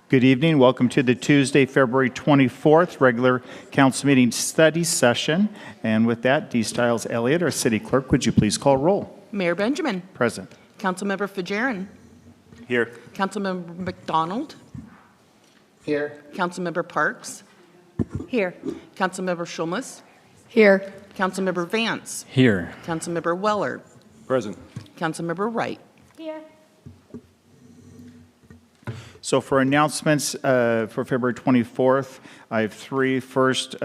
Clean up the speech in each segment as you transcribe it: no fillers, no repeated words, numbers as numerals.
Good evening. Welcome to the Tuesday, February 24th regular council meeting study session. And with that, D. Stiles Elliott, our city clerk, would you please call roll? Mayor Benjamin. Present. Councilmember Fajarin. Here. Councilmember McDonald. Here. Councilmember Parks. Here. Councilmember Schulmus. Here. Councilmember Vance. Here. Councilmember Weller. Present. Councilmember Wright. Here. So for announcements for February 24th, I have three. First,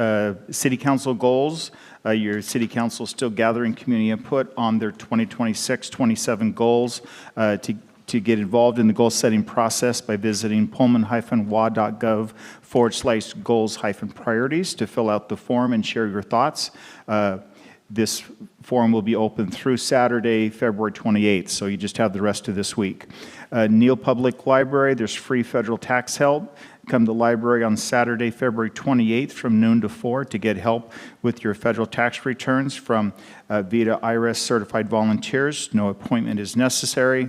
city council goals. Your city council is still gathering community input on their 2026-27 goals. To get involved in the goal-setting process by visiting pullman-wa.gov/goals-priorities to fill out the form and share your thoughts. This forum will be open through Saturday, February 28th, so you just have the rest of this week. Neal Public Library, there's free federal tax help. Come to the library on Saturday, February 28th from noon to 4 to get help with your federal tax returns from Vita IRS certified volunteers. No appointment is necessary.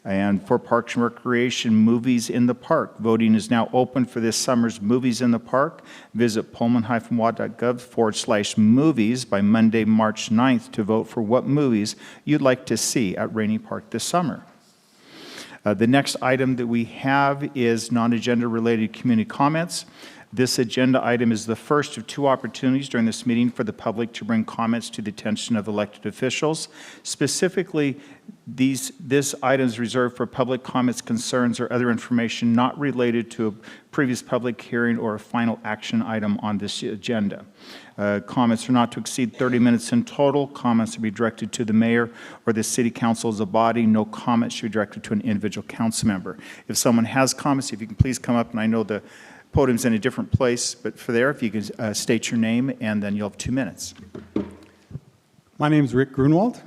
And for Parks and Recreation, Movies in the Park. Voting is now open for this summer's Movies in the Park. Visit pullman-wa.gov/movies by Monday, March 9th to vote for what movies you'd like to see at Rainey Park this summer. The next item that we have is non-agenda related community comments. This agenda item is the first of two opportunities during this meeting for the public to bring comments to the attention of elected officials. Specifically, this item is reserved for public comments, concerns, or other information not related to a previous public hearing or a final action item on this agenda. Comments are not to exceed 30 minutes in total. Comments will be directed to the mayor or the city council as a body. No comments should be directed to an individual council member. If someone has comments, if you can please come up, and I know the podium's in a different place, but for there, if you can state your name, and then you'll have 2 minutes. My name is Rick Grunwald,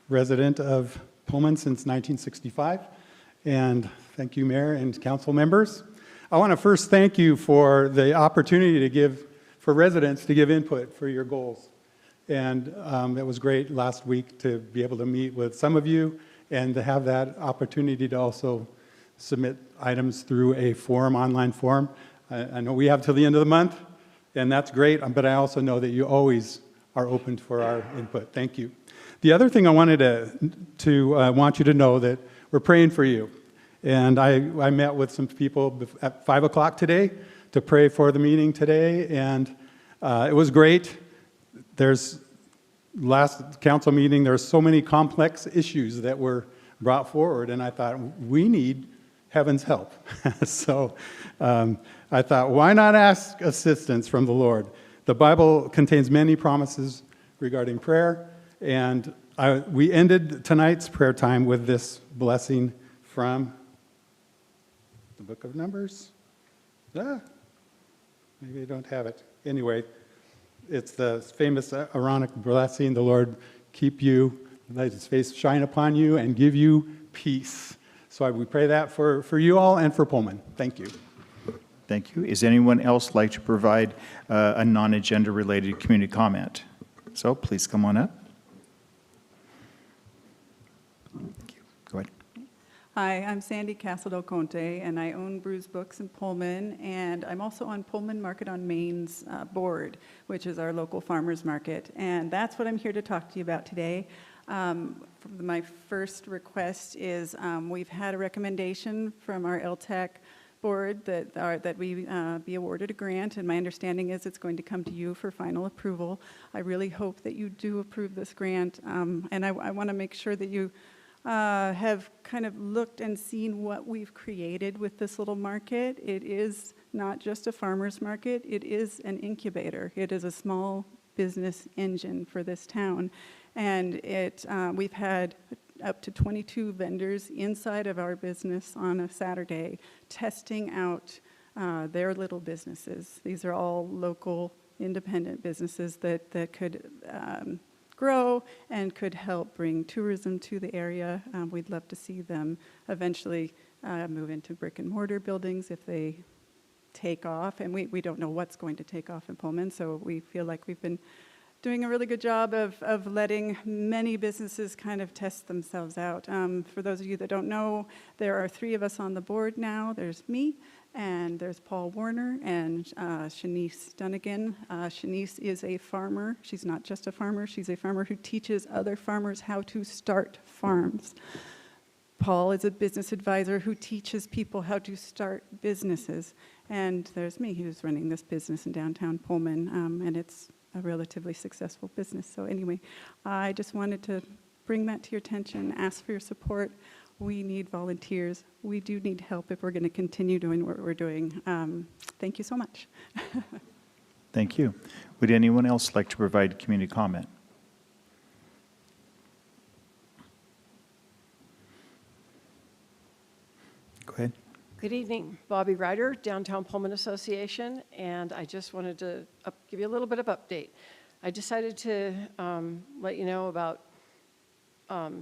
resident of Pullman since 1965, and thank you, Mayor and council members. I want to first thank you for the opportunity for residents to give input for your goals. And it was great last week to be able to meet with some of you and to have that opportunity to also submit items through a forum, online forum. I know we have till the end of the month, and that's great, but I also know that you always are open for our input. Thank you. The other thing I wanted want you to know that we're praying for you. And I met with some people at 5 o'clock today to pray for the meeting today, and it was great. Last council meeting, there were so many complex issues that were brought forward, and I thought, we need heaven's help. So I thought, why not ask assistance from the Lord? The Bible contains many promises regarding prayer, and we ended tonight's prayer time with this blessing from the book of Numbers. Maybe I don't have it. Anyway, it's the famous Aaronic blessing, the Lord keep you, let his face shine upon you, and give you peace. So we pray that for you all and for Pullman. Thank you. Thank you. Is anyone else like to provide a non-agenda related community comment? So please come on up. Thank you. Go ahead. Hi, I'm Sandy Casado Conte, and I own Brews Books in Pullman, and I'm also on Pullman Market on Main's board, which is our local farmers market. And that's what I'm here to talk to you about today. My first request is we've had a recommendation from our LTAC board that we be awarded a grant, and my understanding is it's going to come to you for final approval. I really hope that you do approve this grant, and I want to make sure that you have kind of looked and seen what we've created with this little market. It is not just a farmer's market, it is an incubator. It is a small business engine for this town. And we've had up to 22 vendors inside of our business on a Saturday testing out their little businesses. These are all local independent businesses that could grow and could help bring tourism to the area. We'd love to see them eventually move into brick and mortar buildings if they take off. And we don't know what's going to take off in Pullman, so we feel like we've been doing a really good job of letting many businesses kind of test themselves out. For those of you that don't know, there are 3 of us on the board now. There's me, And there's Paul Warner and Shanice Dunnigan. Shanice is a farmer. She's not just a farmer, she's a farmer who teaches other farmers how to start farms. Paul is a business advisor who teaches people how to start businesses. And there's me, who's running this business in downtown Pullman, and it's a relatively successful business. So anyway, I just wanted to bring that to your attention, ask for your support. We need volunteers. We do need help if we're going to continue doing what we're doing. Thank you so much. Thank you. Would anyone else like to provide community comment? Go ahead. Good evening, Bobby Ryder, Downtown Pullman Association, and I just wanted to give you a little bit of update. I decided to let you know about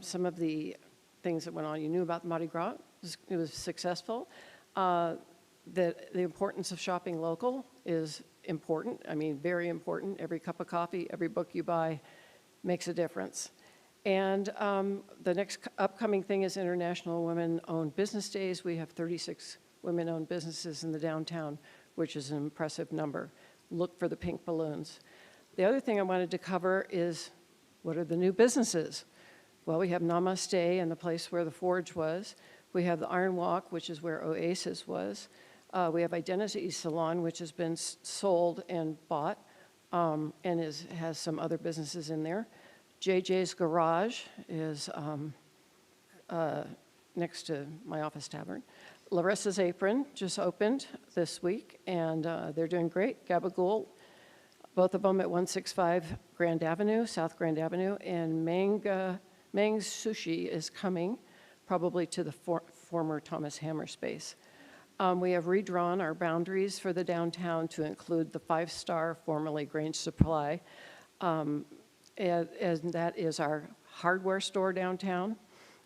some of the things that went on. You knew about Mardi Gras. It was successful. The importance of shopping local is important. I mean, very important. Every cup of coffee, every book you buy makes a difference. And the next upcoming thing is International Women-Owned Business Days. We have 36 women-owned businesses in the downtown, which is an impressive number. Look for the pink balloons. The other thing I wanted to cover is, what are the new businesses? Well, we have Namaste and the place where the Forge was. We have the Iron Walk, which is where Oasis was. We have Identity Salon, which has been sold and bought and has some other businesses in there. JJ's Garage is next to my office tavern. Larissa's Apron just opened this week, and they're doing great. Gabagool, both of them at 165 Grand Avenue, South Grand Avenue, and Mang's Sushi is coming, probably to the former Thomas Hammer space. We have redrawn our boundaries for the downtown to include the 5-star, formerly Grange Supply, and that is our hardware store downtown.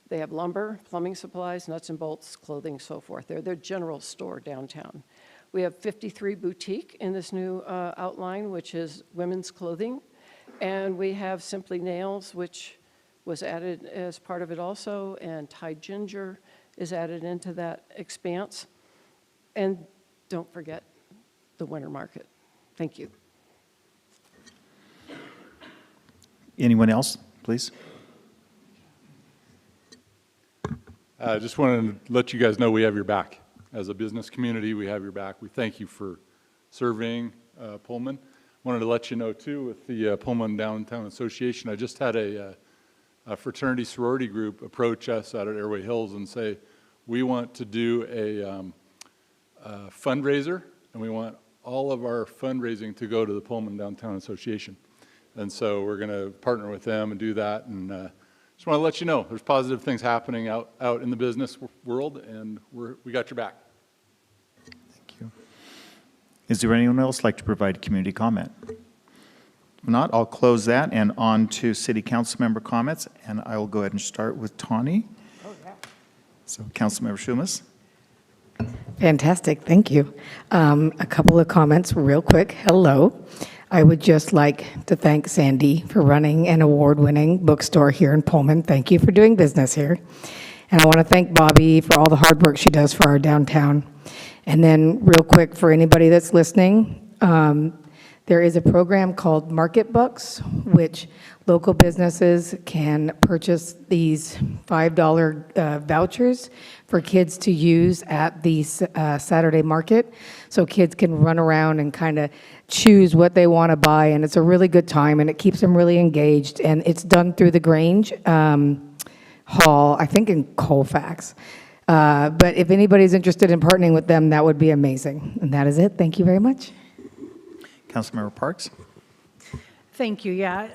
They have lumber, plumbing supplies, nuts and bolts, clothing, so forth. They're their general store downtown. We have 53 Boutique in this new outline, which is women's clothing. And we have Simply Nails, which was added as part of it also, and Thai Ginger is added into that expanse. And don't forget the winter market. Thank you. Anyone else, please? I just wanted to let you guys know we have your back. As a business community, we have your back. We thank you for surveying Pullman. Wanted to let you know, too, with the Pullman Downtown Association, I just had a fraternity sorority group approach us out at Airway Hills and say, we want to do a fundraiser, and we want all of our fundraising to go to the Pullman Downtown Association. And so we're going to partner with them and do that. And just want to let you know there's positive things happening out in the business world, and we got your back. Thank you. Is there anyone else like to provide community comment? If not, I'll close that and on to city council member comments, and I will go ahead and start with Tawny. Oh, yeah. So, Councilmember Schumas. Fantastic, thank you. A couple of comments real quick. Hello. I would just like to thank Sandy for running an award-winning bookstore here in Pullman. Thank you for doing business here. And I want to thank Bobby for all the hard work she does for our downtown. And then real quick, for anybody that's listening, there is a program called Market Bucks, which local businesses can purchase these $5 vouchers for kids to use at the Saturday market. So kids can run around and kind of choose what they want to buy, and it's a really good time, and it keeps them really engaged. And it's done through the Grange Hall, I think in Colfax. But if anybody's interested in partnering with them, that would be amazing. And that is it. Thank you very much. Councilmember Parks. Thank you. Yeah,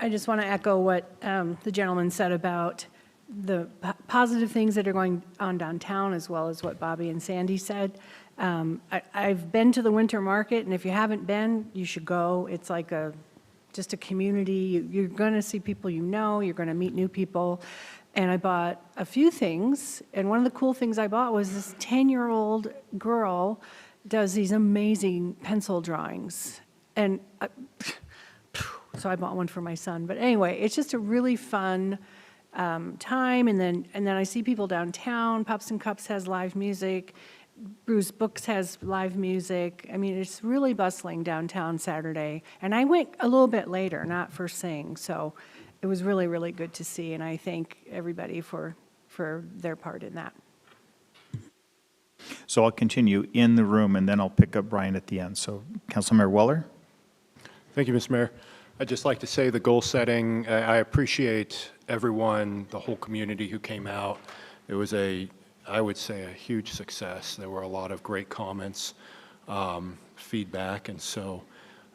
I just want to echo what the gentleman said about the positive things that are going on downtown, as well as what Bobby and Sandy said. I've been to the winter market, and if you haven't been, you should go. It's like just a community. You're going to see people you know. You're going to meet new people. And I bought a few things, and one of the cool things I bought was this 10-year-old girl does these amazing pencil drawings. And so I bought one for my son. But anyway, it's just a really fun time. And then I see people downtown. Pups and Cups has live music. Bruce Books has live music. I mean, it's really bustling downtown Saturday. And I went a little bit later, not first thing, so it was really, really good to see, and I thank everybody for their part in that. So I'll continue in the room, and then I'll pick up Brian at the end. So Councilmember Weller? Thank you, Mr. Mayor. I'd just like to say the goal setting, I appreciate everyone, the whole community who came out. It was I would say, a huge success. There were a lot of great comments, feedback, and so,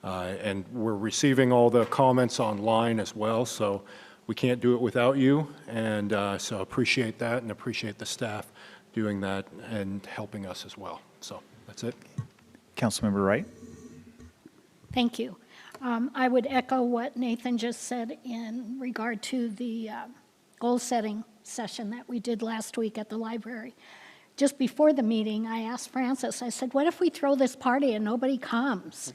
and we're receiving all the comments online as well, so we can't do it without you, and so appreciate that and appreciate the staff doing that and helping us as well. So that's it. Councilmember Wright? Thank you. I would echo what Nathan just said in regard to the goal-setting session that we did last week at the library. Just before the meeting, I asked Francis, I said, what if we throw this party and nobody comes?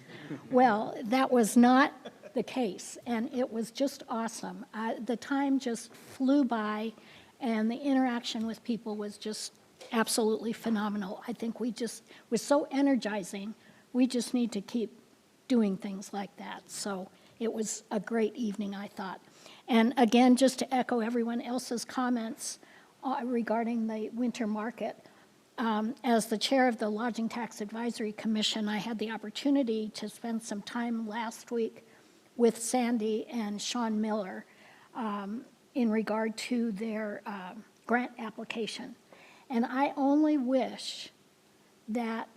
Well, that was not the case, and it was just awesome. The time just flew by, and the interaction with people was just absolutely phenomenal. I think was so energizing. We just need to keep doing things like that. So it was a great evening, I thought. And again, just to echo everyone else's comments regarding the winter market, as the chair of the Lodging Tax Advisory Commission, I had the opportunity to spend some time last week with Sandy and Sean Miller in regard to their grant application. And I only wish that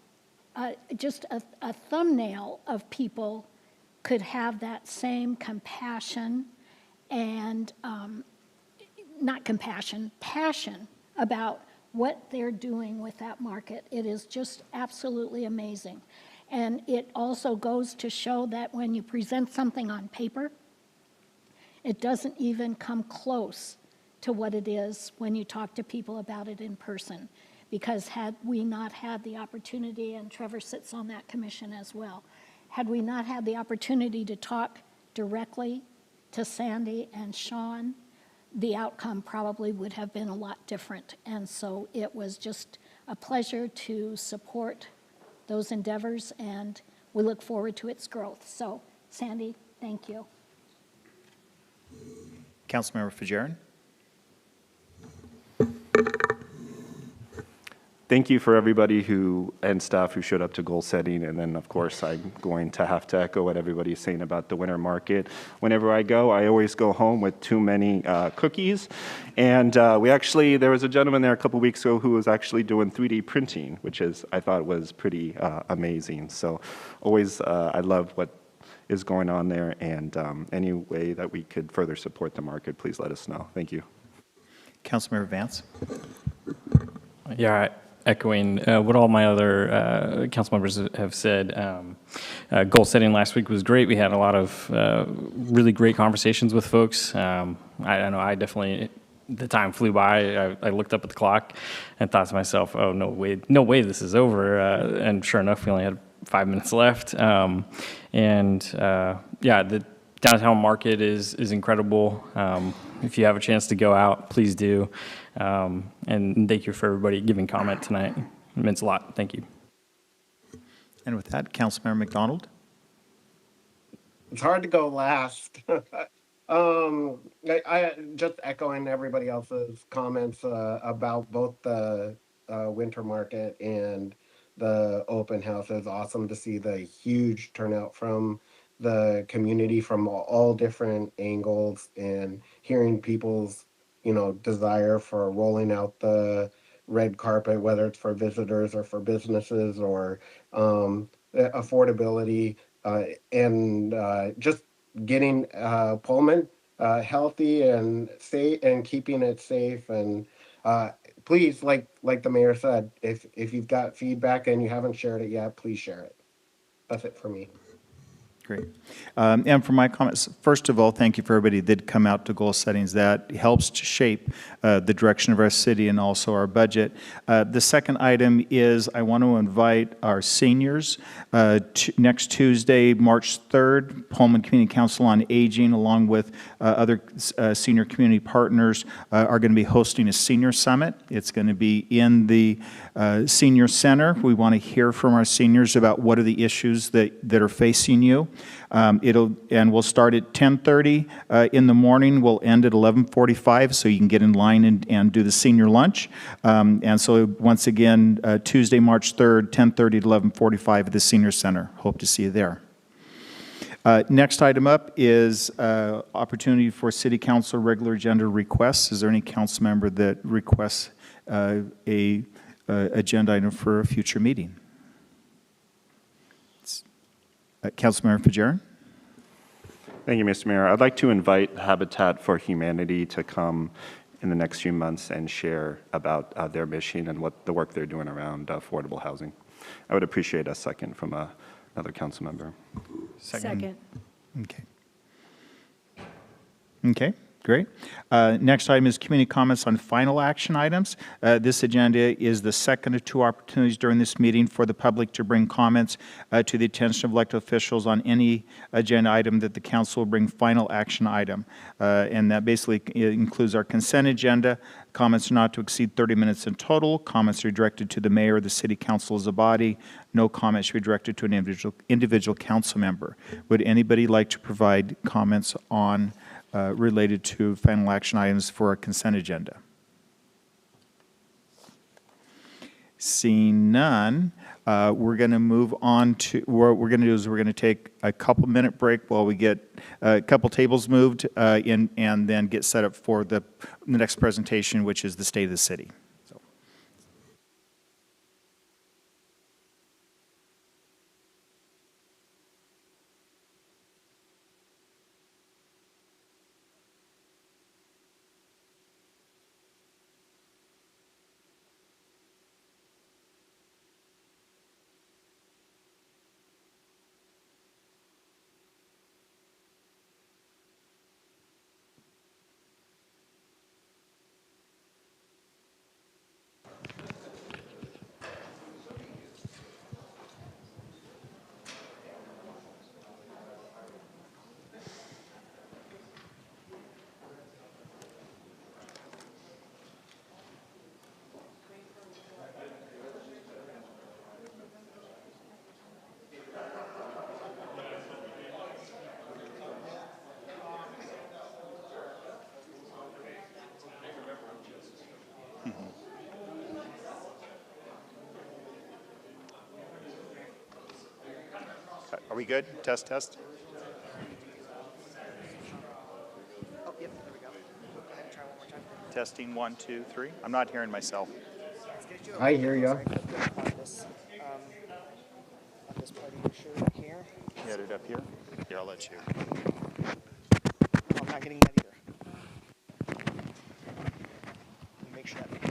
just a thumbnail of people could have that same compassion and not compassion, passion about what they're doing with that market. It is just absolutely amazing. And it also goes to show that when you present something on paper, it doesn't even come close to what it is when you talk to people about it in person. Because had we not had the opportunity, and Trevor sits on that commission as well, had we not had the opportunity to talk directly to Sandy and Sean, the outcome probably would have been a lot different. And so it was just a pleasure to support those endeavors, and we look forward to its growth. So, Sandy, thank you. Councilmember Fajarin? Thank you for everybody and staff who showed up to goal setting. And then, of course, I'm going to have to echo what everybody's saying about the winter market. Whenever I go, I always go home with too many cookies. And there was a gentleman there a couple weeks ago who was actually doing 3D printing, which I thought was pretty amazing. So always, I love what is going on there. And any way that we could further support the market, please let us know. Thank you. Councilmember Vance? Yeah, echoing what all my other council members have said. Goal setting last week was great. We had a lot of really great conversations with folks. I know I definitely, the time flew by. I looked up at the clock and thought to myself, oh, no way this is over. And sure enough, we only had 5 minutes left. The downtown market is incredible. If you have a chance to go out, please do. And thank you for everybody giving comment tonight. It means a lot. Thank you. And with that, Councilmember McDonald? It's hard to go last. I just echoing everybody else's comments about both the winter market and the open house. It's awesome to see the huge turnout from the community from all different angles, and hearing people's desire for rolling out the red carpet, whether it's for visitors or for businesses, or affordability, and just getting Pullman healthy and safe, and keeping it safe. And please, like the mayor said, if you've got feedback and you haven't shared it yet, please share it. That's it for me. Great. And for my comments, first of all, thank you for everybody that did come out to goal settings. That helps to shape the direction of our city and also our budget. The second item is I want to invite our seniors. Next Tuesday, March 3rd, Pullman Community Council on Aging, along with other senior community partners, are going to be hosting a senior summit. It's going to be in the senior center. We want to hear from our seniors about what are the issues that are facing you. And we'll start at 10:30 in the morning. We'll end at 11:45, so you can get in line and do the senior lunch. And so once again, Tuesday, March 3rd, 10:30 to 11:45 at the senior center. Hope to see you there. Next item up is opportunity for city council regular agenda requests. Is there any council member that requests a agenda item for a future meeting? Councilmember Fajarin? Thank you, Mr. Mayor. I'd like to invite Habitat for Humanity to come in the next few months and share about their mission and what the work they're doing around affordable housing. I would appreciate a second from another council member. Second. Okay. Okay, great. Next item is community comments on final action items. This agenda is the second of two opportunities during this meeting for the public to bring comments to the attention of elected officials on any agenda item that the council will bring final action item. And that basically includes our consent agenda. Comments are not to exceed 30 minutes in total. Comments are directed to the mayor or the city council as a body. No comments should be directed to an individual council member. Would anybody like to provide comments on related to final action items for a consent agenda? Seeing none, we're going to move on to, what we're going to do is we're going to take a couple-minute break while we get a couple tables moved and then get set up for the next presentation, which is the State of the City. So. Are we good? Test, test. Oh, yep, there we go. Go ahead and try one more time. Testing 1, 2, 3. I'm not hearing myself. I hear you. On this part of your shirt here. Get it up here. Here, I'll let you. Oh, I'm not getting that either. Let me make sure that.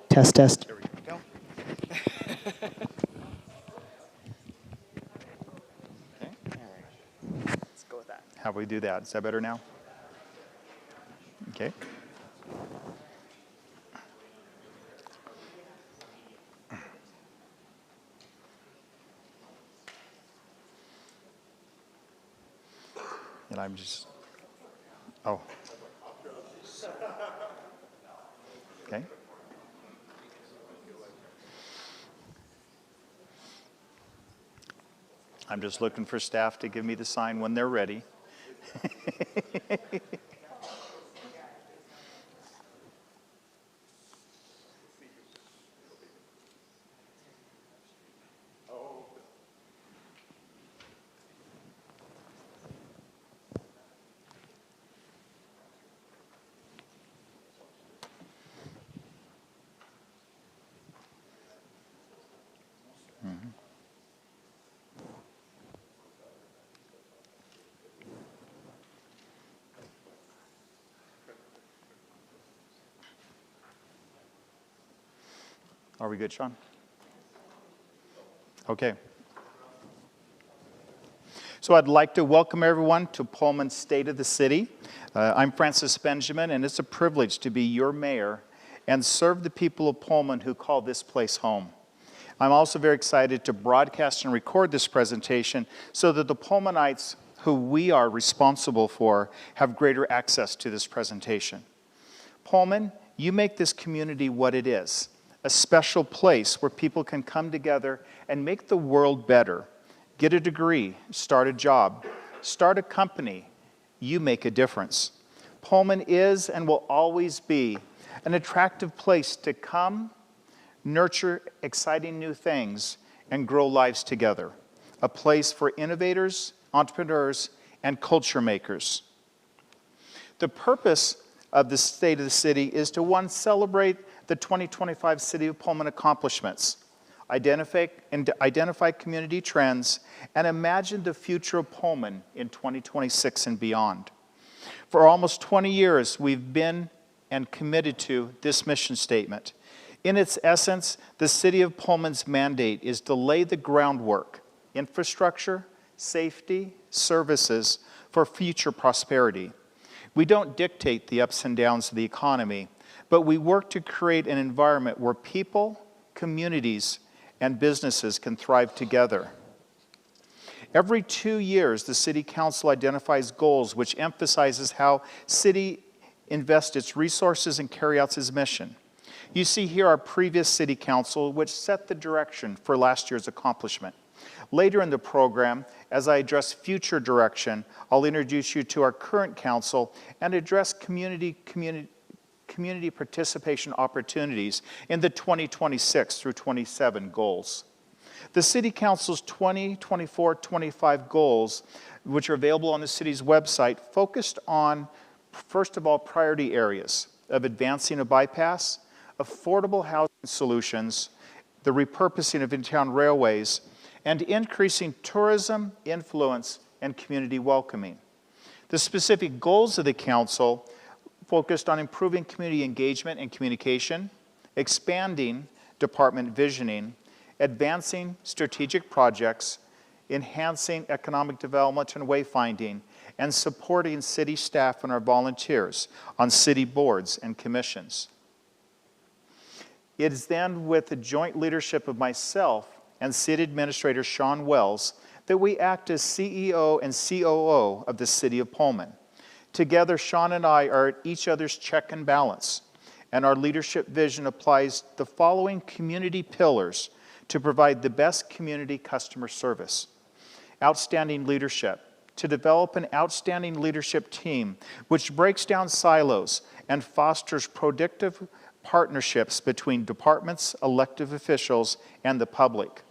Test, test. There we Go. Okay. All right. Let's go with that. How do we do that? Is that better now? Okay. And I'm just, oh. Okay. I'm just looking for staff to give me the sign when they're ready. Are we good, Sean? Okay. So I'd like to welcome everyone to Pullman's State of the City. I'm Francis Benjamin, and it's a privilege to be your mayor and serve the people of Pullman who call this place home. I'm also very excited to broadcast and record this presentation so that the Pullmanites who we are responsible for have greater access to this presentation. Pullman, you make this community what it is, a special place where people can come together and make the world better. Get a degree, start a job, start a company. You make a difference. Pullman is and will always be an attractive place to come, nurture exciting new things, and grow lives together. A place for innovators, entrepreneurs, and culture makers. The purpose of the State of the City is to, one, celebrate the 2025 City of Pullman accomplishments, identify community trends, and imagine the future of Pullman in 2026 and beyond. For almost 20 years, we've been and committed to this mission statement. In its essence, the City of Pullman's mandate is to lay the groundwork, infrastructure, safety, services for future prosperity. We don't dictate the ups and downs of the economy, but we work to create an environment where people, communities, and businesses can thrive together. Every 2 years, the City Council identifies goals which emphasizes how City invests its resources and carry out its mission. You see here our previous City Council, which set the direction for last year's accomplishment. Later in the program, as I address future direction, I'll introduce you to our current council and address community participation opportunities in the 2026 through 27 goals. The City Council's 2024-25 goals, which are available on the city's website, focused on, first of all, priority areas of advancing a bypass, affordable housing solutions, the repurposing of in-town railways, and increasing tourism, influence, and community welcoming. The specific goals of the council focused on improving community engagement and communication, expanding department visioning, advancing strategic projects, enhancing economic development and wayfinding, and supporting city staff and our volunteers on city boards and commissions. It is then with the joint leadership of myself and City Administrator Sean Wells that we act as CEO and COO of the City of Pullman. Together, Sean and I are at each other's check and balance, and our leadership vision applies the following community pillars to provide the best community customer service. Outstanding leadership, to develop an outstanding leadership team which breaks down silos and fosters productive partnerships between departments, elected officials, and the public.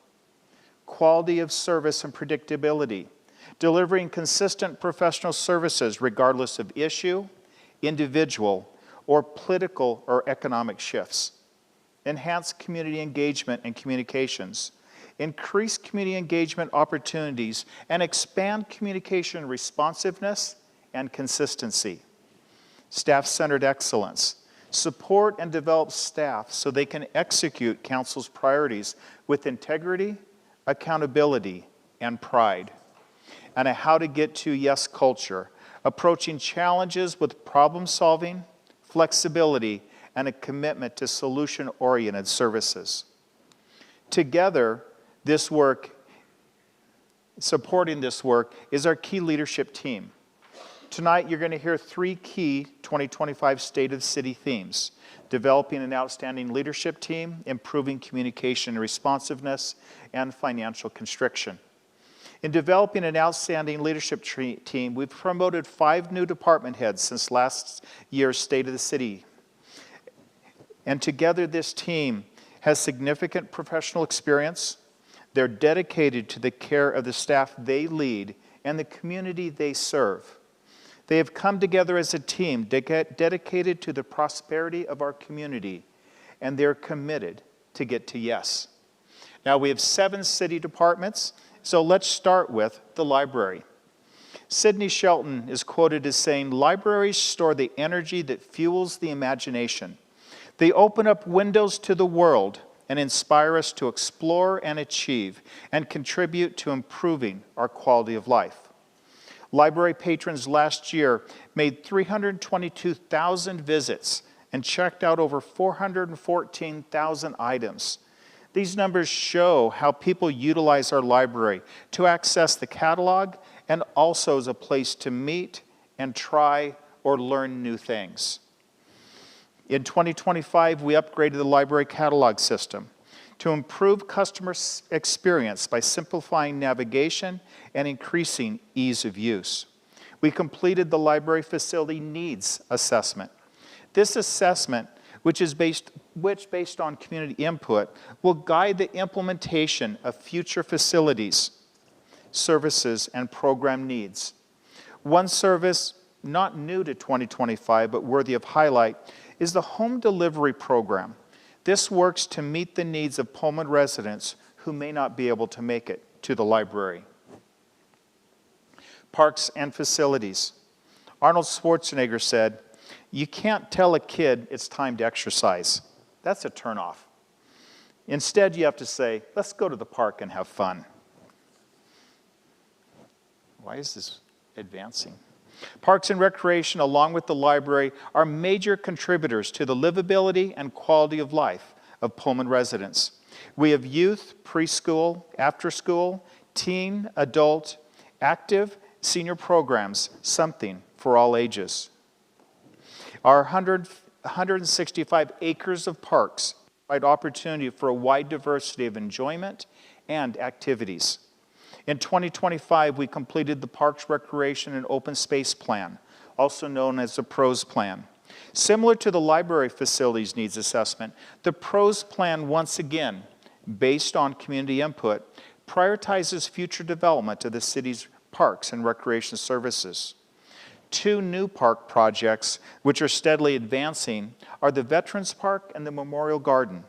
Quality of service and predictability, delivering consistent professional services regardless of issue, individual, or political or economic shifts. Enhance community engagement and communications. Increase community engagement opportunities and expand communication responsiveness and consistency. Staff-centered excellence. Support and develop staff so they can execute council's priorities with integrity, accountability, and pride. And a how to get to yes culture, approaching challenges with problem solving, flexibility, and a commitment to solution-oriented services. Together, this work, supporting this work, is our key leadership team. Tonight, you're going to hear 3 key 2025 State of the City themes: developing an outstanding leadership team, improving communication and responsiveness, and financial constriction. In developing an outstanding leadership team, we've promoted 5 new department heads since last year's State of the City. And together, this team has significant professional experience. They're dedicated to the care of the staff they lead and the community they serve. They have come together as a team dedicated to the prosperity of our community, and they're committed to get to yes. Now, we have 7 city departments, so let's start with the library. Sidney Shelton is quoted as saying, "Libraries store the energy that fuels the imagination. They open up windows to the world and inspire us to explore and achieve and contribute to improving our quality of life. Library patrons last year made 322,000 visits and checked out over 414,000 items. These numbers show how people utilize our library to access the catalog and also as a place to meet and try or learn new things. In 2025, we upgraded the library catalog system to improve customer experience by simplifying navigation and increasing ease of use. We completed the library facility needs assessment. This assessment, which based on community input, will guide the implementation of future facilities, services, and program needs. One service, not new to 2025 but worthy of highlight, is the home delivery program. This works to meet the needs of Pullman residents who may not be able to make it to the library. Parks and facilities. Arnold Schwarzenegger said, "You can't tell a kid it's time to exercise. That's a turnoff. Instead, you have to say, let's go to the park and have fun." Why is this advancing? Parks and Recreation, along with the library, are major contributors to the livability and quality of life of Pullman residents. We have youth, preschool, after school, teen, adult, active, senior programs, something for all ages. Our 165 acres of parks provide opportunity for a wide diversity of enjoyment and activities. In 2025, we completed the Parks, Recreation, and Open Space Plan, also known as the PROS Plan. Similar to the library facilities needs assessment, the PROS Plan, once again, based on community input, prioritizes future development of the city's parks and recreation services. Two new park projects, which are steadily advancing, are the Veterans Park and the Memorial Garden,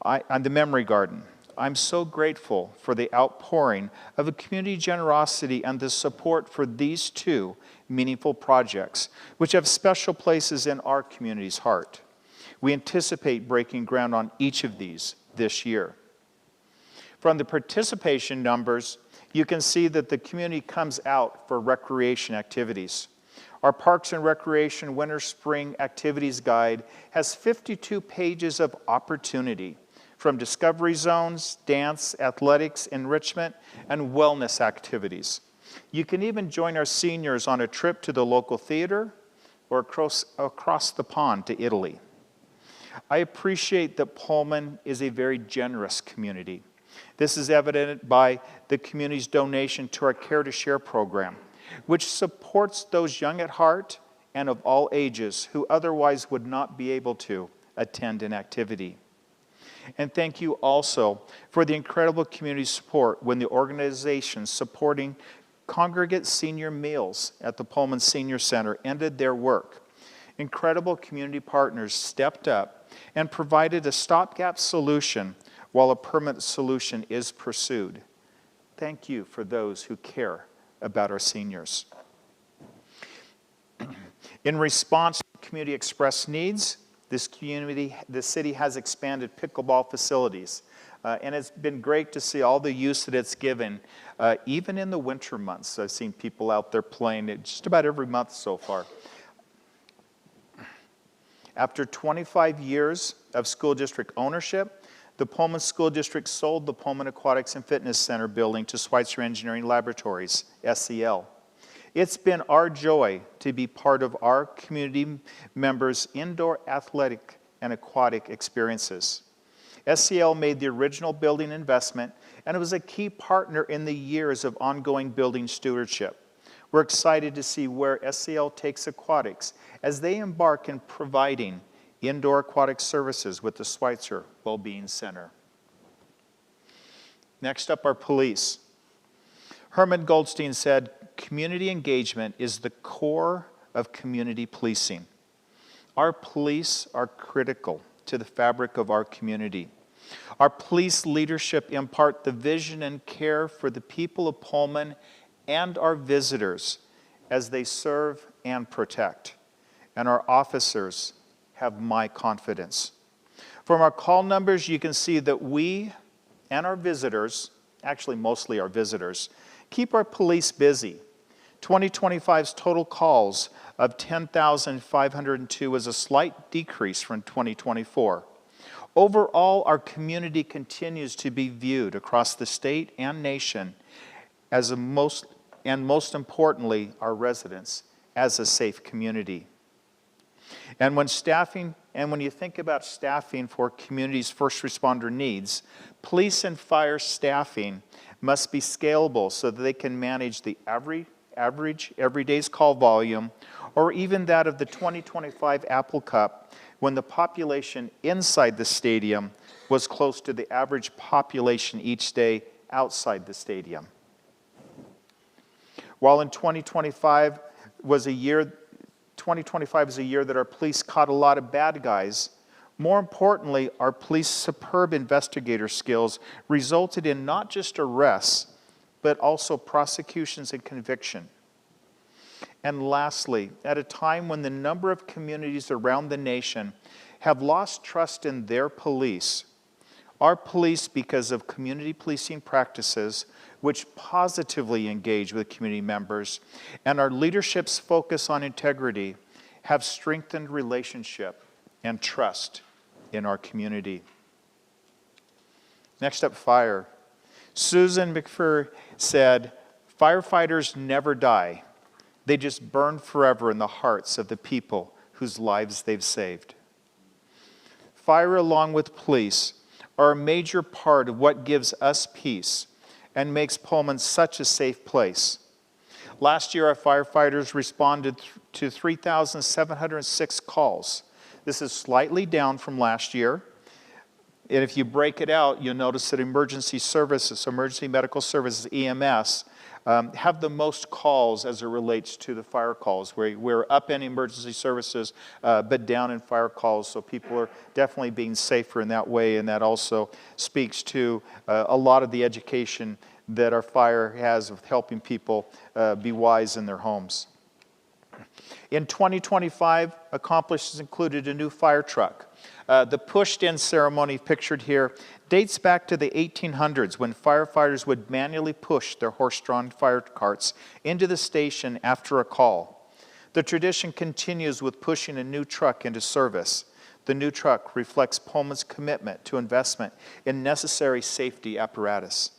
and the Memory Garden. I'm so grateful for the outpouring of the community generosity and the support for these two meaningful projects, which have special places in our community's heart. We anticipate breaking ground on each of these this year. From the participation numbers, you can see that the community comes out for recreation activities. Our Parks and Recreation Winter-Spring Activities Guide has 52 pages of opportunity, from discovery zones, dance, athletics, enrichment, and wellness activities. You can even join our seniors on a trip to the local theater or across the pond to Italy. I appreciate that Pullman is a very generous community. This is evident by the community's donation to our Care to Share program, which supports those young at heart and of all ages who otherwise would not be able to attend an activity. And thank you also for the incredible community support when the organizations supporting congregate senior meals at the Pullman Senior Center ended their work. Incredible community partners stepped up and provided a stopgap solution while a permanent solution is pursued. Thank you for those who care about our seniors. In response to community expressed needs, the city has expanded pickleball facilities, and it's been great to see all the use that it's given, even in the winter months. I've seen people out there playing it just about every month so far. After 25 years of school district ownership, the Pullman School District sold the Pullman Aquatics and Fitness Center building to Schweitzer Engineering Laboratories, SEL. It's been our joy to be part of our community members' indoor athletic and aquatic experiences. SEL made the original building investment, and it was a key partner in the years of ongoing building stewardship. We're excited to see where SEL takes aquatics as they embark in providing indoor aquatic services with the Schweitzer Wellbeing Center. Next up, our police. Herman Goldstein said, "Community engagement is the core of community policing." Our police are critical to the fabric of our community. Our police leadership impart the vision and care for the people of Pullman and our visitors as they serve and protect. And our officers have my confidence. From our call numbers, you can see that we and our visitors, actually mostly our visitors, keep our police busy. 2025's total calls of 10,502 was a slight decrease from 2024. Overall, our community continues to be viewed across the state and nation as most importantly, our residents, as a safe community. And when you think about staffing for communities' first responder needs, police and fire staffing must be scalable so that they can manage the average every day's call volume, or even that of the 2025 Apple Cup, when the population inside the stadium was close to the average population each day outside the stadium. While in 2025 is a year that our police caught a lot of bad guys, more importantly, our police superb investigator skills resulted in not just arrests, but also prosecutions and conviction. And lastly, at a time when the number of communities around the nation have lost trust in their police, our police, because of community policing practices, which positively engage with community members, and our leadership's focus on integrity, have strengthened relationship and trust in our community. Next up, fire. Susan McPher said, "Firefighters never die. They just burn forever in the hearts of the people whose lives they've saved." Fire, along with police, are a major part of what gives us peace and makes Pullman such a safe place. Last year, our firefighters responded to 3,706 calls. This is slightly down from last year. And if you break it out, you'll notice that emergency services, emergency medical services, EMS, have the most calls as it relates to the fire calls. We're up in emergency services, but down in fire calls, so people are definitely being safer in that way, and that also speaks to a lot of the education that our fire has with helping people be wise in their homes. In 2025, accomplishments included a new fire truck. The pushed-in ceremony pictured here dates back to the 1800s, when firefighters would manually push their horse-drawn fire carts into the station after a call. The tradition continues with pushing a new truck into service. The new truck reflects Pullman's commitment to investment in necessary safety apparatus.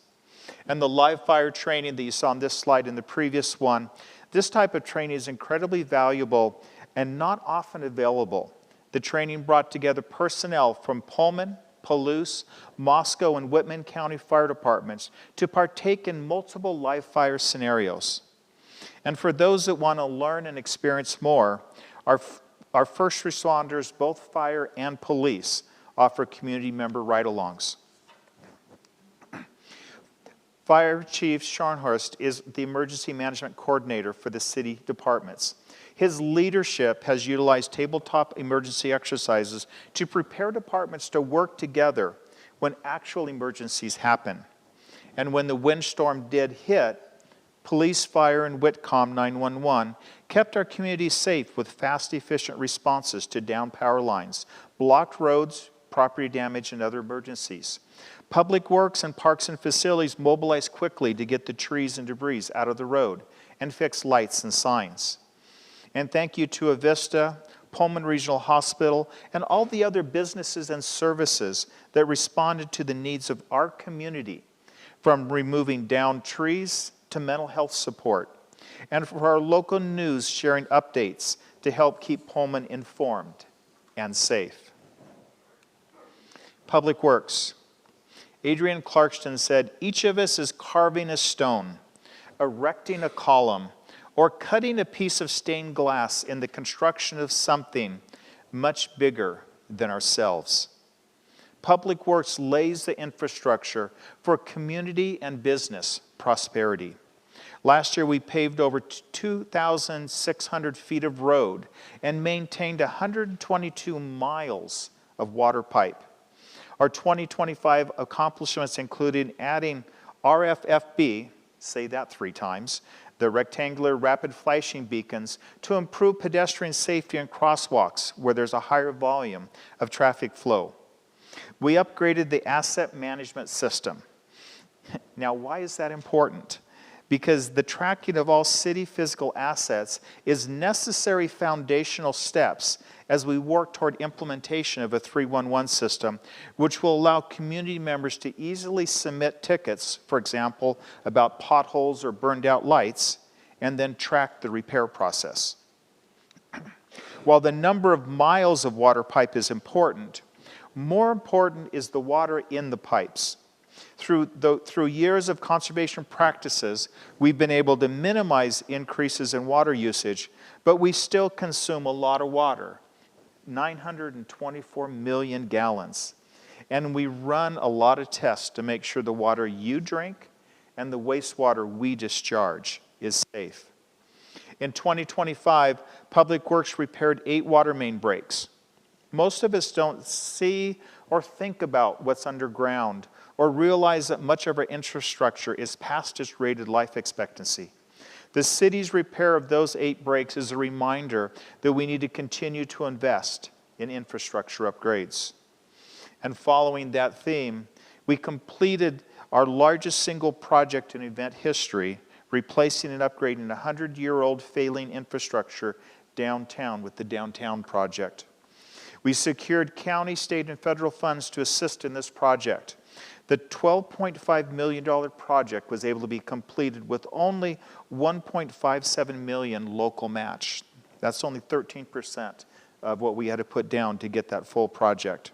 And the live fire training that you saw on this slide and the previous one, this type of training is incredibly valuable and not often available. The training brought together personnel from Pullman, Palouse, Moscow, and Whitman County Fire Departments to partake in multiple live fire scenarios. And for those that want to learn and experience more, our first responders, both fire and police, offer community member ride-alongs. Fire Chief Scharnhorst is the emergency management coordinator for the city departments. His leadership has utilized tabletop emergency exercises to prepare departments to work together when actual emergencies happen. And when the windstorm did hit, police, fire, and Whitcomb 911 kept our community safe with fast, efficient responses to down power lines, blocked roads, property damage, and other emergencies. Public Works and Parks and Facilities mobilized quickly to get the trees and debris out of the road and fix lights and signs. And thank you to Avista, Pullman Regional Hospital, and all the other businesses and services that responded to the needs of our community, from removing downed trees to mental health support, and for our local news sharing updates to help keep Pullman informed and safe. Public Works. Adrian Clarkston said, "Each of us is carving a stone, erecting a column, or cutting a piece of stained glass in the construction of something much bigger than ourselves." Public Works lays the infrastructure for community and business prosperity. Last year, we paved over 2,600 feet of road and maintained 122 miles of water pipe. Our 2025 accomplishments included adding RFFB, say that 3 times, the rectangular rapid flashing beacons, to improve pedestrian safety in crosswalks where there's a higher volume of traffic flow. We upgraded the asset management system. Now, why is that important? Because the tracking of all city physical assets is necessary foundational steps as we work toward implementation of a 311 system, which will allow community members to easily submit tickets, for example, about potholes or burned out lights, and then track the repair process. While the number of miles of water pipe is important, more important is the water in the pipes. Through years of conservation practices, we've been able to minimize increases in water usage, but we still consume a lot of water, 924 million gallons. And we run a lot of tests to make sure the water you drink and the wastewater we discharge is safe. In 2025, Public Works repaired 8 water main breaks. Most of us don't see or think about what's underground or realize that much of our infrastructure is past its rated life expectancy. The city's repair of those 8 breaks is a reminder that we need to continue to invest in infrastructure upgrades. And following that theme, we completed our largest single project in event history, replacing and upgrading a 100-year-old failing infrastructure downtown with the Downtown Project. We secured county, state, and federal funds to assist in this project. The $12.5 million project was able to be completed with only $1.57 million local match. That's only 13% of what we had to put down to get that full project.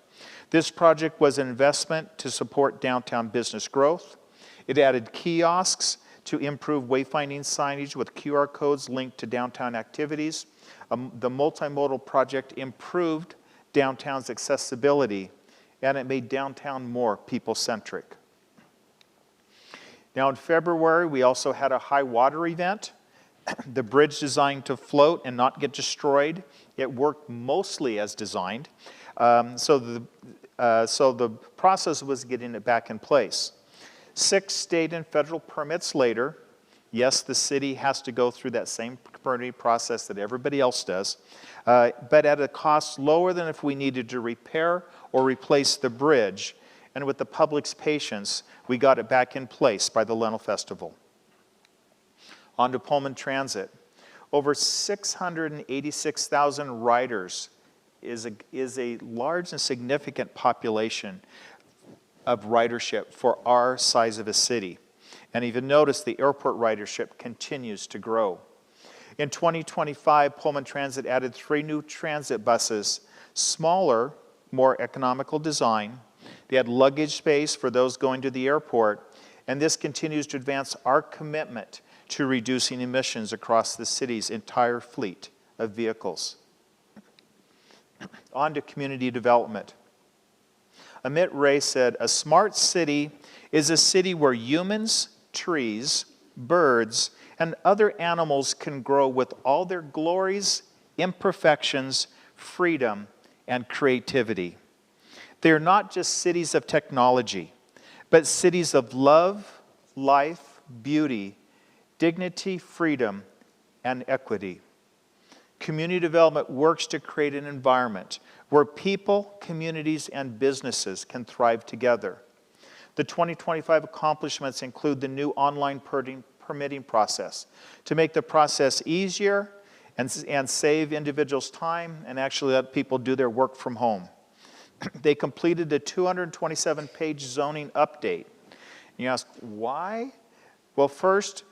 This project was an investment to support downtown business growth. It added kiosks to improve wayfinding signage with QR codes linked to downtown activities. The multimodal project improved downtown's accessibility, and it made downtown more people-centric. Now in February, we also had a high water event. The bridge designed to float and not get destroyed. It worked mostly as designed. So the process was getting it back in place. 6 state and federal permits later, yes, the city has to go through that same permitting process that everybody else does, but at a cost lower than if we needed to repair or replace the bridge. And with the public's patience, we got it back in place by the Lentil Festival. On to Pullman Transit. Over 686,000 riders is a large and significant population of ridership for our size of a city. And even notice the airport ridership continues to grow. In 2025, Pullman Transit added 3 new transit buses, smaller, more economical design. They had luggage space for those going to the airport, and this continues to advance our commitment to reducing emissions across the city's entire fleet of vehicles. On to community development. Amit Ray said, "A smart city is a city where humans, trees, birds, and other animals can grow with all their glories, imperfections, freedom, and creativity. They are not just cities of technology, but cities of love, life, beauty, dignity, freedom, and equity." Community development works to create an environment where people, communities, and businesses can thrive together. The 2025 accomplishments include the new online permitting process to make the process easier and save individuals time and actually let people do their work from home. They completed a 227-page zoning update. You ask, why? Well, first,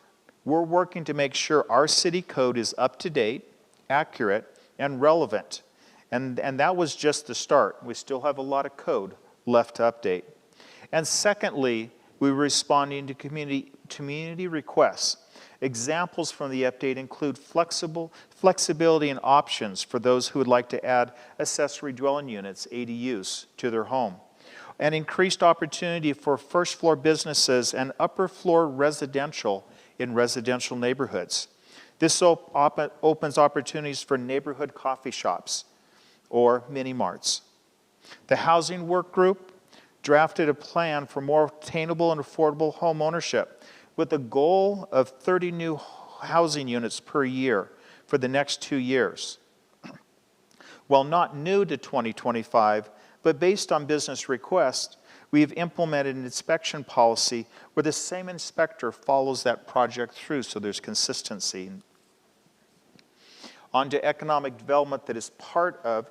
we're working to make sure our city code is up to date, accurate, and relevant. And that was just the start. We still have a lot of code left to update. And secondly, we're responding to community requests. Examples from the update include flexibility and options for those who would like to add accessory dwelling units, ADUs, to their home, and increased opportunity for first floor businesses and upper floor residential in residential neighborhoods. This opens opportunities for neighborhood coffee shops or mini marts. The Housing Work Group drafted a plan for more attainable and affordable home ownership with a goal of 30 new housing units per year for the next 2 years. While not new to 2025, But based on business request, we've implemented an inspection policy where the same inspector follows that project through, so there's consistency. On to economic development that is part of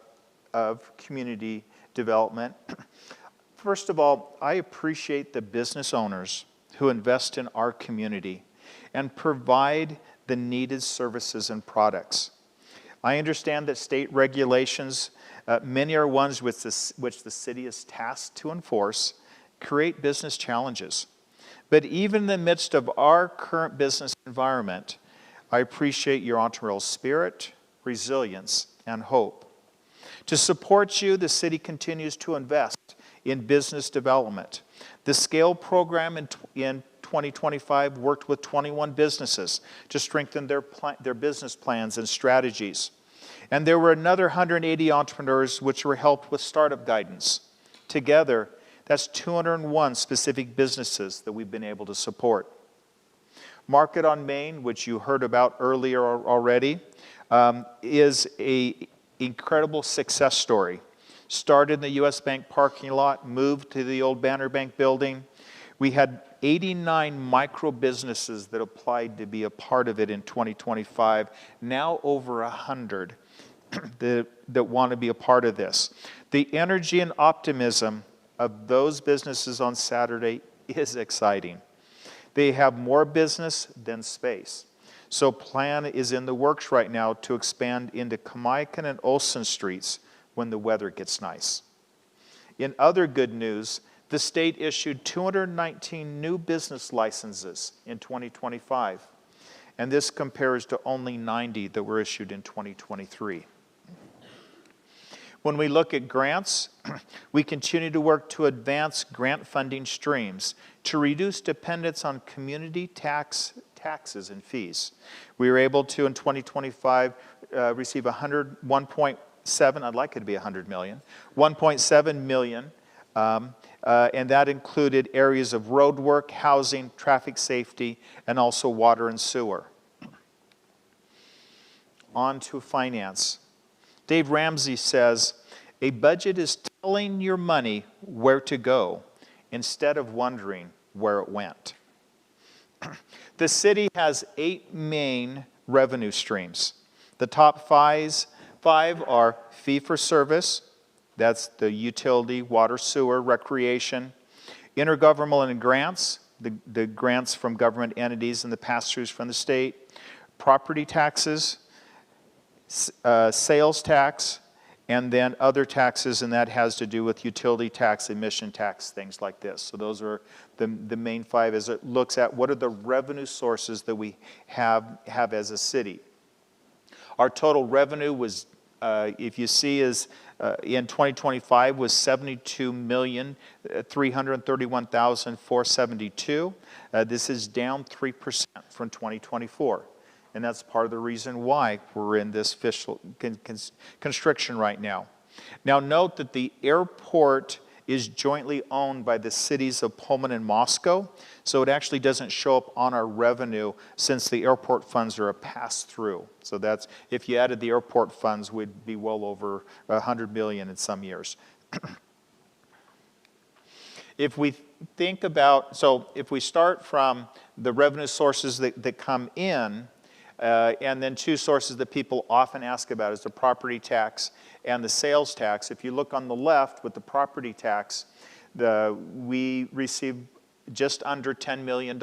community development. First of all, I appreciate the business owners who invest in our community and provide the needed services and products. I understand that state regulations, many are ones which the city is tasked to enforce, create business challenges. But even in the midst of our current business environment, I appreciate your entrepreneurial spirit, resilience, and hope. To support you, the city continues to invest in business development. The SCALE program in 2025 worked with 21 businesses to strengthen their business plans and strategies. And there were another 180 entrepreneurs which were helped with startup guidance. Together, that's 201 specific businesses that we've been able to support. Market on Main, which you heard about earlier already, is an incredible success story. Started in the U.S. Bank parking lot, moved to the old Banner Bank building. We had 89 micro businesses that applied to be a part of it in 2025. Now over 100 that want to be a part of this. The energy and optimism of those businesses on Saturday is exciting. They have more business than space. So plan is in the works right now to expand into Kamaikan and Olsen Streets when the weather gets nice. In other good news, the state issued 219 new business licenses in 2025, and this compares to only 90 that were issued in 2023. When we look at grants, we continue to work to advance grant funding streams to reduce dependence on community taxes and fees. We were able to, in 2025, receive 1.7, I'd like it to be 100 million, 1.7 million, and that included areas of road work, housing, traffic safety, and also water and sewer. On to finance. Dave Ramsey says, a budget is telling your money where to go instead of wondering where it went. The city has 8 main revenue streams. The top five are fee-for-service, that's the utility, water, sewer, recreation, intergovernmental and grants, the grants from government entities and the pass-throughs from the state, property taxes, sales tax, and then other taxes, and that has to do with utility tax, emission tax, things like this. So those are the main 5 as it looks at what are the revenue sources that we have as a city. Our total revenue was, if you see, is in 2025 was $72,331,472. This is down 3% from 2024. And that's part of the reason why we're in this fiscal constriction right now. Now note that the airport is jointly owned by the cities of Pullman and Moscow, so it actually doesn't show up on our revenue since the airport funds are a pass-through. So that's, if you added the airport funds, we'd be well over 100 million in some years. If we think about, so if we start from the revenue sources that come in, and then 2 sources that people often ask about is the property tax and the sales tax. If you look on the left with the property tax, we receive just under $10 million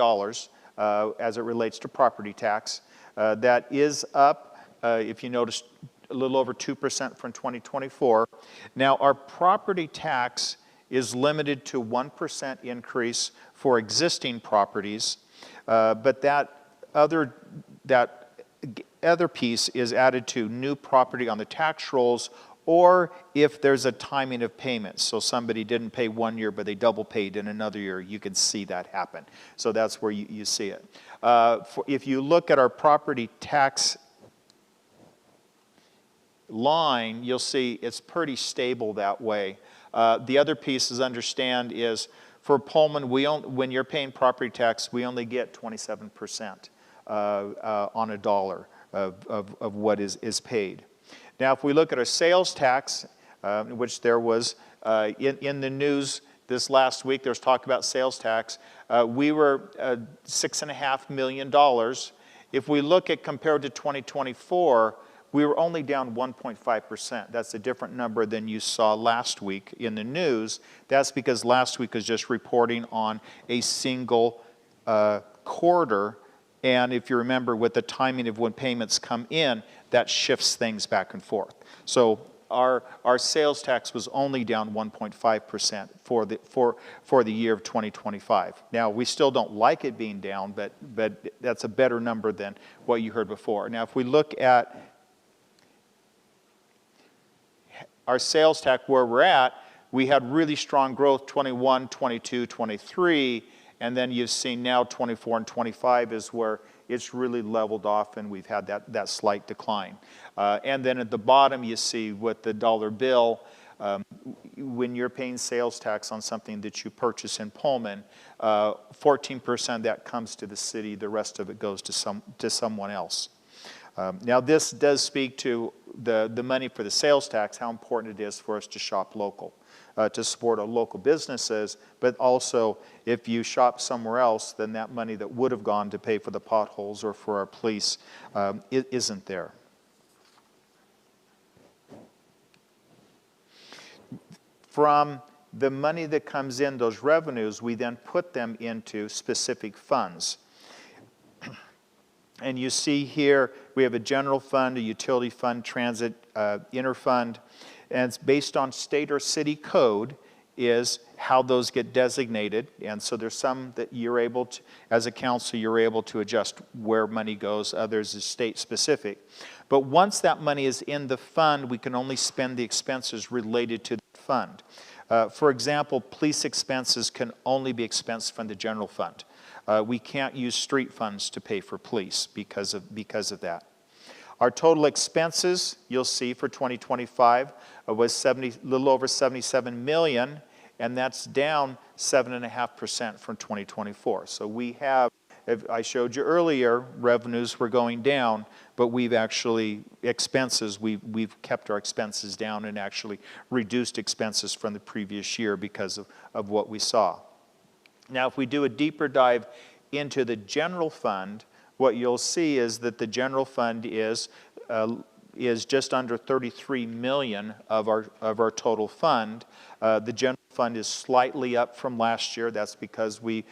as it relates to property tax. That is up, if you notice, a little over 2% from 2024. Now, our property tax is limited to 1% increase for existing properties, but that other piece is added to new property on the tax rolls, or if there's a timing of payments. So somebody didn't pay 1 year, but they double paid in another year, you can see that happen. So that's where you see it. If you look at our property tax line, you'll see it's pretty stable that way. The other piece is understand is for Pullman, when you're paying property tax, we only get 27%. On a dollar of what is paid. Now, if we look at our sales tax, which there was in the news this last week, there was talk about sales tax. We were $6.5 million. If we look at compared to 2024, we were only down 1.5%. That's a different number than you saw last week in the news. That's because last week was just reporting on a single quarter. And if you remember, with the timing of when payments come in, that shifts things back and forth. So our sales tax was only down 1.5% for the year of 2025. Now, we still don't like it being down, but that's a better number than what you heard before. Now, if we look at our sales tax where we're at, we had really strong growth 21, 22, 23, and then you've seen now 24 and 25 is where it's really leveled off and we've had that slight decline. And then at the bottom you see with the dollar bill, when you're paying sales tax on something that you purchase in Pullman, 14% that comes to the city, the rest of it goes to someone else. Now this does speak to the money for the sales tax, how important it is for us to shop local, to support our local businesses, but also if you shop somewhere else, then that money that would have gone to pay for the potholes or for our police isn't there. From the money that comes in, those revenues, we then put them into specific funds. And you see here, we have a general fund, a utility fund, transit interfund, and it's based on state or city code is how those get designated. And so there's some that you're able to, as a council, you're able to adjust where money goes, others is state specific. But once that money is in the fund, we can only spend the expenses related to the fund. For example, police expenses can only be expensed from the general fund. We can't use street funds to pay for police because of that. Our total expenses, you'll see for 2025, was a little over 77 million, and that's down 7.5% from 2024. So we have, I showed you earlier, revenues were going down, but we've actually, we've kept our expenses down and actually reduced expenses from the previous year because of what we saw. Now, if we do a deeper dive into the general fund, what you'll see is that the general fund is just under 33 million of our total fund. The general fund is slightly up from last year. That's because we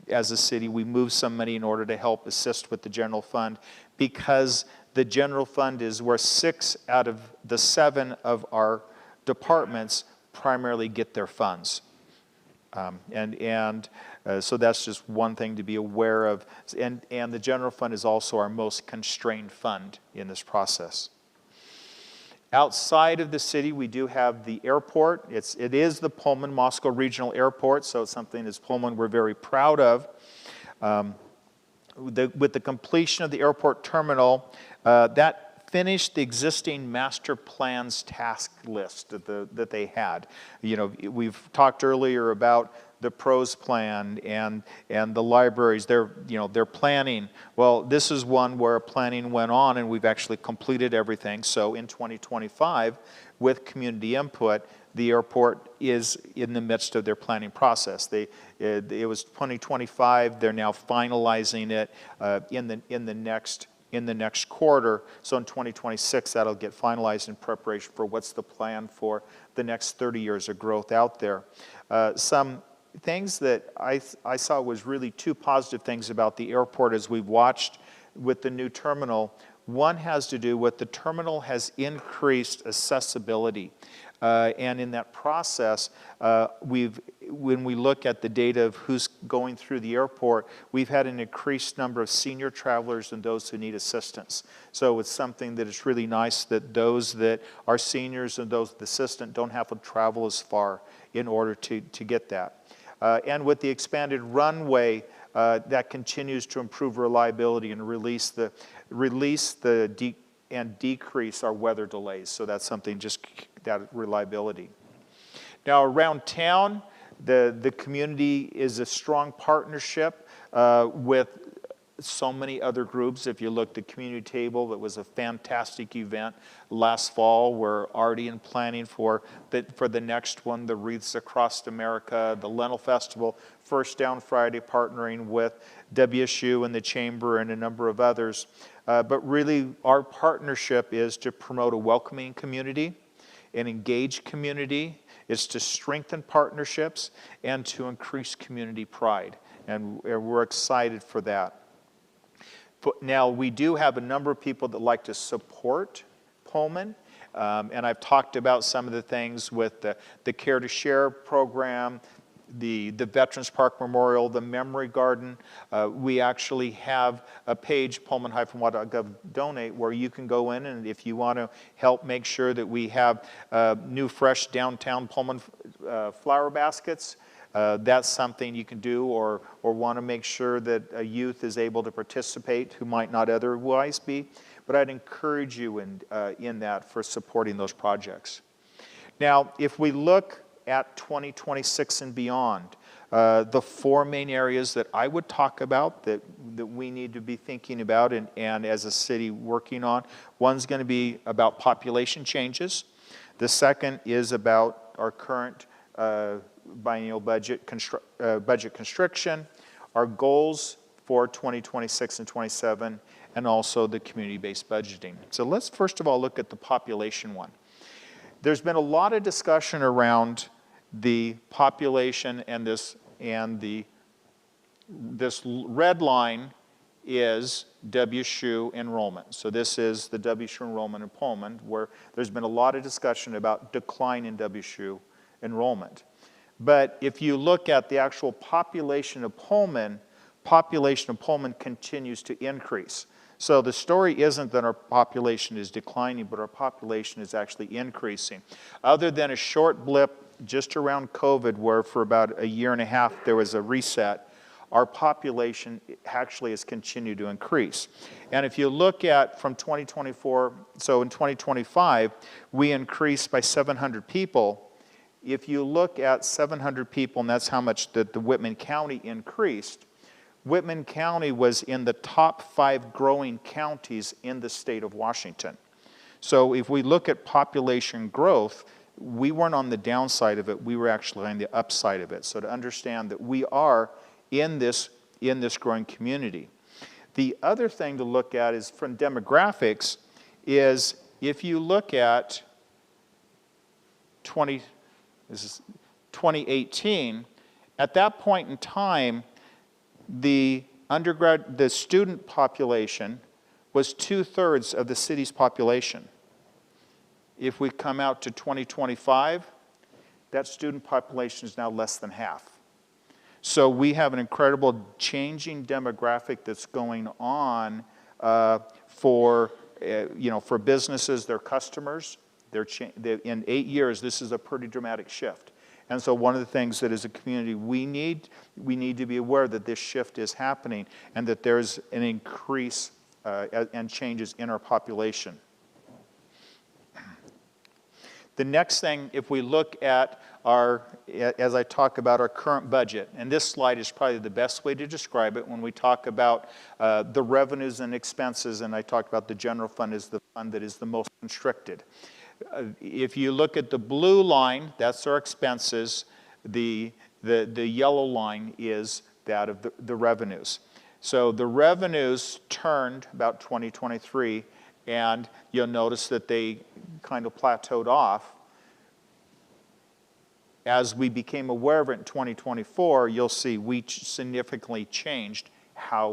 as a city, we moved some money in order to help assist with the general fund, because the general fund is where 6 out of the 7 of our departments primarily get their funds. So that's just one thing to be aware of. And the general fund is also our most constrained fund in this process. Outside of the city, we do have the airport. It is the Pullman Moscow Regional Airport, so it's something as Pullman we're very proud of. With the completion of the airport terminal, that finished the existing master plan's task list that they had. You know, we've talked earlier about the pros plan and the libraries, they're planning. Well, this is one where planning went on and we've actually completed everything. So in 2025, with community input, the airport is in the midst of their planning process. It was 2025, they're now finalizing it in the next quarter. So in 2026, that'll get finalized in preparation for what's the plan for the next 30 years of growth out there. Some things that I saw was really 2 positive things about the airport as we've watched with the new terminal. One has to do with the terminal has increased accessibility. And in that process, when we look at the data of who's going through the airport, we've had an increased number of senior travelers and those who need assistance. So it's something that is really nice that those that are seniors and those with assistance don't have to travel as far in order to get that. And with the expanded runway, that continues to improve reliability and decrease our weather delays. So that's something, just that reliability. Now around town, the community is a strong partnership with so many other groups. If you look at the community table, that was a fantastic event last fall. We're already in planning for the next one, the Wreaths Across America, the Lentil Festival, First Down Friday, partnering with WSU and the Chamber and a number of others. But really, our partnership is to promote a welcoming community, an engaged community. It's to strengthen partnerships and to increase community pride. And we're excited for that. Now, we do have a number of people that like to support Pullman. And I've talked about some of the things with the Care to Share program, the Veterans Park Memorial, the Memory Garden. We actually have a page, pullman-wa.gov donate, where you can go in, and if you want to help make sure that we have new, fresh downtown Pullman flower baskets, that's something you can do, or want to make sure that a youth is able to participate who might not otherwise be. But I'd encourage you in that for supporting those projects. Now, if we look at 2026 and beyond, the four main areas that I would talk about that we need to be thinking about and as a city working on, one's going to be about population changes. The second is about our current biennial budget constriction, our goals for 2026 and 27, and also the community-based budgeting. So let's first of all look at the population one. There's been a lot of discussion around the population, and this red line is WSU enrollment. So this is the WSU enrollment in Pullman, where there's been a lot of discussion about decline in WSU enrollment. But if you look at the actual population of Pullman continues to increase. So the story isn't that our population is declining, but our population is actually increasing. Other than a short blip just around COVID, where for about a year and a half there was a reset, our population actually has continued to increase. And if you look at from 2024, so in 2025, we increased by 700 people. If you look at 700 people, and that's how much the Whitman County increased, Whitman County was in the top 5 growing counties in the state of Washington. So if we look at population growth, we weren't on the downside of it, we were actually on the upside of it. So to understand that we are in this growing community. The other thing to look at is from demographics is if you look at 2018, at that point in time, the student population was 2/3 of the city's population. If we come out to 2025, that student population is now less than half. So we have an incredible changing demographic that's going on for businesses, their customers. In 8 years, this is a pretty dramatic shift. And so one of the things that as a community we need to be aware that this shift is happening and that there's an increase and changes in our population. The next thing, if we look at as I talk about our current budget, and this slide is probably the best way to describe it when we talk about the revenues and expenses, and I talked about the general fund is the fund that is the most constricted. If you look at the blue line, that's our expenses. The yellow line is that of the revenues. So the revenues turned about 2023, and you'll notice that they kind of plateaued off. As we became aware of it in 2024, you'll see we significantly changed how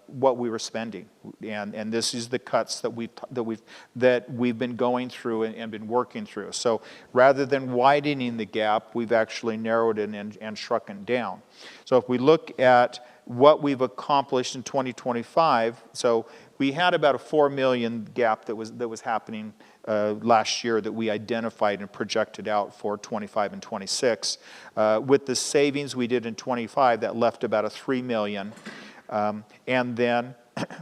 what we were spending, and this is the cuts that we've been going through and been working through. So rather than widening the gap, we've actually narrowed it and shrunk it down. So if we look at what we've accomplished in 2025, so we had about a $4 million gap that was happening last year that we identified and projected out for 25 and 26. With the savings we did in 25, that left about a $3 million. And then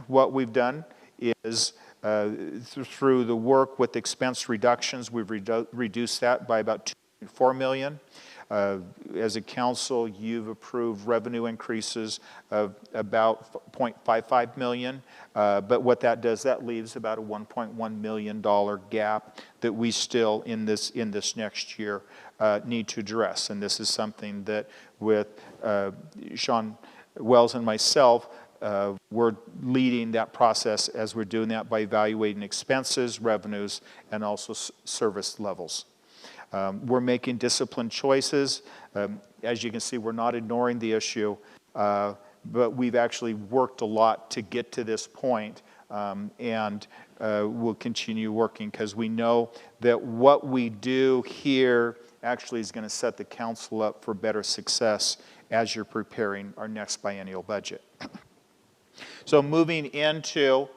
what we've done is through the work with expense reductions, we've reduced that by about $2.4 million. As a council, you've approved revenue increases of about 0.55 million, but what that does, that leaves about a $1.1 million gap that we still in this next year need to address. And this is something that with Sean Wells and myself, we're leading that process as we're doing that by evaluating expenses, revenues, and also service levels. We're making disciplined choices. As you can see, we're not ignoring the issue, but we've actually worked a lot to get to this point, and we'll continue working because we know that what we do here actually is going to set the council up for better success as you're preparing our next biennial budget. So moving into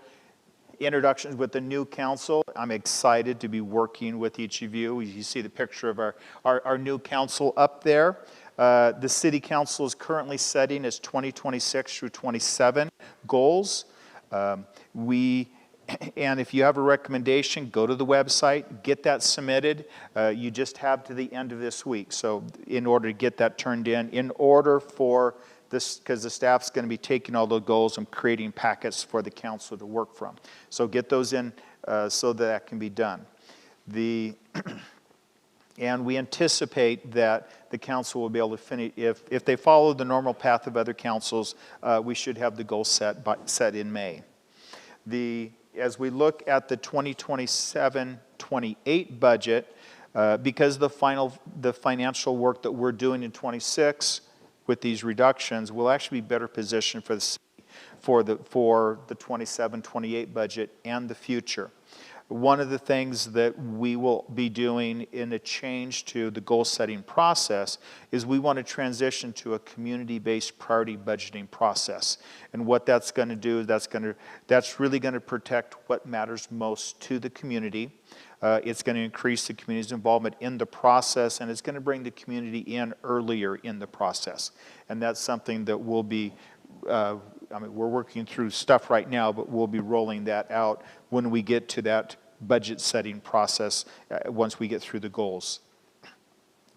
introductions with the new council, I'm excited to be working with each of you. You see the picture of our new council up there. The city council is currently setting its 2026 through 27 goals. And if you have a recommendation, go to the website, get that submitted. You just have to the end of this week. So in order to get that turned in order for this, because the staff's going to be taking all the goals and creating packets for the council to work from. So get those in so that can be done. And we anticipate that the council will be able to finish, if they follow the normal path of other councils, we should have the goal set in May. As we look at the 2027-28 budget, because the financial work that we're doing in 26 with these reductions, we'll actually be better positioned for the 27-28 budget and the future. One of the things that we will be doing in a change to the goal-setting process is we want to transition to a community-based priority budgeting process. And what that's going to do is that's really going to protect what matters most to the community. It's going to increase the community's involvement in the process, and it's going to bring the community in earlier in the process. And that's something that we'll be, we're working through stuff right now, but we'll be rolling that out when we get to that budget setting process once we get through the goals.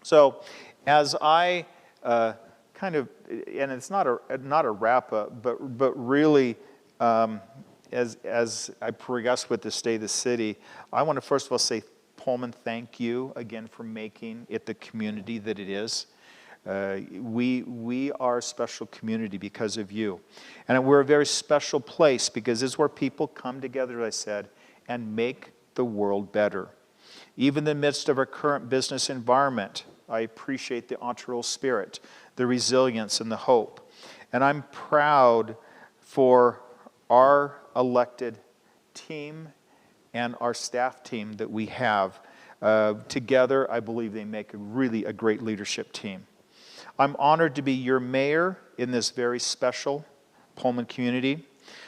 So as I and it's not a wrap up, but really as I progress with the state of the city, I want to first of all say, Pullman, thank you again for making it the community that it is. We are a special community because of you. And we're a very special place because it's where people come together, as I said, and make the world better. Even in the midst of our current business environment, I appreciate the entrepreneurial spirit, the resilience, and the hope. And I'm proud for our elected team and our staff team that we have. Together, I believe they make a great leadership team. I'm honored to be your mayor in this very special Pullman community,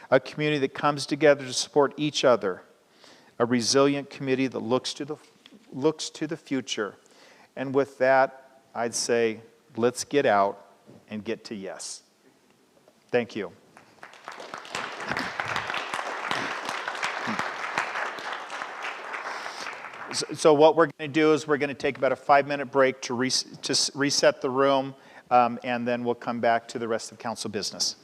a community that comes together to support each other, a resilient community that looks to the future. And with that, I'd say, let's get out and get to yes. Thank you. So what we're going to do is we're going to take about a 5-minute break to reset the room, and then we'll come back to the rest of council business.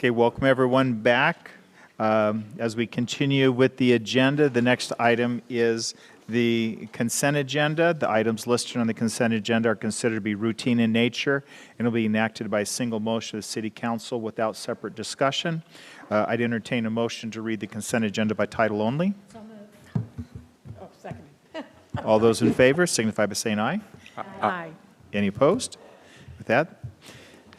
Okay, welcome everyone back. As we continue with the agenda, the next item is the consent agenda. The items listed on the consent agenda are considered to be routine in nature and will be enacted by a single motion of the City Council without separate discussion. I'd entertain a motion to read the consent agenda by title only. Oh, second. All those in favor signify by saying aye. Aye. Any opposed? With that,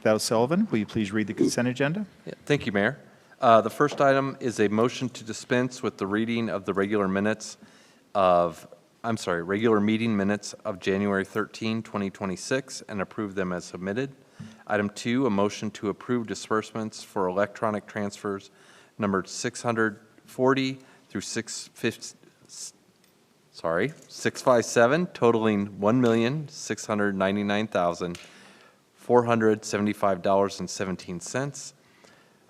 Val Sullivan, will you please read the consent agenda? Yeah, thank you, Mayor. The first item is a motion to dispense with the reading of the regular meeting minutes of January 13, 2026, and approve them as submitted. Item 2, a motion to approve disbursements for electronic transfers numbered 640 through 657, totaling $1,699,475.17.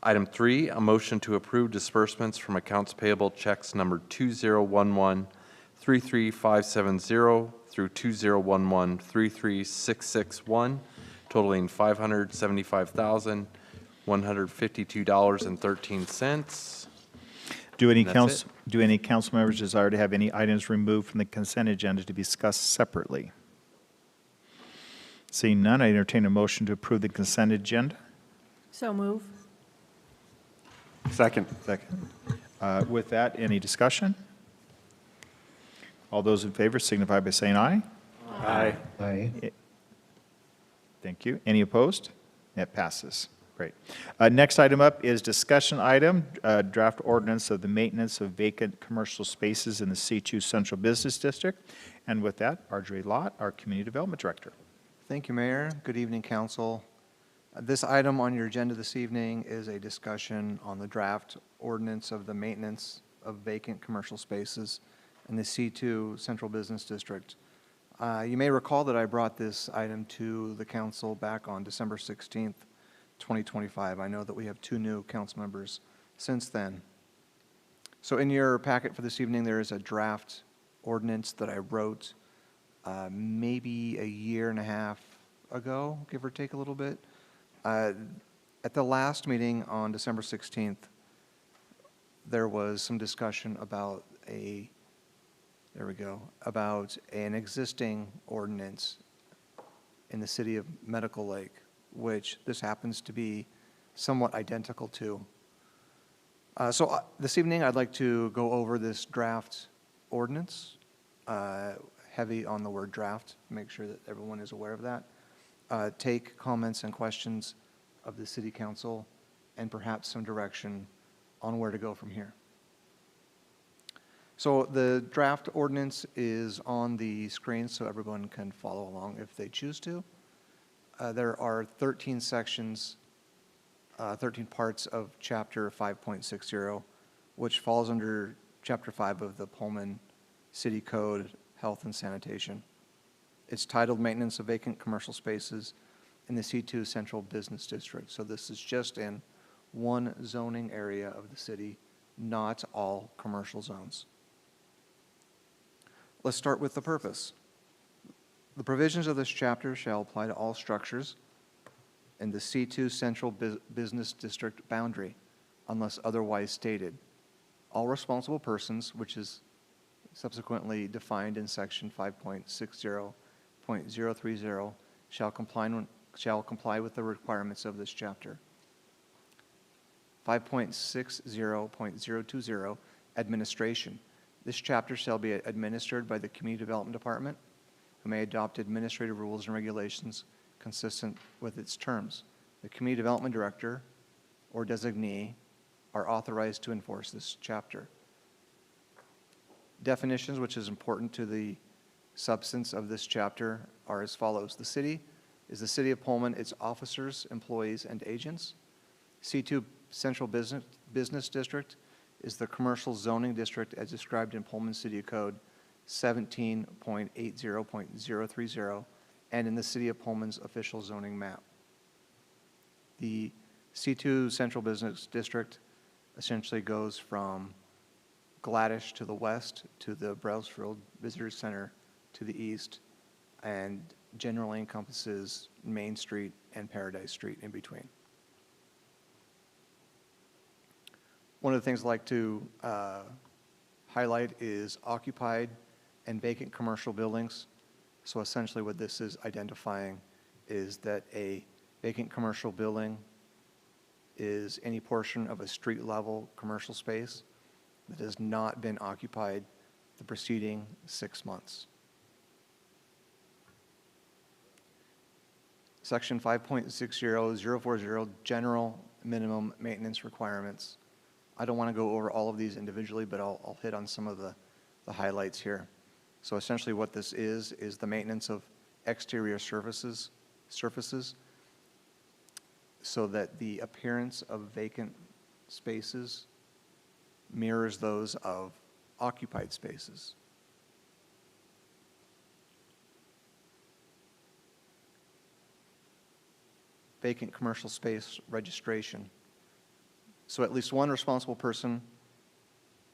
Item 3, a motion to approve disbursements from accounts payable checks numbered 2011-33570 through 2011-33661, totaling $575,152.13. Do any And that's council, do any council members desire to have any items removed from the consent agenda to be discussed separately? Seeing none, I entertain a motion to approve the consent agenda. So move. Second. Second. With that, any discussion? All those in favor signify by saying aye. Aye. Aye. Thank you. Any opposed? That passes. Great. Next item up is discussion item, draft ordinance of the maintenance of vacant commercial spaces in the C2 Central Business District. And with that, Marjorie Lott, our Community Development Director. Thank you, Mayor. Good evening, Council. This item on your agenda this evening is a discussion on the draft ordinance of the maintenance of vacant commercial spaces in the C2 Central Business District. You may recall that I brought this item to the council back on December 16th, 2025. I know that we have 2 new council members since then. So in your packet for this evening, there is a draft ordinance that I wrote maybe a year and a half ago, give or take a little bit. At the last meeting on December 16th, there was some discussion about about an existing ordinance in the city of Medical Lake, which this happens to be somewhat identical to. So this evening, I'd like to go over this draft ordinance, heavy on the word draft, make sure that everyone is aware of that. Take comments and questions of the City Council, and perhaps some direction on where to go from here. So the draft ordinance is on the screen so everyone can follow along if they choose to. There are 13 sections, 13 parts of Chapter 5.60, which falls under Chapter 5 of the Pullman City Code, Health and Sanitation. It's titled Maintenance of Vacant Commercial Spaces in the C2 Central Business District. So this is just in one zoning area of the city, not all commercial zones. Let's start with the purpose. The provisions of this chapter shall apply to all structures in the C2 Central Business District boundary, unless otherwise stated. All responsible persons, which is subsequently defined in section 5.60.030, shall comply with the requirements of this chapter. 5.60.020, administration. This chapter shall be administered by the Community Development Department, who may adopt administrative rules and regulations consistent with its terms. The Community Development Director or designee are authorized to enforce this chapter. Definitions, which is important to the substance of this chapter, are as follows. The city is the City of Pullman, its officers, employees, and agents. C2 Central Business District is the commercial zoning district as described in Pullman City Code 17.80.030 and in the City of Pullman's official zoning map. The C2 Central Business District essentially goes from Gladish to the west to the Brailsfield Visitor Center to the east, and generally encompasses Main Street and Paradise Street in between. One of the things I'd like to highlight is occupied and vacant commercial buildings. So essentially what this is identifying is that a vacant commercial building is any portion of a street-level commercial space that has not been occupied the preceding 6 months. Section 5.60040, general minimum maintenance requirements. I don't want to go over all of these individually, but I'll hit on some of the highlights here. So essentially what this is the maintenance of exterior surfaces so that the appearance of vacant spaces mirrors those of occupied spaces. Vacant commercial space registration. So at least one responsible person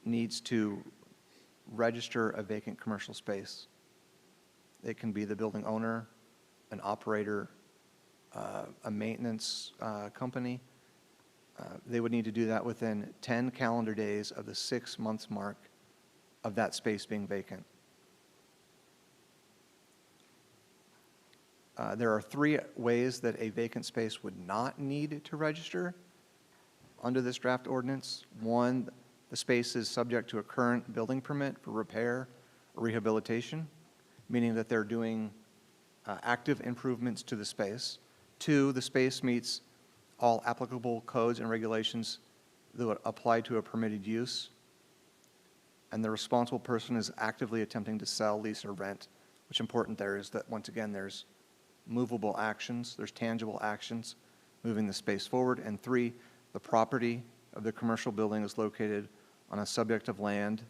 needs to register a vacant commercial space. It can be the building owner, an operator, a maintenance company. They would need to do that within 10 calendar days of the 6 months mark of that space being vacant. There are 3 ways that a vacant space would not need to register under this draft ordinance. 1, the space is subject to a current building permit for repair or rehabilitation, meaning that they're doing active improvements to the space. 2, the space meets all applicable codes and regulations that would apply to a permitted use, and the responsible person is actively attempting to sell, lease, or rent. What's important there is that, once again, there's movable actions, there's tangible actions moving the space forward. And 3, the property of the commercial building is located on a subject of land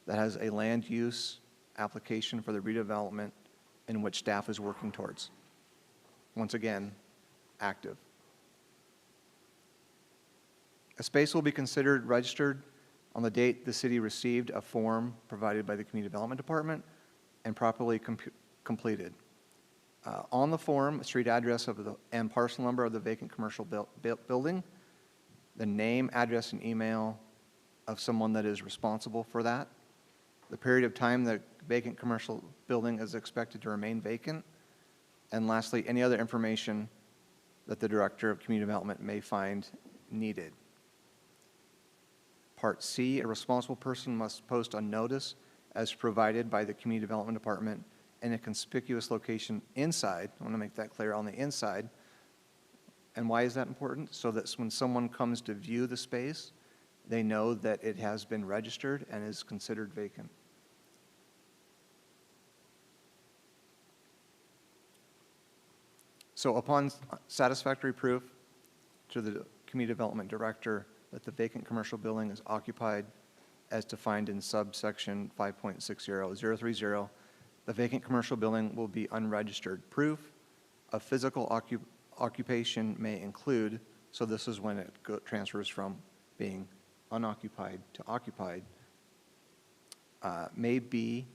that has a land use application for the redevelopment in which staff is working towards. Once again, active. A space will be considered registered on the date the city received a form provided by the Community Development Department and properly completed. On the form, street address and parcel number of the vacant commercial building, the name, address, and email of someone that is responsible for that, the period of time the vacant commercial building is expected to remain vacant, and lastly, any other information that the Director of Community Development may find needed. Part C, a responsible person must post a notice as provided by the Community Development Department in a conspicuous location inside. I want to make that clear, on the inside. And why is that important? So that when someone comes to view the space, they know that it has been registered and is considered vacant. So upon satisfactory proof to the Community Development Director that the vacant commercial building is occupied as defined in subsection 5.60030, the vacant commercial building will be unregistered. Proof of physical occupation may include, so this is when it transfers from being unoccupied to occupied, may be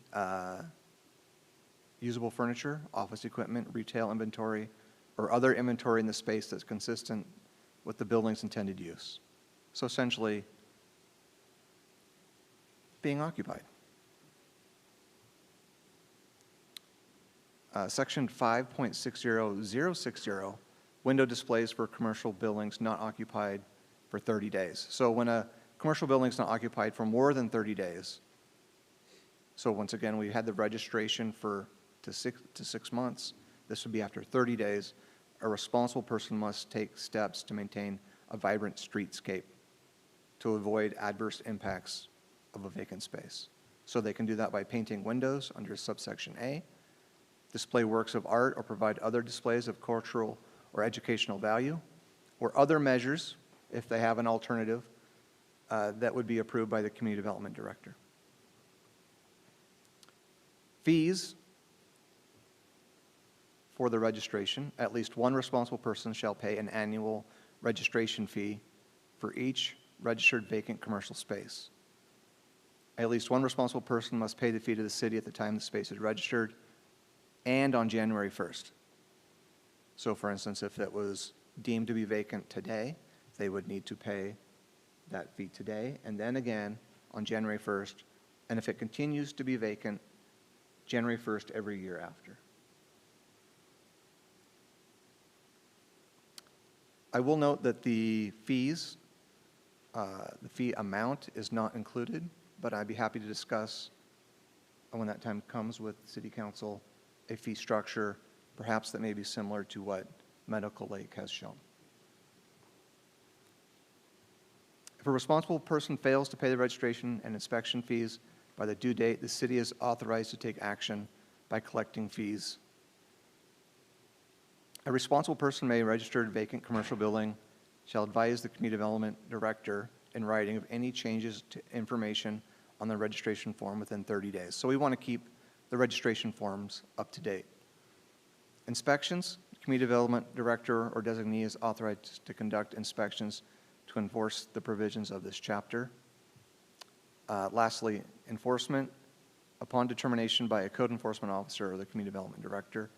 usable furniture, office equipment, retail inventory, or other inventory in the space that's consistent with the building's intended use. So essentially, being occupied. Section 5.60060, window displays for commercial buildings not occupied for 30 days. So when a commercial building is not occupied for more than 30 days, so once again, we had the registration to 6 months. This would be after 30 days. A responsible person must take steps to maintain a vibrant streetscape to avoid adverse impacts of a vacant space. So they can do that by painting windows under subsection A, display works of art or provide other displays of cultural or educational value, or other measures, if they have an alternative, that would be approved by the Community Development Director. Fees for the registration. At least one responsible person shall pay an annual registration fee for each registered vacant commercial space. At least one responsible person must pay the fee to the city at the time the space is registered and on January 1st. So for instance, if it was deemed to be vacant today, they would need to pay that fee today, and then again on January 1st, and if it continues to be vacant, January 1st every year after. I will note that the fees, the fee amount is not included, but I'd be happy to discuss when that time comes with City Council a fee structure, perhaps that may be similar to what Medical Lake has shown. If a responsible person fails to pay the registration and inspection fees by the due date, the city is authorized to take action by collecting fees. A responsible person may register a vacant commercial building, shall advise the community development director in writing of any changes to information on the registration form within 30 days. So we want to keep the registration forms up to date. Inspections, the community development director or designee is authorized to conduct inspections to enforce the provisions of this chapter. Lastly, enforcement. Upon determination by a code enforcement officer or the community development director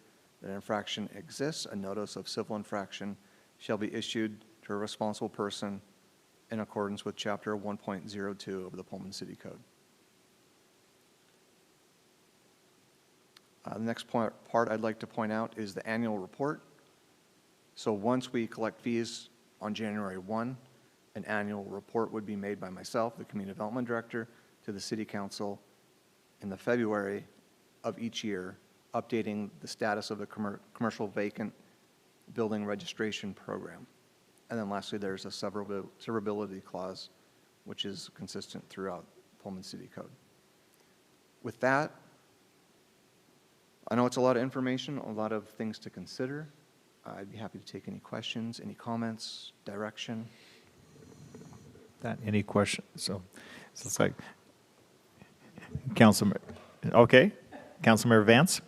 that an infraction exists, a notice of civil infraction shall be issued to a responsible person in accordance with Chapter 1.02 of the Pullman City Code. The next part I'd like to point out is the annual report. So once we collect fees on January 1, an annual report would be made by myself, the Community Development Director, to the City Council in the February of each year, updating the status of the commercial vacant building registration program. And then lastly, there's a severability clause, which is consistent throughout Pullman City Code. With that, I know it's a lot of information, a lot of things to consider. I'd be happy to take any questions, any comments, direction. That, any questions? So it's like, Councilmember, okay. Councilmember Vance?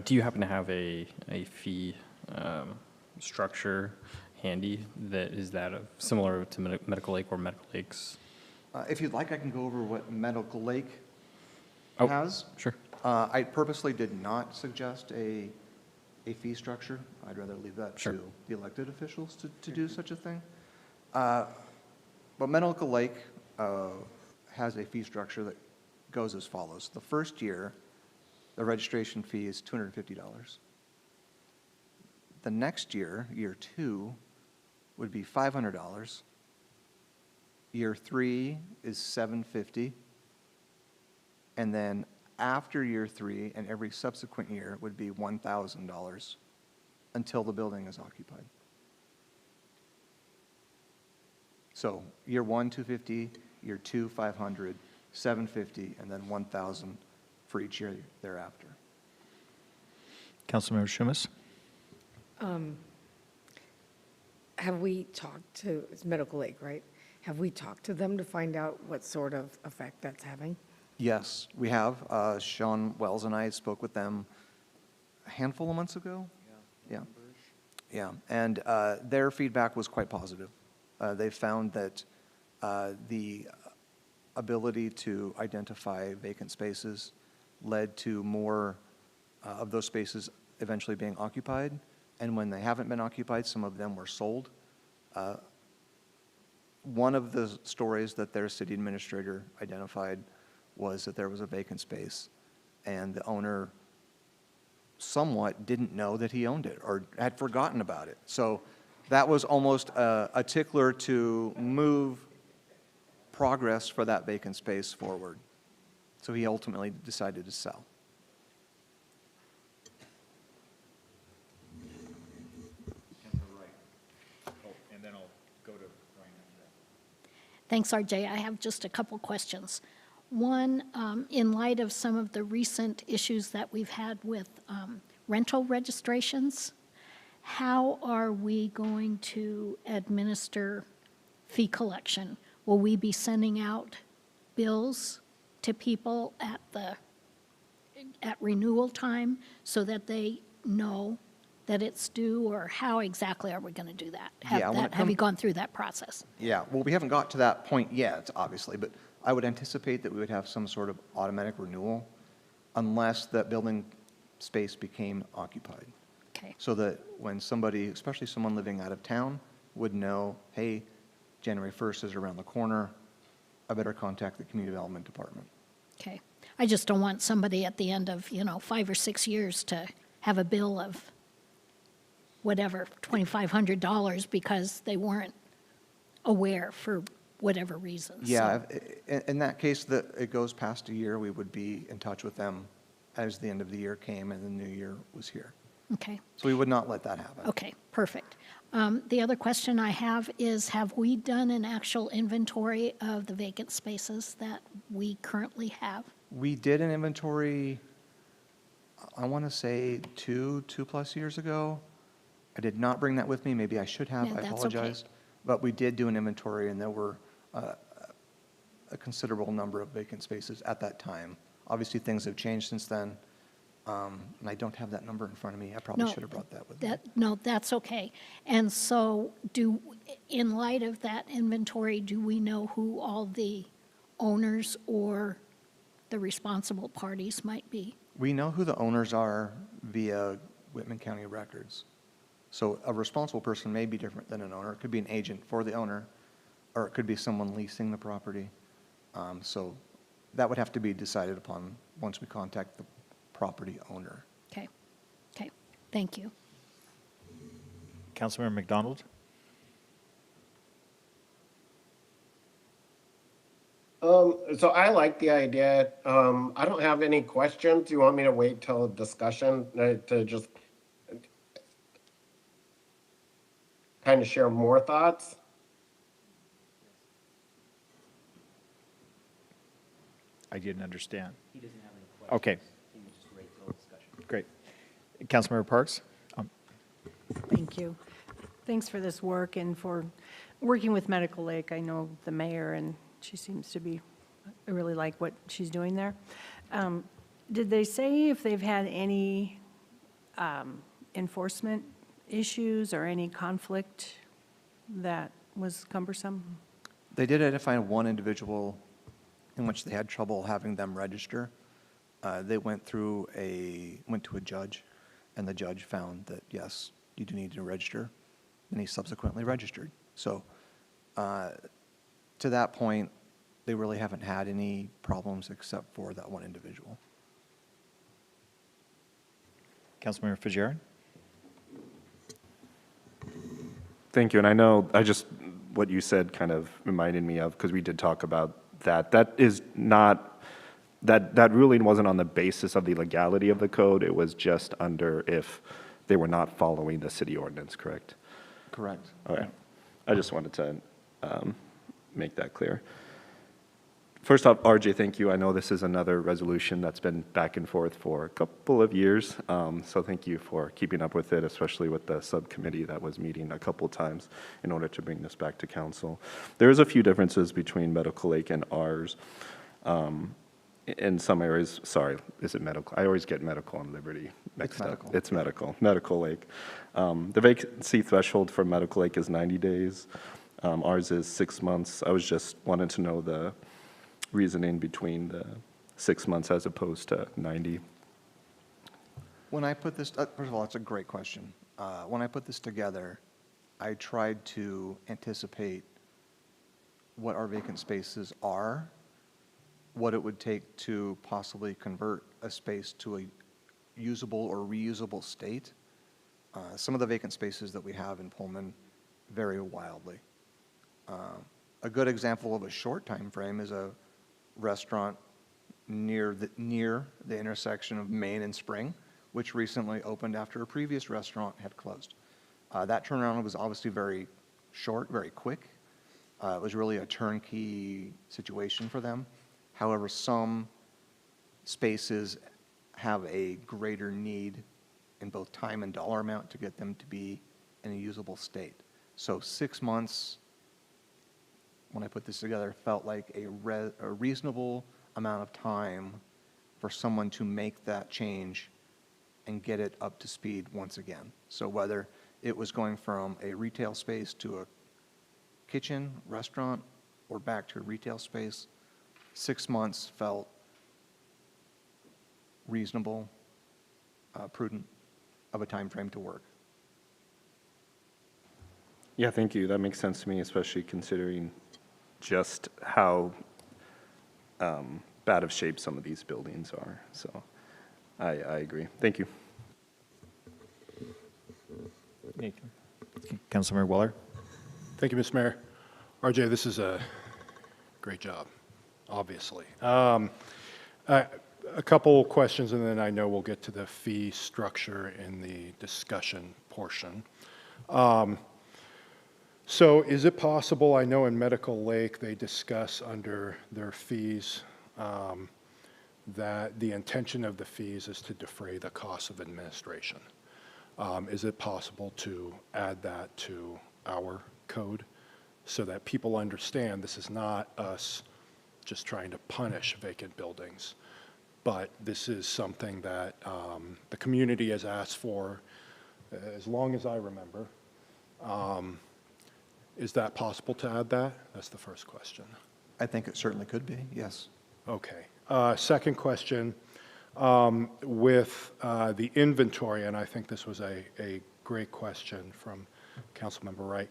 Do you happen to have a fee structure handy that is similar to Medical Lake or Medical Lake's? If you'd like, I can go over what Medical Lake has. Sure. I purposely did not suggest a fee structure. I'd rather leave that to the elected officials to do such a thing. But Medical Lake has a fee structure that goes as follows. The first year, the registration fee is $250. The next year, year 2, would be $500. Year 3 is $750. And then after year 3 and every subsequent year would be $1,000 until the building is occupied. So year 1, $250, year 2, $500, $750, and then $1,000 for each year thereafter. Councilmember Shumas? Have we talked to, it's Medical Lake, right? Have we talked to them to find out what sort of effect that's having? Yes, we have. Sean Wells and I spoke with them a handful of months ago. Yeah. And their feedback was quite positive. They found that the ability to identify vacant spaces led to more of those spaces eventually being occupied. And when they haven't been occupied, some of them were sold. One of the stories that their city administrator identified was that there was a vacant space and the owner somewhat didn't know that he owned it or had forgotten about it. So that was almost a tickler to move progress for that vacant space forward. So he ultimately decided to sell. And then I'll go to Ryan. Thanks, RJ. I have just a couple questions. One, in light of some of the recent issues that we've had with rental registrations, how are we going to administer fee collection? Will we be sending out bills to people at renewal time so that they know that it's due, or how exactly are we going to do that? Have you gone through that process? Yeah, well, we haven't got to that point yet, obviously, but I would anticipate that we would have some sort of automatic renewal unless that building space became occupied. Okay. So that when somebody, especially someone living out of town, would know, hey, January 1st is around the corner, I better contact the community development department. Okay. I just don't want somebody at the end of, 5 or 6 years to have a bill of whatever, $2,500 because they weren't aware for whatever reason. Yeah, So, in that case, that it goes past a year, we would be in touch with them as the end of the year came and the new year was here. okay. So we would not let that happen. Okay, perfect. The other question I have is, have we done an actual inventory of the vacant spaces that we currently have? We did an inventory, I want to say 2+ years ago. I did not bring that with me. Maybe I should have. Yeah, I that's okay. apologize. But we did do an inventory, and there were a considerable number of vacant spaces at that time. Obviously, things have changed since then, and I don't have that number in front of me. I probably No, should have brought that with me. No, that's okay. And so in light of that inventory, do we know who all the owners or the responsible parties might be? We know who the owners are via Whitman County records. So a responsible person may be different than an owner. It could be an agent for the owner, or it could be someone leasing the property. So that would have to be decided upon once we contact the property owner. Okay, okay, thank you. Councilmember McDonald? So I like the idea. I don't have any questions. You want me to wait till discussion to just kind of share more thoughts? I didn't understand. He doesn't have any questions. Okay. Great. Councilmember Parks? Thank you. Thanks for this work and for working with Medical Lake. I know the mayor, and she seems to be, I really like what she's doing there. Did they say if they've had any enforcement issues or any conflict that was cumbersome? They did identify one individual in which they had trouble having them register. They went to a judge, and the judge found that, yes, you do need to register, and he subsequently registered. So to that point, they really haven't had any problems except for that one individual. Councilmember Fajardo? Thank you. And I know, what you said kind of reminded me of, because we did talk about that. That is not, that ruling wasn't on the basis of the legality of the code. It was just under if they were not following the city ordinance, correct? Correct. Okay. I just wanted to make that clear. First off, RJ, thank you. I know this is another resolution that's been back and forth for a couple of years, so thank you for keeping up with it, especially with the subcommittee that was meeting a couple times in order to bring this back to council. There's a few differences between Medical Lake and ours. In some areas, sorry, is it medical? I always get medical and Liberty mixed up. It's medical. Medical Lake. The vacancy threshold for Medical Lake is 90 days. Ours is 6 months. I was just wanting to know the reasoning between the 6 months as opposed to 90. When I put this, first of all, it's a great question. When I put this together, I tried to anticipate what our vacant spaces are, what it would take to possibly convert a space to a usable or reusable state. Some of the vacant spaces that we have in Pullman vary wildly. A good example of a short time frame is a restaurant near the intersection of Main and Spring, which recently opened after a previous restaurant had closed. That turnaround was obviously very short, very quick. It was really a turnkey situation for them. However, some spaces have a greater need in both time and dollar amount to get them to be in a usable state. So 6 months, when I put this together, felt like a reasonable amount of time for someone to make that change and get it up to speed once again. So whether it was going from a retail space to a kitchen, restaurant, or back to a retail space, 6 months felt reasonable, prudent of a time frame to work. Yeah, thank you. That makes sense to me, especially considering just how bad of shape some of these buildings are. So I agree. Thank you. Councilmember Weller? Thank you, Mr. Mayor. RJ, this is a great job, obviously. A couple questions, and then I know we'll get to the fee structure in the discussion portion. So is it possible, I know in Medical Lake, they discuss under their fees that the intention of the fees is to defray the cost of administration. Is it possible to add that to our code so that people understand this is not us just trying to punish vacant buildings, but this is something that the community has asked for as long as I remember. Is that possible to add that? That's the first question. I think it certainly could be, yes. Okay. Second question, with the inventory, and I think this was a great question from Councilmember Wright.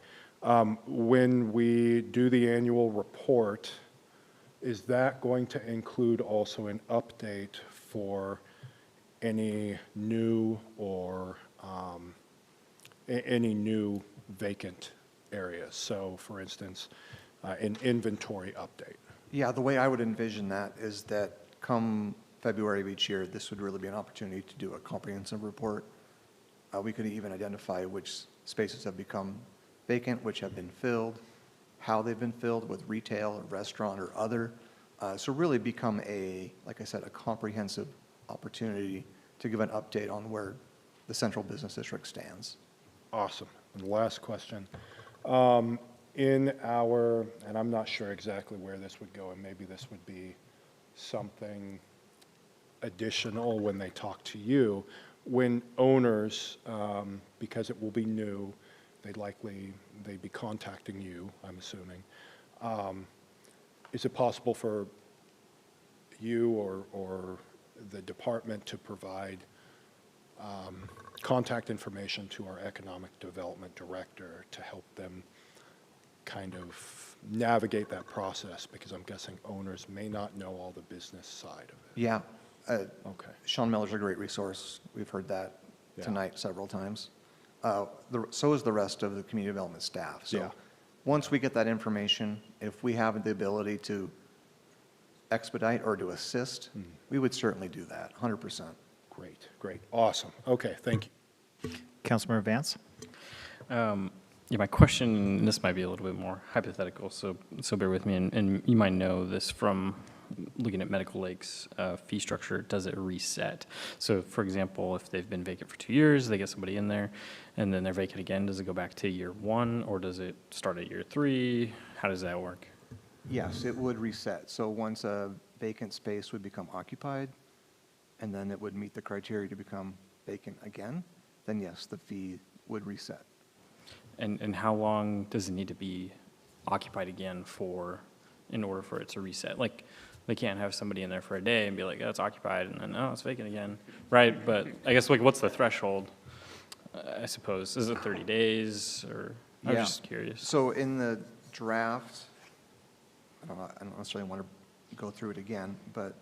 When we do the annual report, is that going to include also an update for any new or any new vacant areas? So, for instance, an inventory update. Yeah, the way I would envision that is that come February of each year, this would really be an opportunity to do a comprehensive report. We could even identify which spaces have become vacant, which have been filled, how they've been filled with retail or restaurant or other. So really become like I said, a comprehensive opportunity to give an update on where the central business district stands. Awesome. And the last question. In our, and I'm not sure exactly where this would go, and maybe this would be something additional when they talk to you, when owners, because it will be new, they'd be contacting you, I'm assuming. Is it possible for you or the department to provide contact information to our economic development director to help them kind of navigate that process? Because I'm guessing owners may not know all the business side of it. Yeah. Okay. Sean Miller's a great resource. We've heard that Yeah. tonight several times. So is the rest of the community development staff. So Yeah. once we get that information, if we have the ability to expedite or to assist, we would certainly do that, 100%. Great, great, awesome. Okay, thank you. Councilmember Vance? Yeah, my question, and this might be a little bit more hypothetical, so bear with me, and you might know this from looking at Medical Lake's fee structure. Does it reset? So, for example, if they've been vacant for 2 years, they get somebody in there, and then they're vacant again, does it go back to year 1, or does it start at year 3? How does that work? Yes, it would reset. So once a vacant space would become occupied, and then it would meet the criteria to become vacant again, then yes, the fee would reset. And how long does it need to be occupied again in order for it to reset? Like, they can't have somebody in there for a day and be like, oh, it's occupied, and then, oh, it's vacant again, right? But I guess, like, what's the threshold, I suppose? Is it 30 days, or, I'm just curious. So in the draft, I don't necessarily want to go through it again, but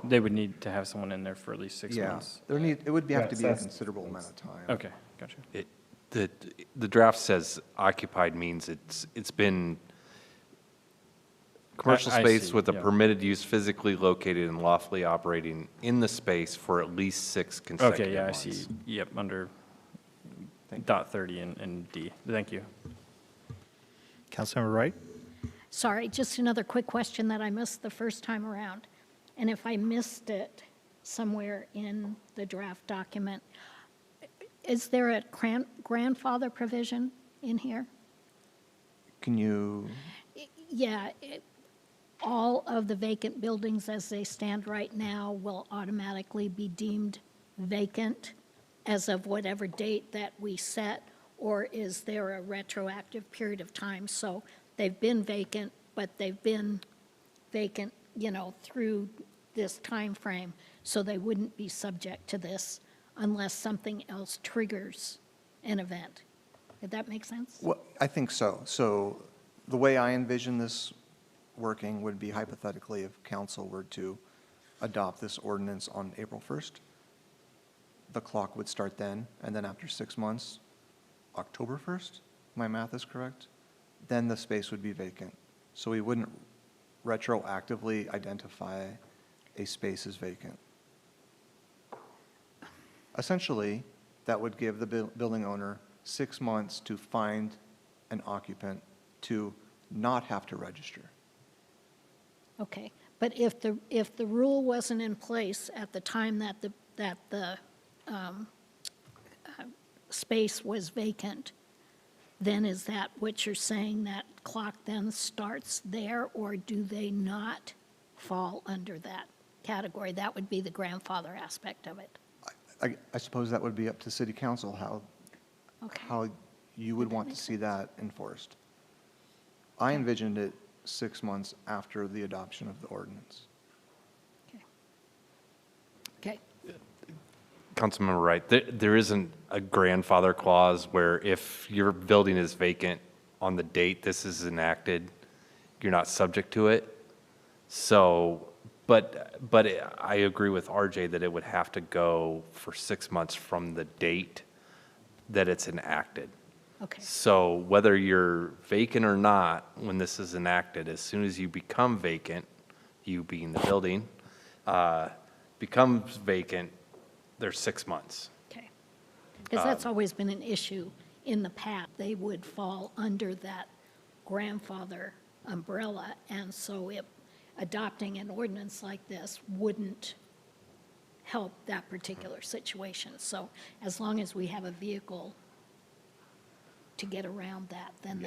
They would need to have someone in there for at least 6 months? Yeah, it would have to be a considerable amount of time. Okay, gotcha. The draft says occupied means it's been commercial I space see, with a yeah. permitted use physically located and lawfully operating in the space for at least 6 consecutive Okay, yeah, I months. see, yep, under dot 30 and D. Thank you. Councilmember Wright? Sorry, just another quick question that I missed the first time around. And if I missed it somewhere in the draft document, is there a grandfather provision in here? Can you, Yeah, all of the vacant buildings as they stand right now will automatically be deemed vacant as of whatever date that we set, or is there a retroactive period of time? So they've been vacant, but they've been vacant, through this time frame, so they wouldn't be subject to this unless something else triggers an event. Did that make sense? Well, I think so. So the way I envision this working would be hypothetically if council were to adopt this ordinance on April 1st, the clock would start then, and then after 6 months, October 1st, my math is correct, then the space would be vacant. So we wouldn't retroactively identify a space as vacant. Essentially, that would give the building owner 6 months to find an occupant to not have to register. Okay, but if the rule wasn't in place at the time that the space was vacant, then is that what you're saying, that clock then starts there, or do they not fall under that category? That would be the grandfather aspect of it. I suppose that would be up to city council Okay. how you would want to see that enforced. I envisioned it 6 months after the adoption of the ordinance. Okay. Councilmember Wright, there isn't a grandfather clause where if your building is vacant on the date this is enacted, you're not subject to it. So, but I agree with RJ that it would have to go for 6 months from the date that it's enacted. Okay. So whether you're vacant or not, when this is enacted, as soon as you become vacant, you being the building, becomes vacant, there's 6 months. Okay. Because that's always been an issue in the past. They would fall under that grandfather umbrella, and so adopting an ordinance like this wouldn't help that particular situation. So as long as we have a vehicle to get around that, then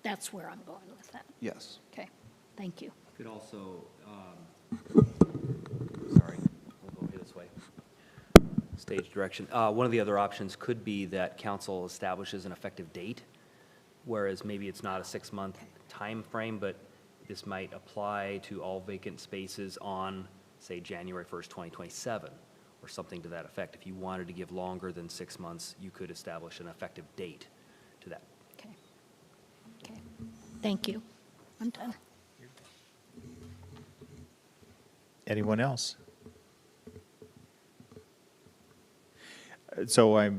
that's where I'm going with that. Yes. Okay, thank you. Could also, sorry, we'll go here this way. Stage direction. One of the other options could be that council establishes an effective date, whereas maybe it's not a 6-month time frame, but this might apply to all vacant spaces on, say, January 1st, 2027, or something to that effect. If you wanted to give longer than 6 months, you could establish an effective date to that. Okay. Okay, thank you. I'm done. Anyone else? So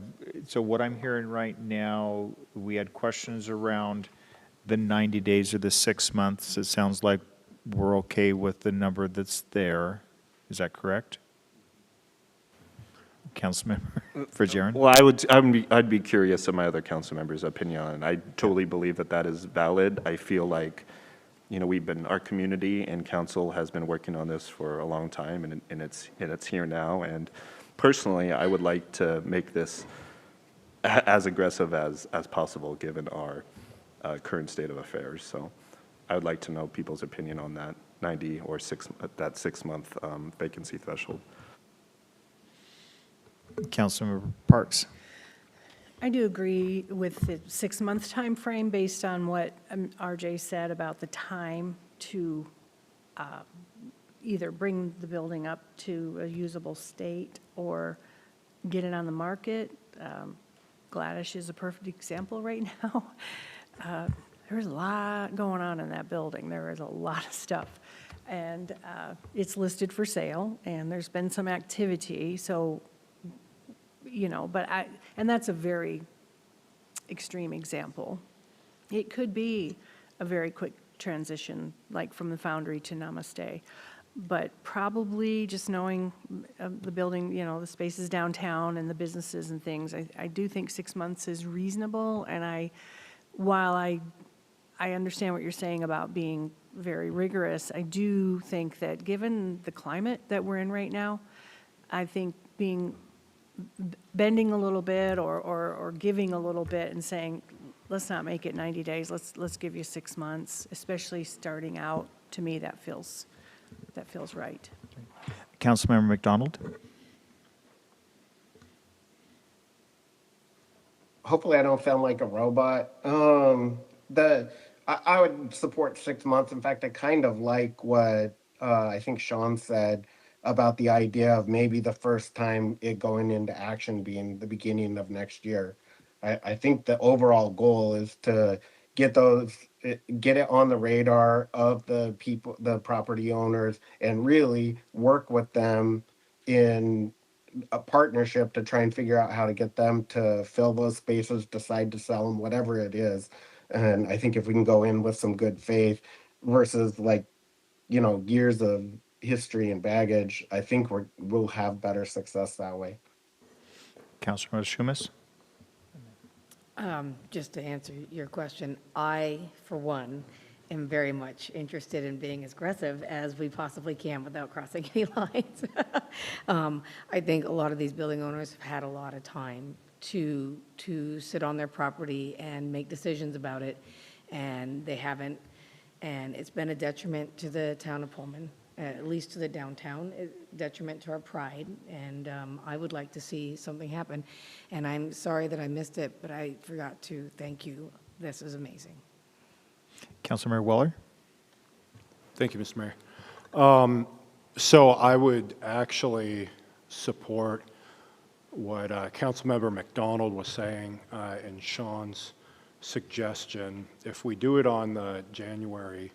what I'm hearing right now, we had questions around the 90 days or the 6 months. It sounds like we're okay with the number that's there. Is that correct? Councilmember Frigieren? Well, I'd be curious of my other council members' opinion on it. I totally believe that that is valid. I feel like, our community and council has been working on this for a long time, and it's here now. And personally, I would like to make this as aggressive as possible, given our current state of affairs. So I would like to know people's opinion on that 90 or that 6 month vacancy threshold. Councilmember Parks? I do agree with the 6-month time frame based on what RJ said about the time to either bring the building up to a usable state or get it on the market. Gladish is a perfect example right now. There's a lot going on in that building. There is a lot of stuff. And it's listed for sale, and there's been some activity, so, and that's a very extreme example. It could be a very quick transition, like from the Foundry to Namaste. But probably just knowing the building, the spaces downtown and the businesses and things, I do think 6 months is reasonable. And while I understand what you're saying about being very rigorous, I do think that given the climate that we're in right now, I think bending a little bit or giving a little bit and saying, let's not make it 90 days, let's give you 6 months, especially starting out, to me, that feels right. Councilmember McDonald? Hopefully I don't sound like a robot. I would support 6 months. In fact, I kind of like what I think Sean said about the idea of maybe the first time it going into action being the beginning of next year. I think the overall goal is to get get it on the radar of the people, the property owners, and really work with them in a partnership to try and figure out how to get them to fill those spaces, decide to sell them, whatever it is. And I think if we can go in with some good faith versus like, years of history and baggage, I think we'll have better success that way. Councilor Schumas? Just to answer your question, I, for one, am very much interested in being as aggressive as we possibly can without crossing any lines. I think a lot of these building owners have had a lot of time to sit on their property and make decisions about it, and they haven't. And it's been a detriment to the town of Pullman, at least to the downtown, detriment to our pride, and I would like to see something happen. And I'm sorry that I missed it, but I forgot to thank you. This is amazing. Councilmember Weller? Thank you, Mr. Mayor. So I would actually support what Councilmember McDonald was saying and Sean's suggestion. If we do it on the January,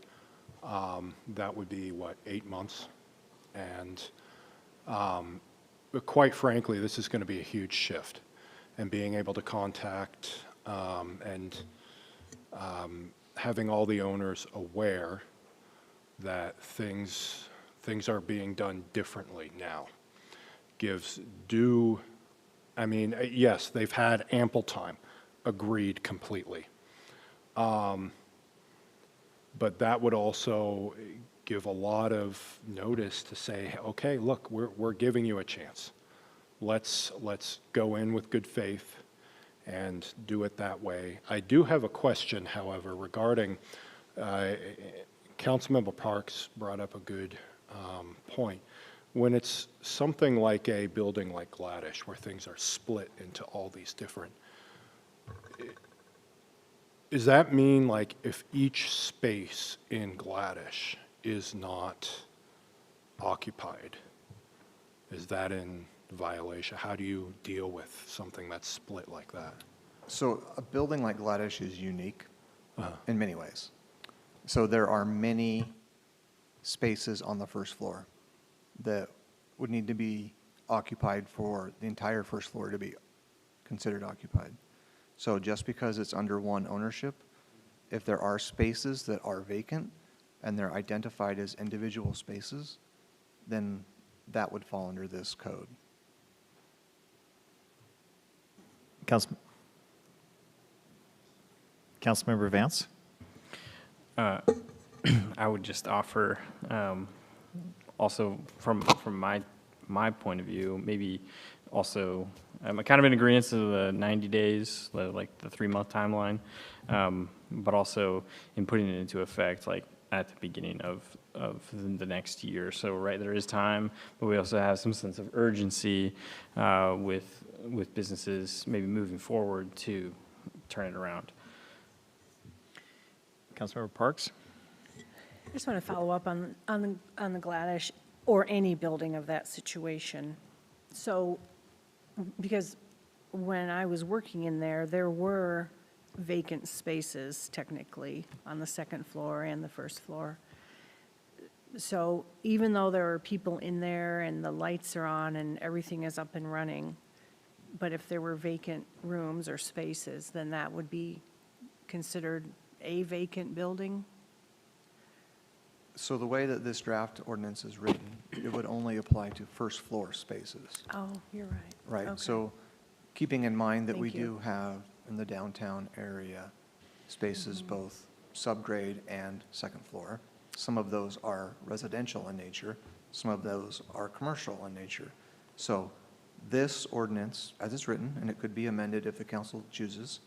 that would be, 8 months? And but quite frankly, this is going to be a huge shift. And being able to contact and having all the owners aware that things are being done differently now gives due, yes, they've had ample time, agreed completely. But that would also give a lot of notice to say, okay, look, we're giving you a chance. Let's go in with good faith and do it that way. I do have a question, however, regarding, Councilmember Parks brought up a good point. When it's something like a building like Gladish, where things are split into all these different, does that mean like if each space in Gladish is not occupied, is that in violation? How do you deal with something that's split like that? So a building like Gladish is unique in many ways. So there are many spaces on the first floor that would need to be occupied for the entire first floor to be considered occupied. So just because it's under one ownership, if there are spaces that are vacant and they're identified as individual spaces, then that would fall under this code. Councilmember Vance? I would just offer, also from my point of view, maybe also, I'm kind of in agreement to the 90 days, like the 3-month timeline, but also in putting it into effect, like at the beginning of the next year. So, right, there is time, but we also have some sense of urgency with businesses maybe moving forward to turn it around. Councilmember Parks? I just want to follow up on the Gladish or any building of that situation. So, because when I was working in there, there were vacant spaces technically on the second floor and the first floor. So even though there are people in there and the lights are on and everything is up and running, but if there were vacant rooms or spaces, then that would be considered a vacant building? So the way that this draft ordinance is written, it would only apply to first floor spaces. Oh, you're right. Right, Okay. so keeping in mind that we Thank you. do have in the downtown area spaces both subgrade and second floor. Some of those are residential in nature, some of those are commercial in nature. So this ordinance, as it's written, and it could be amended if the council chooses,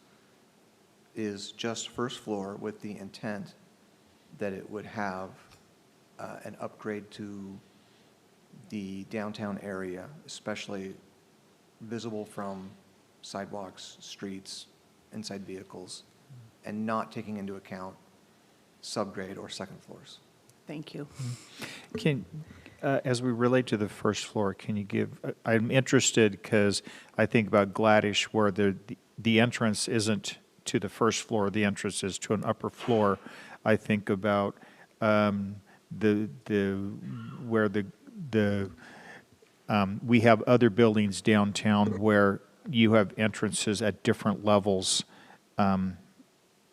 is just first floor with the intent that it would have an upgrade to the downtown area, especially visible from sidewalks, streets, inside vehicles, and not taking into account subgrade or second floors. Thank you. as we relate to the first floor, can you give, I'm interested because I think about Gladish where the entrance isn't to the first floor, the entrance is to an upper floor. I think about we have other buildings downtown where you have entrances at different levels.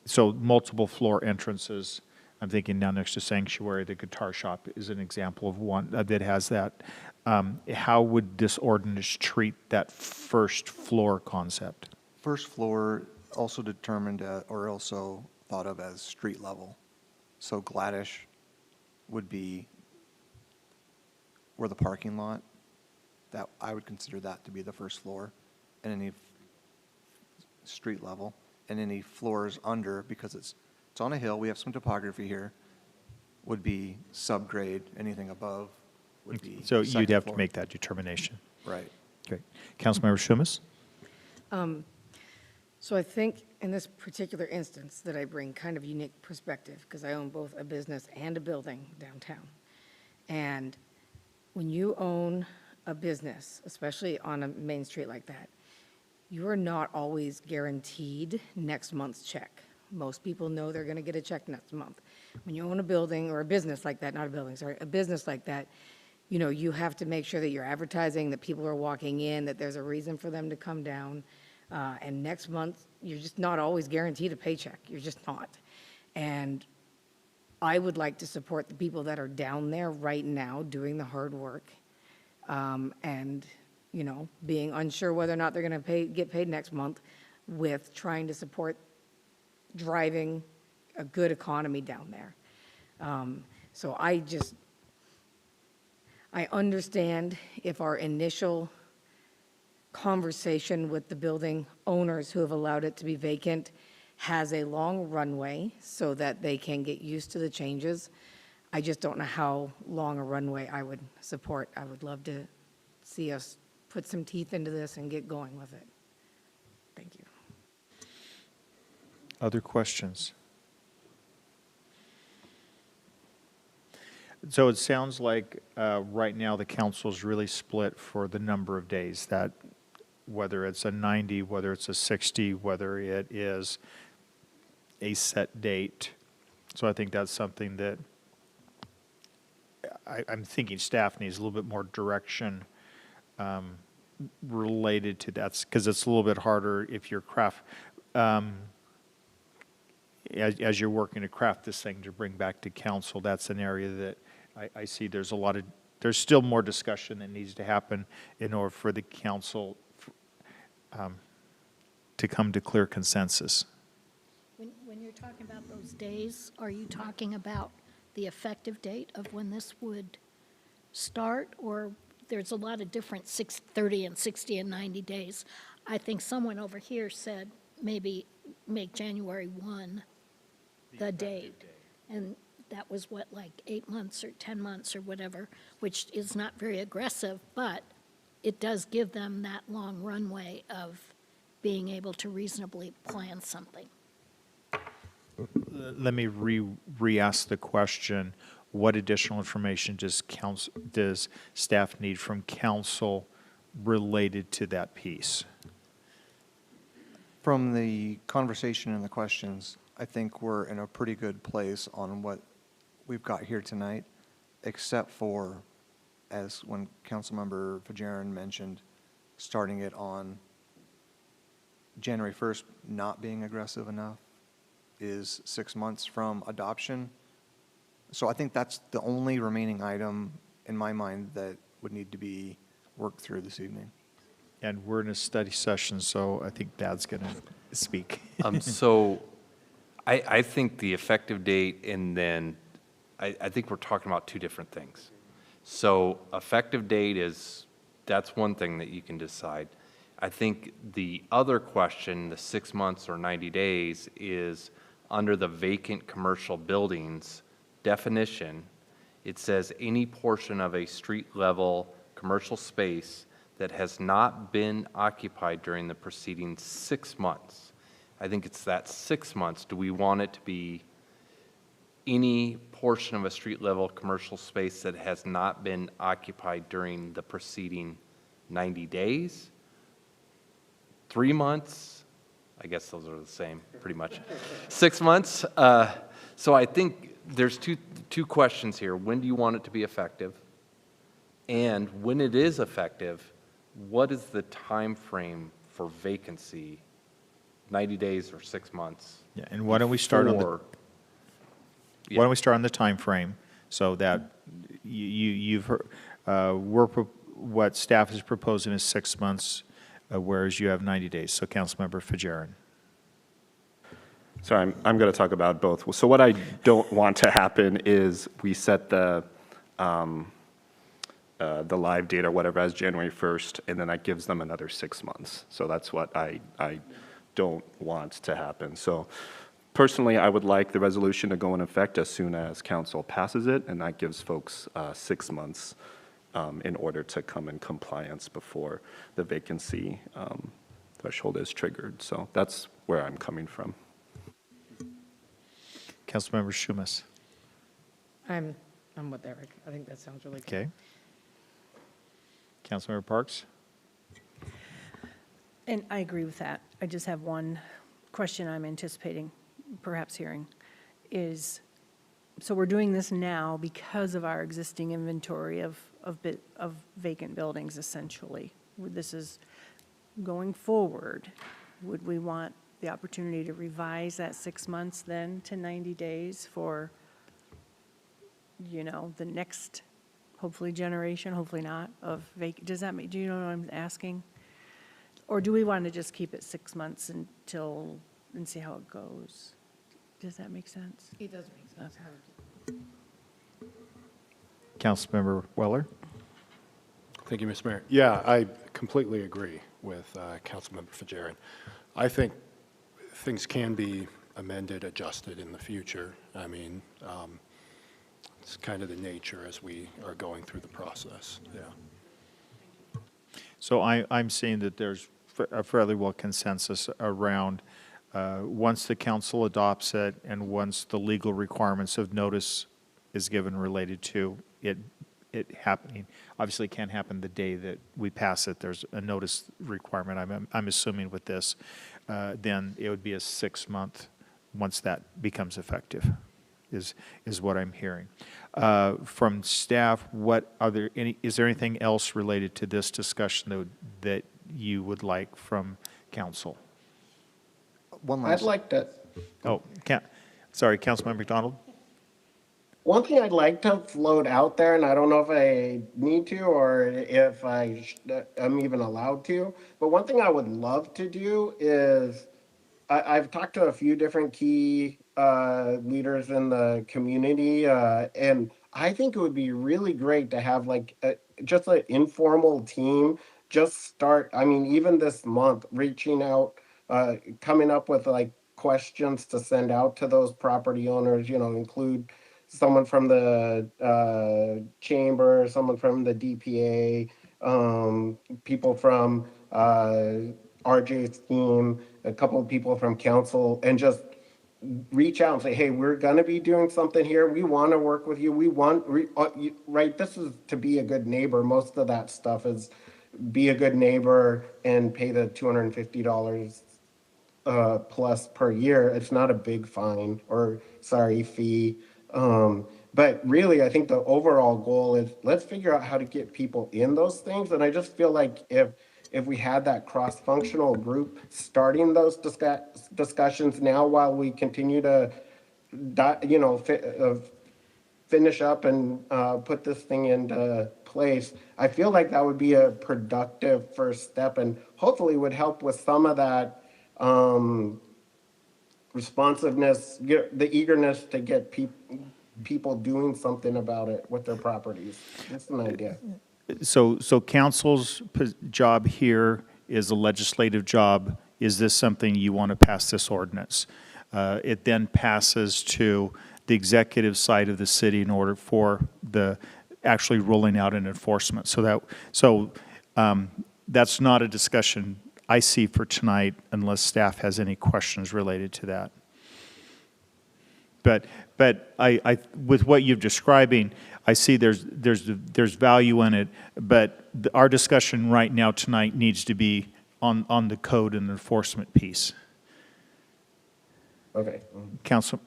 So multiple floor entrances. I'm thinking down next to Sanctuary, the guitar shop is an example of one that has that. How would this ordinance treat that first floor concept? First floor also determined or also thought of as street level. So Gladish would be where the parking lot, that I would consider that to be the first floor, and any street level, and any floors under, because it's on a hill, we have some topography here, would be subgrade, anything above would be So you'd second have floor. to make that determination. Right. Great. Councilmember Shumis? So I think in this particular instance that I bring kind of unique perspective because I own both a business and a building downtown. And when you own a business, especially on a main street like that, you are not always guaranteed next month's check. Most people know they're going to get a check next month. When you own a building or a business like that, not a building, sorry, a business like that, you know, you have to make sure that you're advertising, that people are walking in, that there's a reason for them to come down. And next month, you're just not always guaranteed a paycheck. You're just not. And I would like to support the people that are down there right now doing the hard work and, you know, being unsure whether or not they're going to get paid next month with trying to support driving a good economy down there. So I understand if our initial conversation with the building owners who have allowed it to be vacant has a long runway so that they can get used to the changes. I just don't know how long a runway I would support. I would love to see us put some teeth into this and get going with it. Thank you. Other questions? So it sounds like right now the council's really split for the number of days, that whether it's a 90, whether it's a 60, whether it is a set date. So I think that's something that I'm thinking staff needs a little bit more direction related to that, because it's a little bit harder if you're as you're working to craft this thing to bring back to council. That's an area that I see there's still more discussion that needs to happen in order for the council to come to clear consensus. When you're talking about those days, are you talking about the effective date of when this would start? Or there's a lot of different 30 and 60 and 90 days. I think someone over here said maybe make January 1 the date. And that was what, like 8 months or 10 months or whatever, which is not very aggressive, but it does give them that long runway of being able to reasonably plan something. Let me re-ask the question. What additional information does staff need from council related to that piece? From the conversation and the questions, I think we're in a pretty good place on what we've got here tonight, except for, as when Councilmember Fajarin mentioned, starting it on January 1st not being aggressive enough is 6 months from adoption. So I think that's the only remaining item in my mind that would need to be worked through this evening. And we're in a study session, so I think Dad's going to speak. So I think the effective date, and then I think we're talking about two different things. So effective date that's one thing that you can decide. I think the other question, the 6 months or 90 days, is under the vacant commercial buildings definition. It says any portion of a street level commercial space that has not been occupied during the preceding 6 months. I think it's that 6 months. Do we want it to be any portion of a street-level commercial space that has not been occupied during the preceding 90 days, 3 months, I guess those are the same, pretty much, 6 months. So I think there's two questions here. When do you want it to be effective? And when it is effective, what is the time frame for vacancy, 90 days or 6 months? Yeah, and why don't we start on the, before- why don't we start on the time frame so that you've heard, what staff is proposing is 6 months, whereas you have 90 days. So Councilmember Fajarin. So I'm going to talk about both. So what I don't want to happen is we set the live date or whatever as January 1st, and then that gives them another 6 months. So that's what I don't want to happen. So personally, I would like the resolution to go in effect as soon as council passes it, and that gives folks 6 months in order to come in compliance before the vacancy threshold is triggered. So that's where I'm coming from. Councilmember Schumas. I'm with Eric. I think that sounds really good. Okay. Councilmember Parks. And I agree with that. I just have one question I'm anticipating, perhaps hearing, is, so we're doing this now because of our existing inventory of vacant buildings, essentially. This is going forward. Would we want the opportunity to revise that 6 months then to 90 days for, the next, hopefully generation, hopefully not, of vacant, does that make, do you know what I'm asking? Or do we want to just keep it 6 months and see how it goes? Does that make sense? It does make sense. Councilmember Weller. Thank you, Mr. Mayor. Yeah, I completely agree with Councilmember Fajarin. I think things can be amended, adjusted in the future. I mean, it's kind of the nature as we are going through the process, yeah. So I'm seeing that there's a fairly well consensus around once the council adopts it and once the legal requirements of notice is given related to it happening. Obviously, it can't happen the day that we pass it. There's a notice requirement. I'm assuming with this, then it would be a 6 month once that becomes effective, is what I'm hearing. From staff, is there anything else related to this discussion that you would like from council? One last. I'd like to, Oh, sorry, Councilmember McDonald? one thing I'd like to float out there, and I don't know if I need to or if I'm even allowed to, but one thing I would love to do is, I've talked to a few different key leaders in the community, and I think it would be really great to have just an informal team just start, I mean, even this month, reaching out, coming up with questions to send out to those property owners, include someone from the chamber, someone from the DPA, people from RJ's team, a couple of people from council, and just reach out and say, hey, we're going to be doing something here. We want to work with you. We want, right, this is to be a good neighbor. Most of that stuff is be a good neighbor and pay the $250 plus per year. It's not a big fine fee. But really, I think the overall goal is let's figure out how to get people in those things. And I just feel like if we had that cross-functional group starting those discussions now while we continue to, finish up and put this thing into place, I feel like that would be a productive first step and hopefully would help with some of that responsiveness, the eagerness to get people doing something about it with their properties. That's an idea. So council's job here is a legislative job. Is this something you want to pass this ordinance? It then passes to the executive side of the city in order for the actually rolling out an enforcement. So that's not a discussion I see for tonight unless staff has any questions related to that. But with what you're describing, I see there's value in it, but our discussion right now tonight needs to be on the code and enforcement piece. Okay. Council,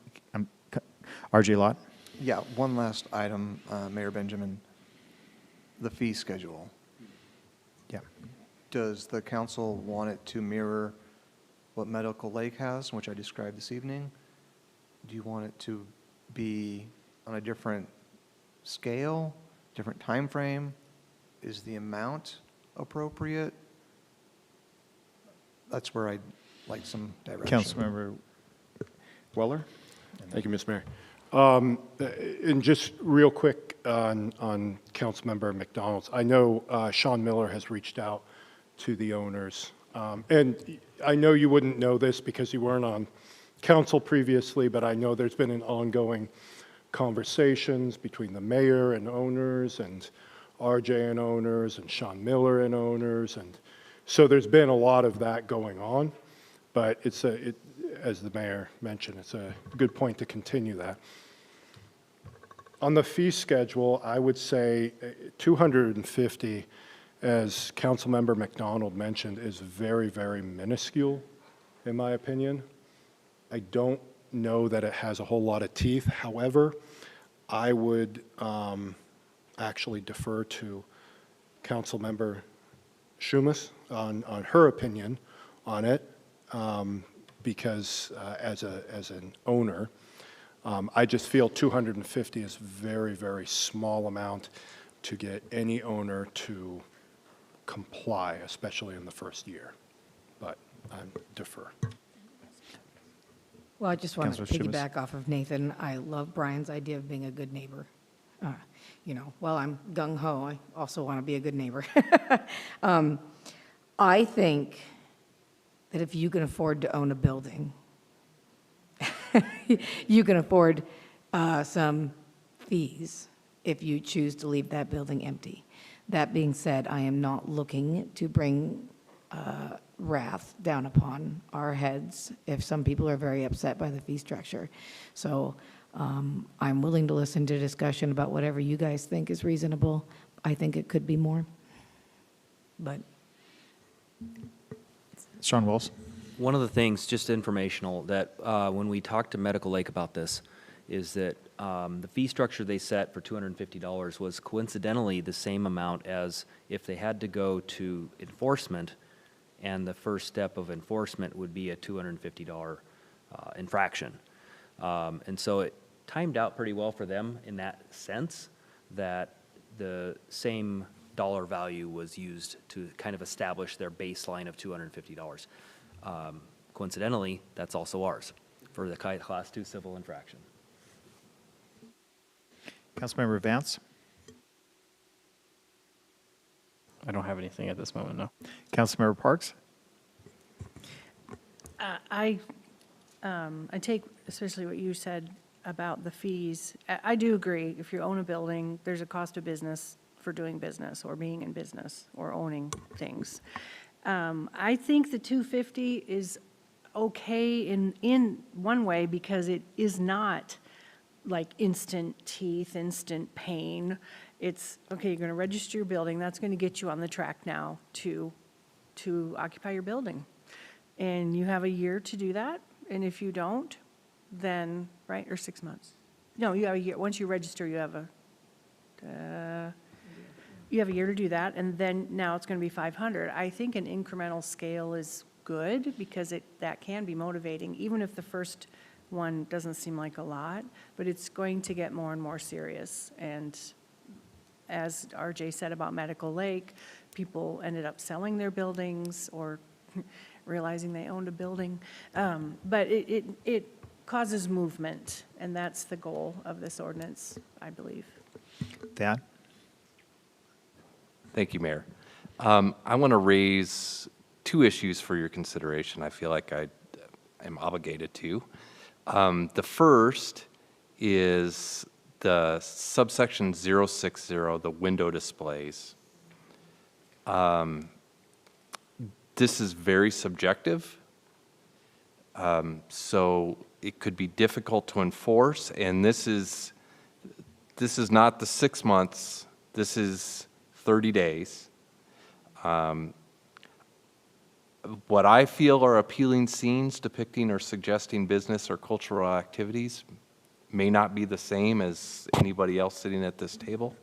RJ Lott? Yeah, one last item, Mayor Benjamin, the fee schedule. Yeah. Does the council want it to mirror what Medical Lake has, which I described this evening? Do you want it to be on a different scale, different time frame? Is the amount appropriate? That's where I'd like some direction. Councilmember Weller? Thank you, Ms. Mayor. And just real quick on Councilmember McDonald's, I know Sean Miller has reached out to the owners. And I know you wouldn't know this because you weren't on council previously, but I know there's been an ongoing conversations between the mayor and owners and RJ and owners and Sean Miller and owners. And so there's been a lot of that going on, but as the mayor mentioned, it's a good point to continue that. On the fee schedule, I would say 250, as Councilmember McDonald mentioned, is very, very minuscule, in my opinion. I don't know that it has a whole lot of teeth. However, I would actually defer to Councilmember Schumas on her opinion on it, because as an owner, I just feel 250 is very, very small amount to get any owner to comply, especially in the first year. But I defer. Well, I just want to Councilor Schumas. piggyback off of Nathan. I love Brian's idea of being a good neighbor. While I'm gung-ho, I also want to be a good neighbor. I think that if you can afford to own a building, you can afford some fees if you choose to leave that building empty. That being said, I am not looking to bring wrath down upon our heads if some people are very upset by the fee structure. So I'm willing to listen to discussion about whatever you guys think is reasonable. I think it could be more, but. Sean Wells? One of the things, just informational, that when we talked to Medical Lake about this, is that the fee structure they set for $250 was coincidentally the same amount as if they had to go to enforcement, and the first step of enforcement would be a $250 infraction. And so it timed out pretty well for them in that sense, that the same dollar value was used to kind of establish their baseline of $250. Coincidentally, that's also ours for the Class 2 civil infraction. Councilmember Vance? I don't have anything at this moment, no. Councilmember Parks? I take especially what you said about the fees. I do agree, if you own a building, there's a cost of business for doing business or being in business or owning things. I think the 250 is okay in one way because it is not like instant teeth, instant pain. It's, okay, you're going to register your building. That's going to get you on the track now to occupy your building. And you have a year to do that. And if you don't, then, right, or 6 months. No, you have a year. Once you register, you have a year to do that. And then now it's going to be 500. I think an incremental scale is good because that can be motivating, even if the first one doesn't seem like a lot, but it's going to get more and more serious. And as RJ said about Medical Lake, people ended up selling their buildings or realizing they owned a building. But it causes movement, and that's the goal of this ordinance, I believe. Thad? Thank you, Mayor. I want to raise two issues for your consideration. I feel like I am obligated to. The first is the subsection 060, the window displays. This is very subjective. So it could be difficult to enforce, and this is not the 6 months, this is 30 days. What I feel are appealing scenes depicting or suggesting business or cultural activities may not be the same as anybody else sitting at this table.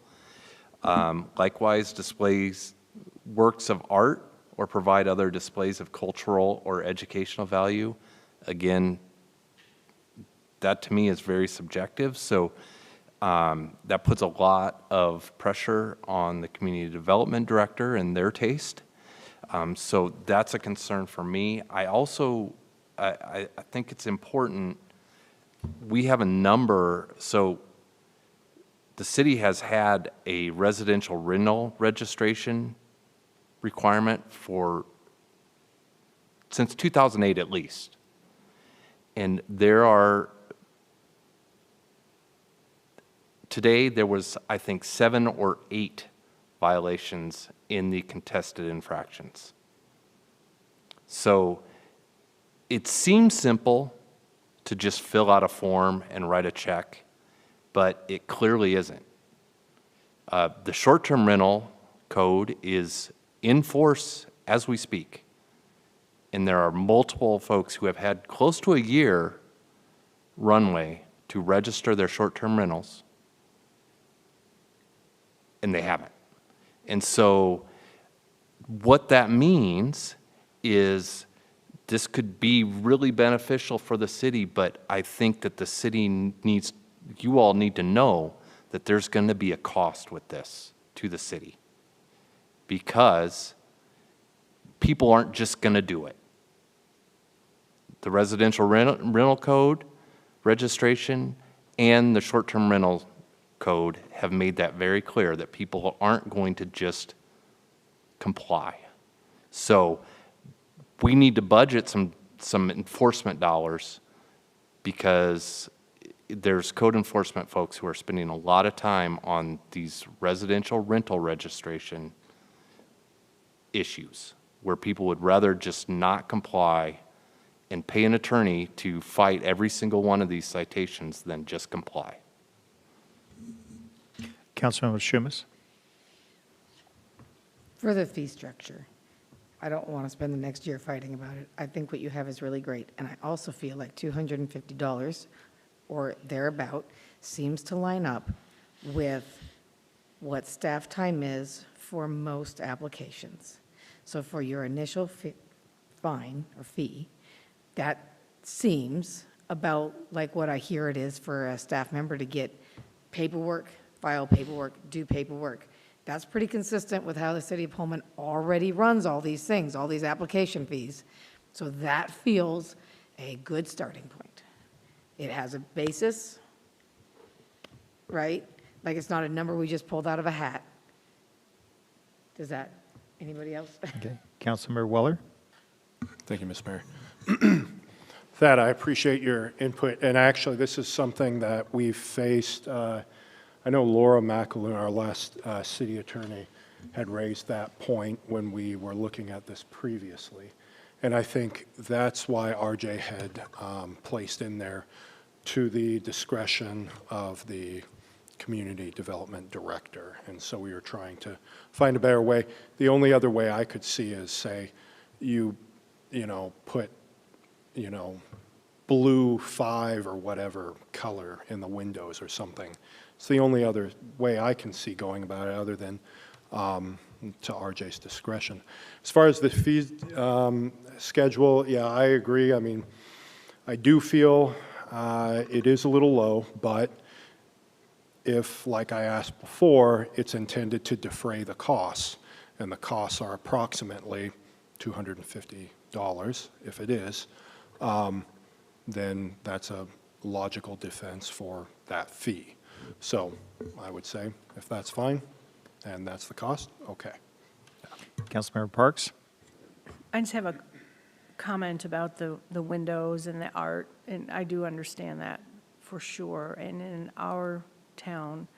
Likewise, displays works of art or provide other displays of cultural or educational value. Again, that to me is very subjective, so that puts a lot of pressure on the community development director and their taste. So that's a concern for me. I also, I think it's important, we have a number, so the city has had a residential rental registration requirement since 2008 at least. And today there was, I think, 7 or 8 violations in the contested infractions. So it seems simple to just fill out a form and write a check, but it clearly isn't. The short-term rental code is in force as we speak, and there are multiple folks who have had close to a year runway to register their short-term rentals, and they haven't. And so what that means is this could be really beneficial for the city, but I think that the city needs, you all need to know that there's going to be a cost with this to the city, because people aren't just going to do it. The residential rental code, registration, and the short-term rental code have made that very clear, that people aren't going to just comply. So we need to budget some enforcement dollars, because there's code enforcement folks who are spending a lot of time on these residential rental registration issues, where people would rather just not comply and pay an attorney to fight every single one of these citations than just comply. Councilmember Schumas. For the fee structure, I don't want to spend the next year fighting about it. I think what you have is really great. And I also feel like $250 or thereabout seems to line up with what staff time is for most applications. So for your initial fine or fee, that seems about like what I hear it is for a staff member to get paperwork, file paperwork, do paperwork. That's pretty consistent with how the city of Pullman already runs all these things, all these application fees. So that feels a good starting point. It has a basis, right? Like it's not a number we just pulled out of a hat. Does that, anybody else? Okay. Councilmember Weller. Thank you, Ms. Mayor. Thad, I appreciate your input, and actually this is something that we've faced. I know Laura McAloon, our last city attorney, had raised that point when we were looking at this previously. And I think that's why RJ had placed in there to the discretion of the community development director. And so we were trying to find a better way. The only other way I could see is, say, you know, put, you know, blue 5 or whatever color in the windows or something. It's the only other way I can see going about it, other than to RJ's discretion. As far as the fee schedule, yeah, I agree. I mean, I do feel it is a little low, but if, like I asked before, it's intended to defray the costs, and the costs are approximately $250, if it is, then that's a logical defense for that fee. So I would say, if that's fine, and that's the cost, okay. Councilmember Parks. I just have a comment about the windows and the art, and I do understand that for sure. And in our town,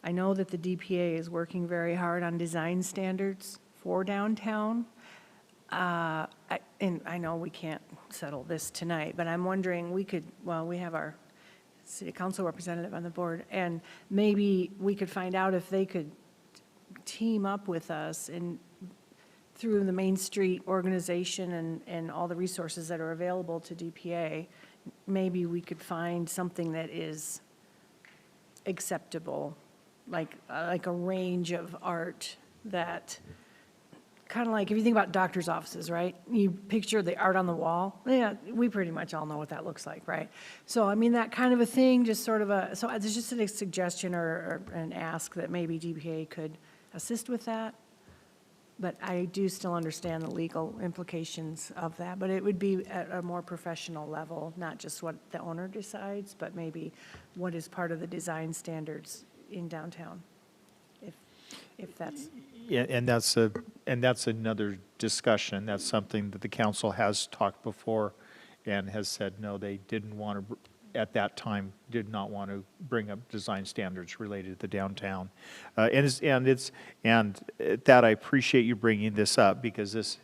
I know that the DPA is working very hard on design standards for downtown. And I know we can't settle this tonight, but I'm wondering, we have our city council representative on the board, and maybe we could find out if they could team up with us and through the Main Street organization and all the resources that are available to DPA, maybe we could find something that is acceptable, like a range of art that, kind of like, if you think about doctor's offices, right? You picture the art on the wall. Yeah, we pretty much all know what that looks like, right? So, I mean, that kind of a thing, just sort of so it's just a suggestion or an ask that maybe DPA could assist with that. But I do still understand the legal implications of that, but it would be at a more professional level, not just what the owner decides, but maybe what is part of the design standards in downtown, if that's. Yeah, and that's another discussion. That's something that the council has talked before and has said, no, they didn't want to, at that time, did not want to bring up design standards related to the downtown. And that I appreciate you bringing this up because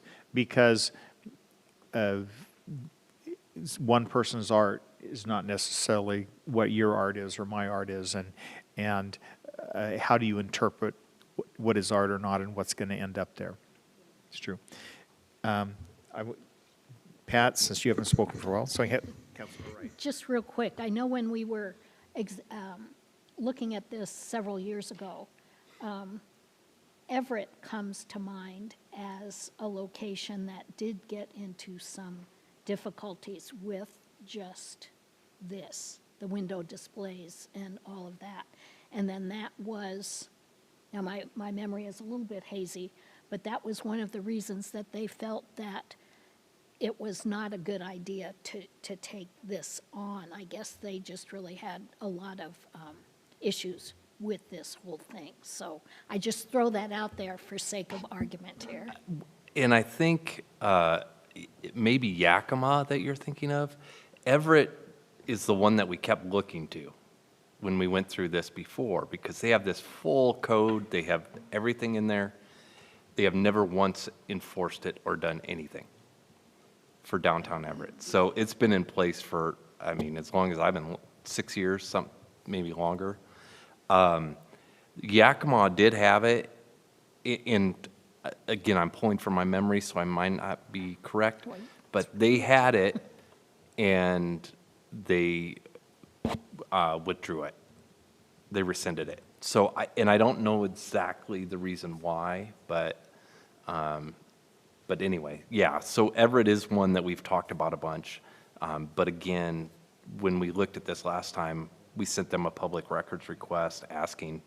one person's art is not necessarily what your art is or my art is, and how do you interpret what is art or not and what's going to end up there. It's true. Pat, since you haven't spoken for a while, so I have Councilor Wright. Just real quick, I know when we were looking at this several years ago, Everett comes to mind as a location that did get into some difficulties with just this, the window displays and all of that. And then that was, now my memory is a little bit hazy, but that was one of the reasons that they felt that it was not a good idea to take this on. I guess they just really had a lot of issues with this whole thing. So I just throw that out there for sake of argument here. And I think maybe Yakima that you're thinking of. Everett is the one that we kept looking to when we went through this before, because they have this full code, they have everything in there. They have never once enforced it or done anything for downtown Everett. So it's been in place for, I mean, as long as I've been, 6 years, maybe longer. Yakima did have it, and again, I'm pulling from my memory, so I might not be correct, but they had it, and they withdrew it. They rescinded it. So, I don't know exactly the reason why, but anyway, yeah. So Everett is one that we've talked about a bunch. But again, when we looked at this last time, we sent them a public records request asking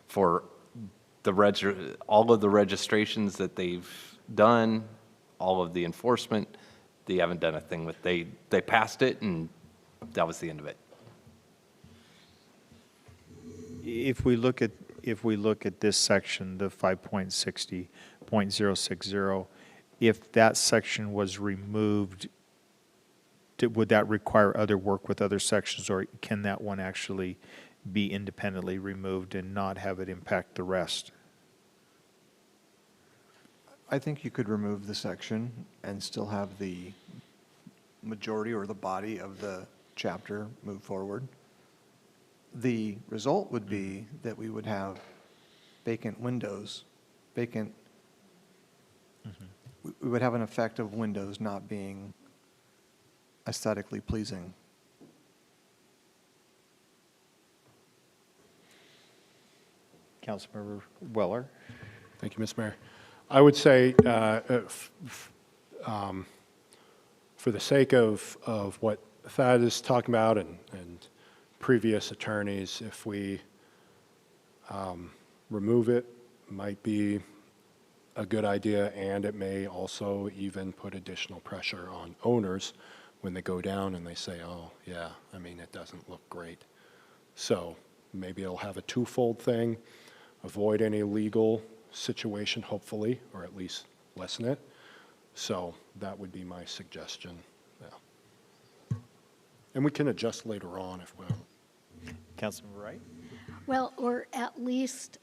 for all of the registrations that they've done, all of the enforcement. They haven't done a thing with. They passed it, and that was the end of it. If we look at this section, the 5.60.060, if that section was removed, would that require other work with other sections, or can that one actually be independently removed and not have it impact the rest? I think you could remove the section and still have the majority or the body of the chapter move forward. The result would be that we would have vacant windows, we would have an effect of windows not being aesthetically pleasing. Councilmember Weller. Thank you, Mr. Mayor. I would say, for the sake of what Thad is talking about and previous attorneys, if we remove it, might be a good idea, and it may also even put additional pressure on owners when they go down and they say, oh, yeah, I mean, it doesn't look great. So maybe it'll have a twofold thing, avoid any legal situation, hopefully, or at least lessen it. So that would be my suggestion. Yeah. And we can adjust later on if we want. Councilmember Wright? Well, or at least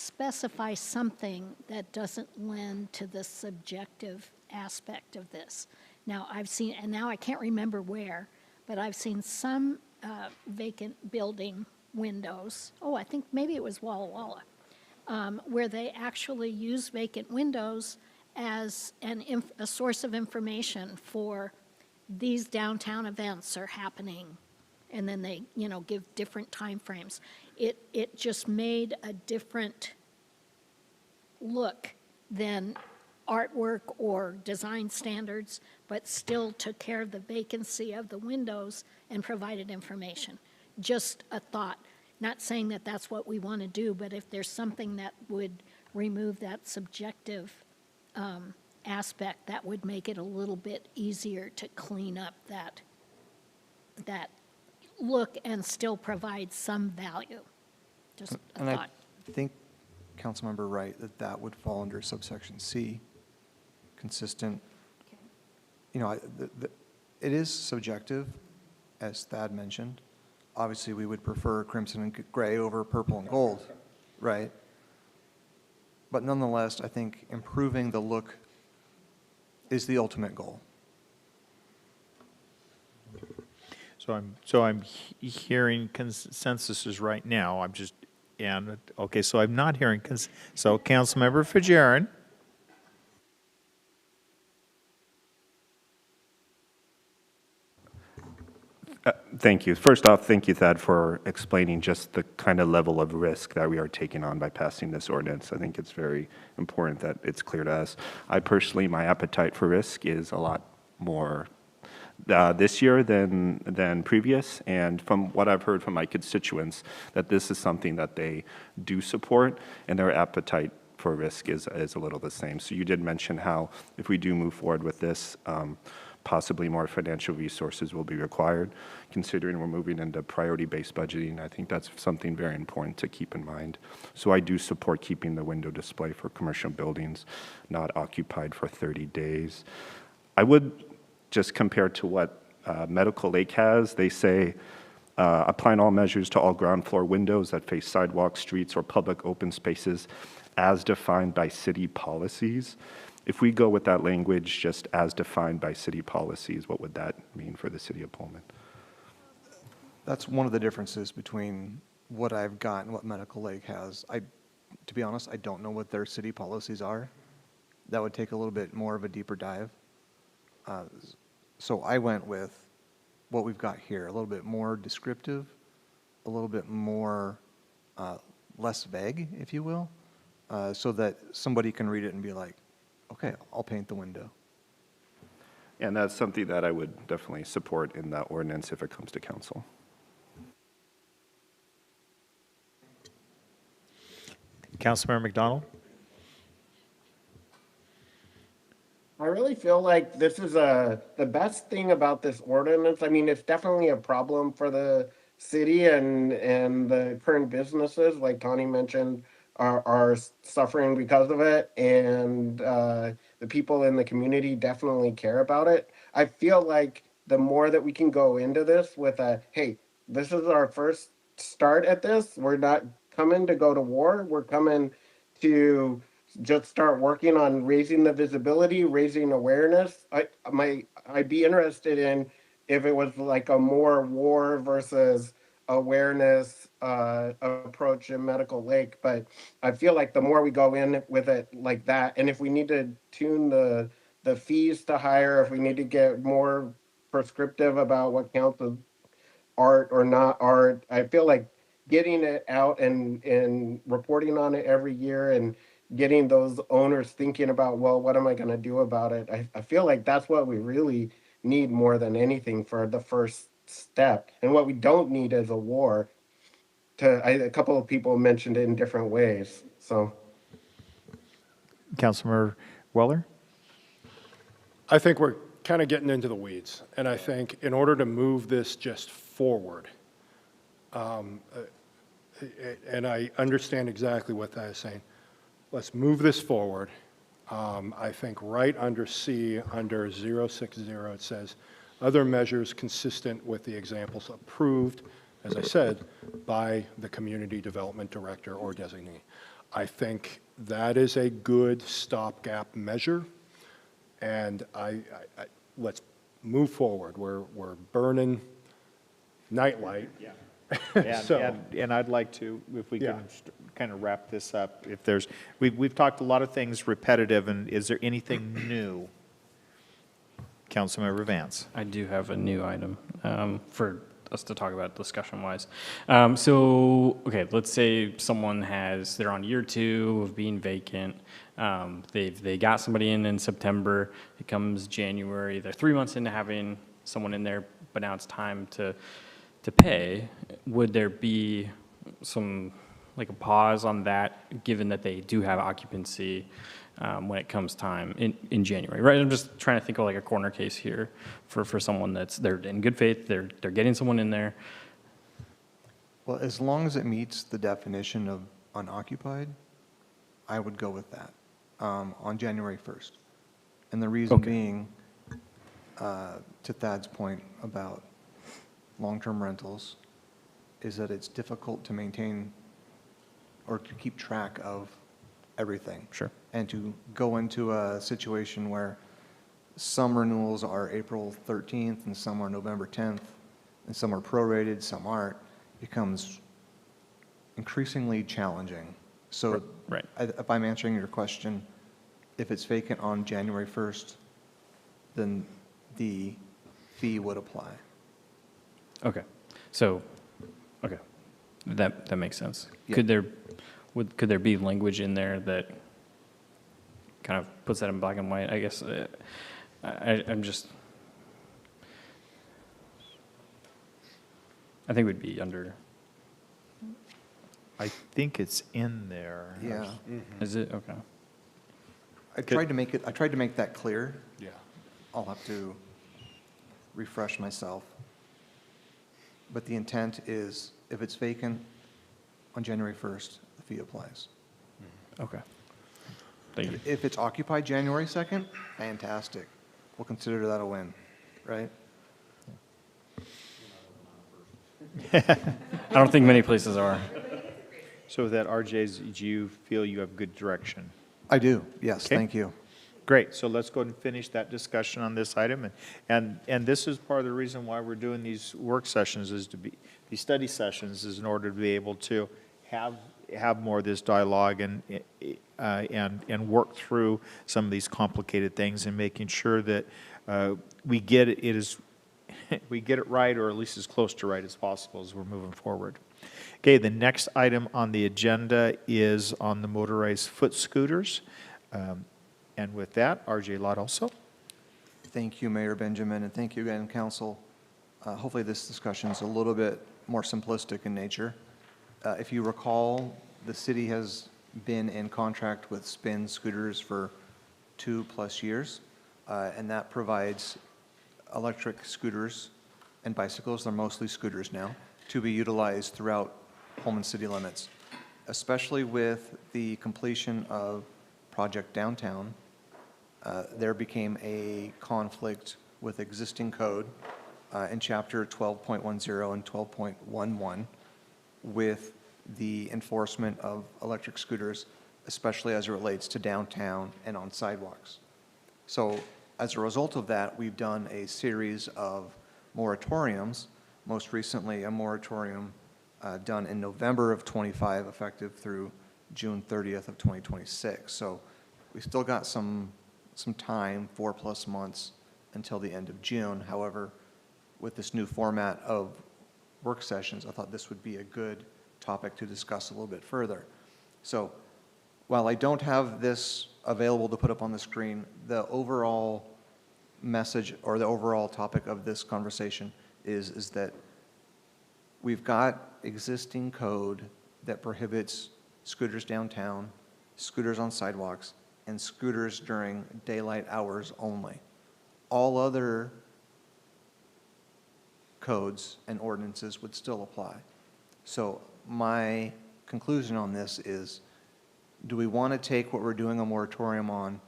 specify something that doesn't lend to the subjective aspect of this. Now, I've seen, and now I can't remember where, but I've seen some vacant building windows, I think maybe it was Walla Walla, where they actually use vacant windows as a source of information for these downtown events are happening, and then they, give different timeframes. It just made a different look than artwork or design standards, but still took care of the vacancy of the windows and provided information. Just a thought. Not saying that that's what we want to do, but if there's something that would remove that subjective aspect, that would make it a little bit easier to clean up that look and still provide some value. Just a And thought. I think, Councilmember Wright, that would fall under subsection C, consistent. It is subjective, as Thad mentioned. Obviously, we would prefer crimson and gray over purple and gold, right? But nonetheless, I think improving the look is the ultimate goal. So I'm hearing consensus right now. So I'm not hearing, so Councilmember Fajarin. Thank you. First off, thank you, Thad, for explaining just the kind of level of risk that we are taking on by passing this ordinance. I think it's very important that it's clear to us. I personally, my appetite for risk is a lot more this year than previous, and from what I've heard from my constituents, that this is something that they do support, and their appetite for risk is a little the same. So you did mention how if we do move forward with this, possibly more financial resources will be required. Considering we're moving into priority-based budgeting, I think that's something very important to keep in mind. So I do support keeping the window display for commercial buildings not occupied for 30 days. I would just compare to what Medical Lake has. They say, applying all measures to all ground floor windows that face sidewalks, streets, or public open spaces as defined by city policies. If we go with that language, just as defined by city policies, what would that mean for the city of Pullman? That's one of the differences between what I've got and what Medical Lake has. To be honest, I don't know what their city policies are. That would take a little bit more of a deeper dive. So I went with what we've got here, a little bit more descriptive, a little bit more less vague, if you will, so that somebody can read it and be like, okay, I'll paint the window. And that's something that I would definitely support in that ordinance if it comes to council. Councilmember McDonald? I really feel like this is the best thing about this ordinance. I mean, it's definitely a problem for the city and the current businesses, like Tawny mentioned, are suffering because of it, and the people in the community definitely care about it. I feel like the more that we can go into this with hey, this is our first start at this. We're not coming to go to war. We're coming to just start working on raising the visibility, raising awareness. I'd be interested in if it was like a more war versus awareness approach in Medical Lake, but I feel like the more we go in with it like that, and if we need to tune the fees to higher, if we need to get more prescriptive about what counts as art or not art, I feel like getting it out and reporting on it every year and getting those owners thinking about, well, what am I going to do about it? I feel like that's what we really need more than anything for the first step. And what we don't need is a war. A couple of people mentioned it in different ways. So, Councilmember Weller? I think we're kind of getting into the weeds, and I think in order to move this just forward, and I understand exactly what that is saying, let's move this forward. I think right under C, under 060, it says, other measures consistent with the examples approved, as I said, by the community development director or designee. I think that is a good stopgap measure, and let's move forward. We're burning nightlight. And I'd like to, if we Yeah. can kind of wrap this up, if there's, we've talked a lot of things repetitive, and is there anything new? Councilmember Vance. I do have a new item for us to talk about discussion-wise. So, okay, let's say they're on year 2 of being vacant. They got somebody in September. It comes January. They're 3 months into having someone in there, but now it's time to pay. Would there be like a pause on that, given that they do have occupancy when it comes time in January, right? I'm just trying to think of like a corner case here for someone they're in good faith, they're getting someone in there. Well, as long as it meets the definition of unoccupied, I would go with that on January 1st. And the reason being, to Thad's point about long-term rentals, is that it's difficult to maintain or to keep track of everything. Sure. And to go into a situation where some renewals are April 13th and some are November 10th, and some are prorated, some aren't, becomes increasingly challenging. So right. if I'm answering your question, if it's vacant on January 1st, then the fee would apply. Okay. So, okay, that makes sense. Yeah. Could there be language in there that kind of puts that in black and white? I guess I think it would be under. I think it's in there. Yeah. Is it? Okay. I tried to make that clear. Yeah. I'll have to refresh myself. But the intent is, if it's vacant on January 1st, the fee applies. Okay. Thank you. If it's occupied January 2nd, fantastic. We'll consider that a win, right? I don't think many places are. So with that, RJ, do you feel you have good direction? I do, yes, Okay. thank you. Great, so let's go ahead and finish that discussion on this item. And this is part of the reason why we're doing these work sessions, is to be, these study sessions, is in order to be able to have more of this dialogue and work through some of these complicated things, and making sure that we get we get it right, or at least as close to right as possible as we're moving forward. Okay, the next item on the agenda is on the motorized foot scooters. And with that, RJ Lott also. Thank you, Mayor Benjamin, and thank you again, Council. Hopefully this discussion is a little bit more simplistic in nature. If you recall, the city has been in contract with Spin Scooters for 2+ years, and that provides electric scooters and bicycles, they're mostly scooters now, to be utilized throughout Pullman city limits, especially with the completion of Project Downtown. There became a conflict with existing code in Chapter 12.10 and 12.11 with the enforcement of electric scooters, especially as it relates to downtown and on sidewalks. So as a result of that, we've done a series of moratoriums, most recently a moratorium done in November of 25, effective through June 30th of 2026. So we still got some time, 4+ months, until the end of June. However, with this new format of work sessions, I thought this would be a good topic to discuss a little bit further. So while I don't have this available to put up on the screen, the overall message or the overall topic of this conversation is that we've got existing code that prohibits scooters downtown, scooters on sidewalks, and scooters during daylight hours only. All other codes and ordinances would still apply. So my conclusion on this is, do we want to take what we're doing a moratorium on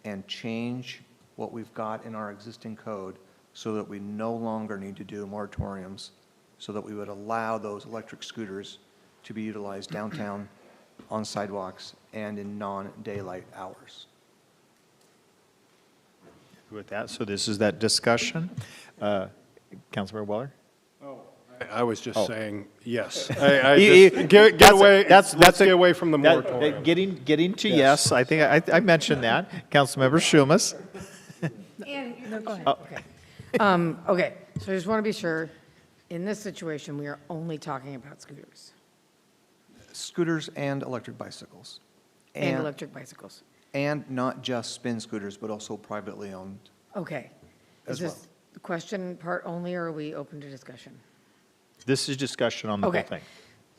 and change what we've got in our existing code so that we no longer need to do moratoriums, so that we would allow those electric scooters to be utilized downtown on sidewalks and in non-daylight hours. With that, so this is that discussion. Councilmember Weller? I was just Oh. saying, yes. Get away, let's get away from the that- moratorium. Getting to yes, I think I mentioned that. Councilmember Schumas? No, go ahead. Oh. Okay, so I just want to be sure, in this situation, we are only talking about scooters Scooters and electric bicycles. and electric bicycles. And not just spin scooters, but also privately owned. Okay. Is As well. this the question part only, or are we open to discussion? This is discussion on the whole Okay. thing.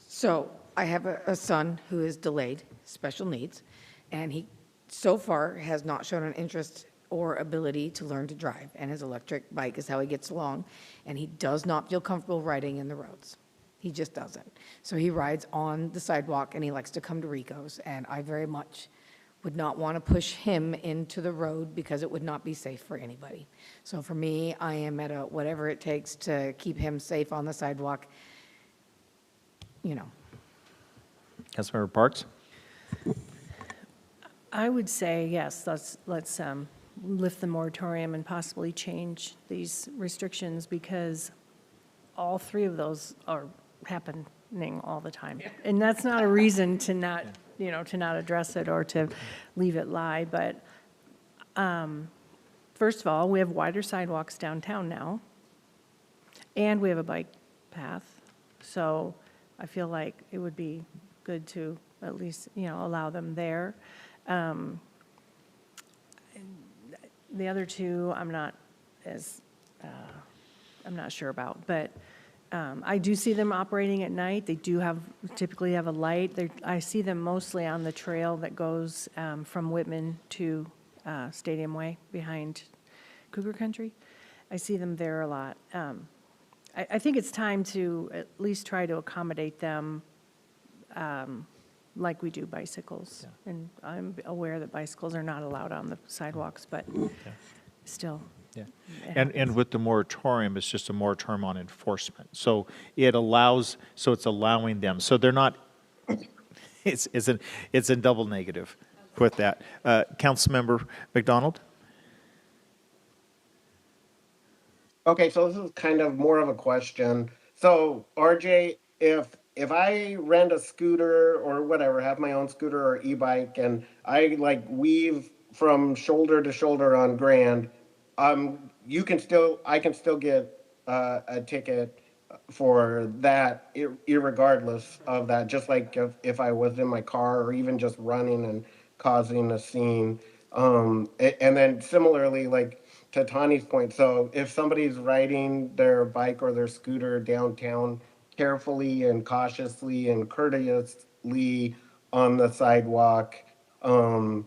So I have a son who is delayed, special needs, and he so far has not shown an interest or ability to learn to drive, and his electric bike is how he gets along, and he does not feel comfortable riding in the roads. He just doesn't. So he rides on the sidewalk, and he likes to come to Rico's, and I very much would not want to push him into the road because it would not be safe for anybody. So for me, I am at a whatever it takes to keep him safe on the sidewalk, you know. Councilmember Parks? I would say, yes, let's lift the moratorium and possibly change these restrictions, because all three of those are happening all the time. And that's not a reason to not, to not address it or to leave it lie. But first of all, we have wider sidewalks downtown now, and we have a bike path. So I feel like it would be good to at least, allow them there. The other two, I'm not sure about, but I do see them operating at night. They do typically have a light. I see them mostly on the trail that goes from Whitman to Stadium Way behind Cougar Country. I see them there a lot. I think it's time to at least try to accommodate them like we do bicycles. Yeah. And I'm aware that bicycles are not allowed on the sidewalks, but still. Yeah. And with the moratorium, it's just a moratorium on enforcement. So it's allowing them. So they're not, it's a double negative with that. Councilmember McDonald? Okay, so this is kind of more of a question. So RJ, if I rent a scooter or whatever, have my own scooter or e-bike, and I like weave from shoulder to shoulder on Grand, I can still get a ticket for that, irregardless of that. Just like if I was in my car or even just running and causing a scene. And then similarly, like to Tani's point, so if somebody's riding their bike or their scooter downtown carefully and cautiously and courteously on the sidewalk, I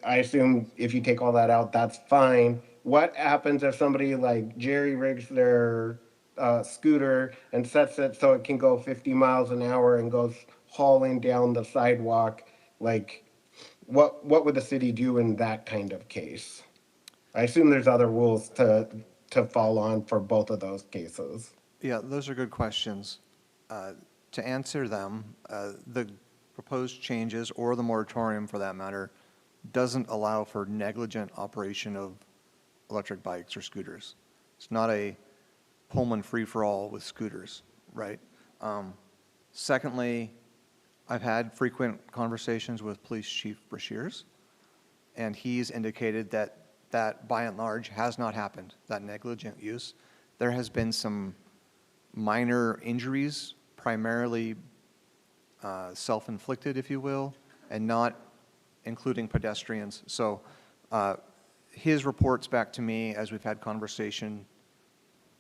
assume if you take all that out, that's fine. What happens if somebody like jerry rigs their scooter and sets it so it can go 50 miles an hour and goes hauling down the sidewalk? Like, what would the city do in that kind of case? I assume there's other rules to fall on for both of those cases. Yeah, those are good questions. To answer them, the proposed changes, or the moratorium for that matter, doesn't allow for negligent operation of electric bikes or scooters. It's not a Pullman free-for-all with scooters, right? Secondly, I've had frequent conversations with Police Chief Brashears, and he's indicated that by and large has not happened, that negligent use. There has been some minor injuries, primarily self-inflicted, if you will, and not including pedestrians. So his reports back to me, as we've had conversation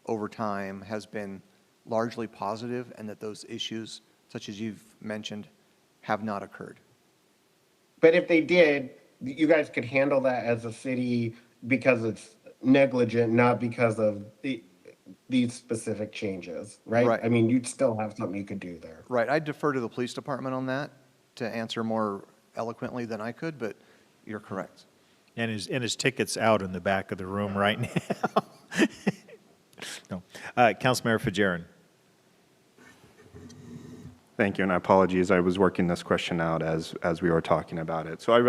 over time, has been largely positive, and that those issues, such as you've mentioned, have not occurred. But if they did, you guys could handle that as a city because it's negligent, not because of these specific changes, right? Right. I mean, you'd still have something you could do there. Right. I defer to the police department on that to answer more eloquently than I could, but you're correct. And his ticket's out in the back of the room right now. No. Councilmember Fajarin? Thank you, and apologies, I was working this question out as we were talking about it. So I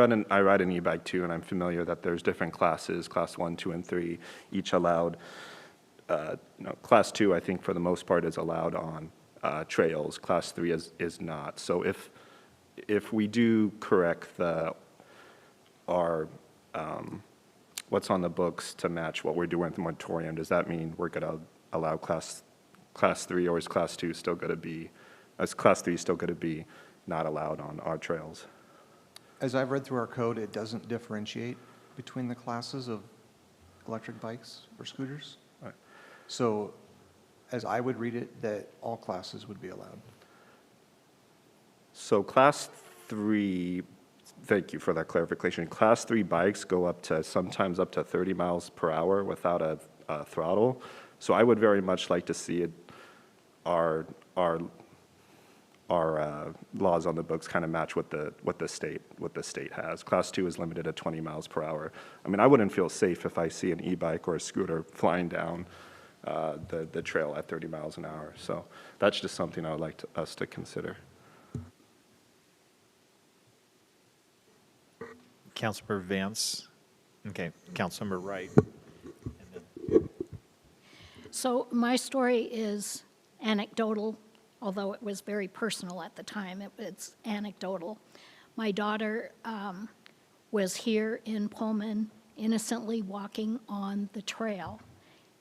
ride an e-bike too, and I'm familiar that there's different classes, class 1, 2, and 3, each allowed. Class 2, I think for the most part is allowed on trails. Class 3 is not. So if we do correct our what's on the books to match what we're doing with the moratorium, does that mean we're going to allow class 3, or is class 2 still going to be, is class 3 still going to be not allowed on our trails? As I've read through our code, it doesn't differentiate between the classes of electric bikes or scooters. Right. So as I would read it, that all classes would be allowed. So class 3, thank you for that clarification. Class 3 bikes go up to, sometimes up to 30 miles per hour without a throttle. So I would very much like to see it, our laws on the books kind of match what the state has. Class 2 is limited at 20 miles per hour. I mean, I wouldn't feel safe if I see an e-bike or a scooter flying down the trail at 30 miles an hour. So that's just something I would like us to consider. Councilmember Vance. Okay, Councilmember Wright. So my story is anecdotal, although it was very personal at the time. It's anecdotal. My daughter was here in Pullman, innocently walking on the trail,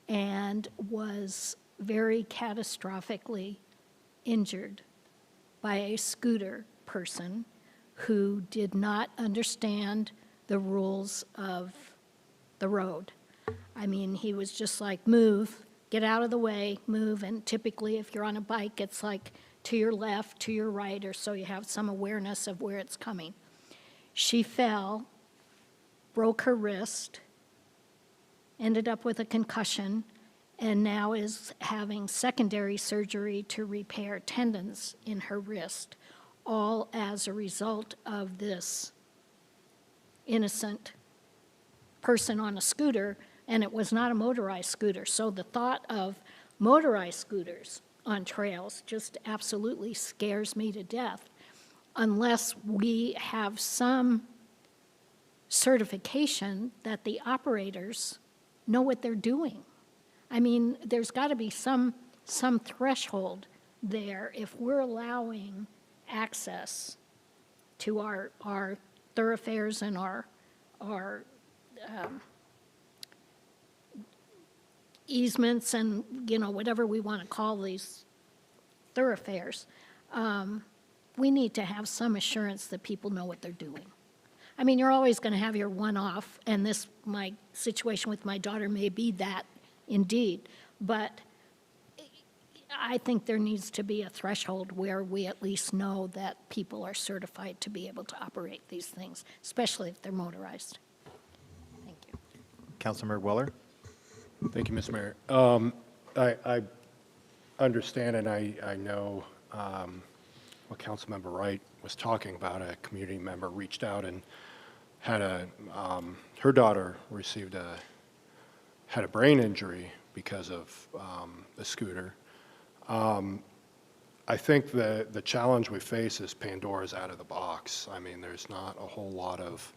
and was very catastrophically injured by a scooter person who did not understand the rules of the road. I mean, he was just like, move, get out of the way, move, and typically if you're on a bike, it's like to your left, to your right, or so you have some awareness of where it's coming. She fell, broke her wrist, ended up with a concussion, and now is having secondary surgery to repair tendons in her wrist, all as a result of this innocent person on a scooter, and it was not a motorized scooter. So the thought of motorized scooters on trails just absolutely scares me to death, unless we have some certification that the operators know what they're doing. I mean, there's got to be some threshold there if we're allowing access to our thoroughfares and our easements and, you know, whatever we want to call these thoroughfares. We need to have some assurance that people know what they're doing. I mean, you're always going to have your one-off, and my situation with my daughter may be that indeed, but I think there needs to be a threshold where we at least know that people are certified to be able to operate these things, especially if they're motorized. Thank you. Councilmember Weller. Thank you, Ms. Mayor. I understand and I know what Councilmember Wright was talking about. A community member reached out and had her daughter had a brain injury because of the scooter. I think the challenge we face is Pandora's out of the box. I mean, there's not a whole lot of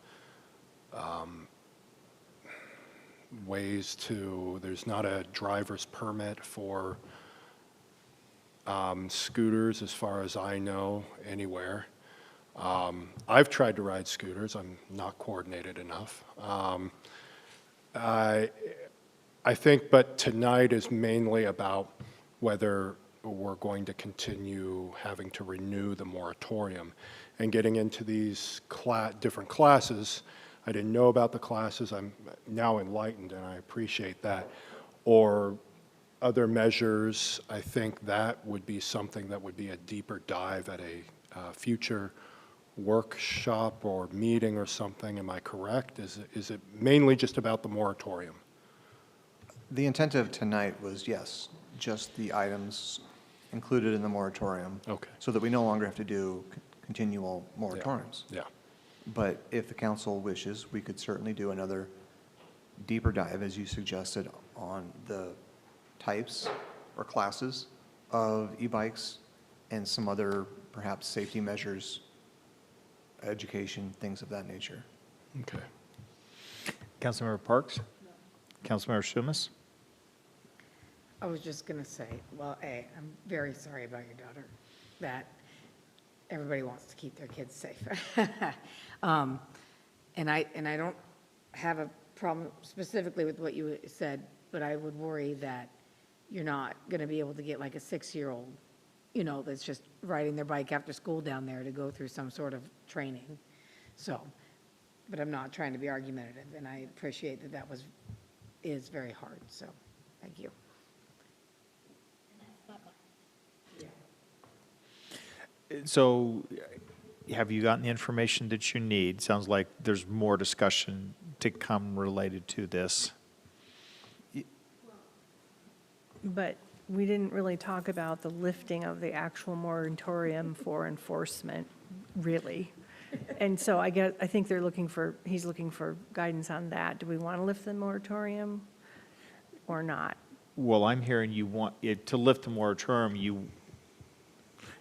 there's not a driver's permit for scooters as far as I know anywhere. I've tried to ride scooters. I'm not coordinated enough. I think, but tonight is mainly about whether we're going to continue having to renew the moratorium and getting into these different classes. I didn't know about the classes. I'm now enlightened, and I appreciate that. Or other measures. I think that would be something that would be a deeper dive at a future workshop or meeting or something. Am I correct? Is it mainly just about the moratorium? The intent of tonight was, yes, just the items included in the moratorium. Okay. So that we no longer have to do continual moratoriums. Yeah. But if the council wishes, we could certainly do another deeper dive, as you suggested, on the types or classes of e-bikes and some other perhaps safety measures, education, things of that nature. Okay. Councilmember Parks? Councilmember Shumis? I was just going to say, well, A, I'm very sorry about your daughter, that everybody wants to keep their kids safe. And I don't have a problem specifically with what you said, but I would worry that you're not going to be able to get like a 6-year-old, you know, that's just riding their bike after school down there to go through some sort of training. So, but I'm not trying to be argumentative, and I appreciate that is very hard, so, thank you. So have you gotten the information that you need? Sounds like there's more discussion to come related to this. But we didn't really talk about the lifting of the actual moratorium for enforcement, really. And so I think he's looking for guidance on that. Do we want to lift the moratorium or not? Well, I'm hearing you want it to lift the moratorium.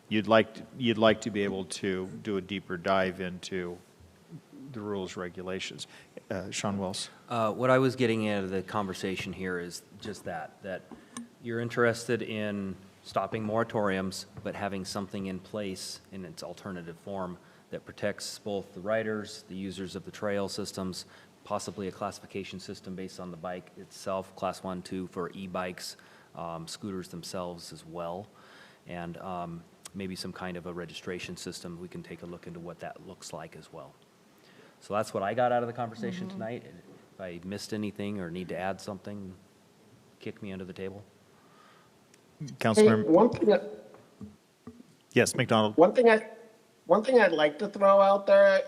You'd like to be able to do a deeper dive into the rules, regulations. Sean Wells. What I was getting out of the conversation here is just that you're interested in stopping moratoriums, but having something in place in its alternative form that protects both the riders, the users of the trail systems, possibly a classification system based on the bike itself, class 1, 2 for e-bikes, scooters themselves as well, and maybe some kind of a registration system. We can take a look into what that looks like as well. So that's what I got out of the conversation tonight. If I missed anything or need to add something, kick me under the table. Councilmember. Hey, one thing Yes, McDonald. One thing I'd like to throw out there.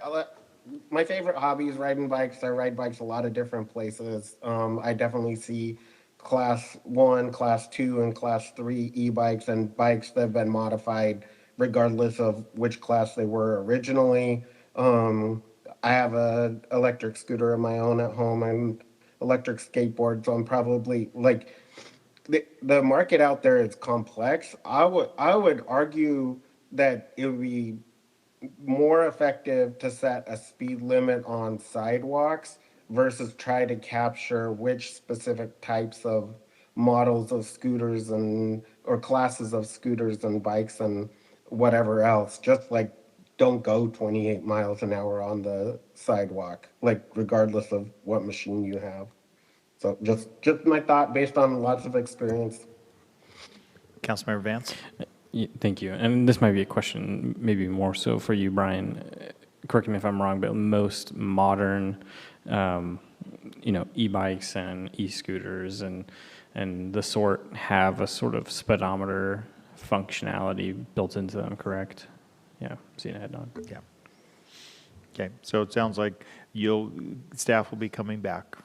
My favorite hobby is riding bikes. I ride bikes a lot of different places. I definitely see class 1, class 2, and class 3 e-bikes and bikes that have been modified regardless of which class they were originally. I have an electric scooter of my own at home and electric skateboard, so I'm probably like the market out there is complex. I would argue that it would be more effective to set a speed limit on sidewalks versus try to capture which specific types of models of scooters or classes of scooters and bikes and whatever else. Just like don't go 28 miles an hour on the sidewalk, like regardless of what machine you have. So just my thought based on lots of experience. Councilmember Vance. Thank you. And this might be a question, maybe more so for you, Brian. Correct me if I'm wrong, but most modern, e-bikes and e-scooters and the sort have a sort of speedometer functionality built into them, correct? Yeah, seeing a head nod. Yeah. Okay, so it sounds like staff will be coming back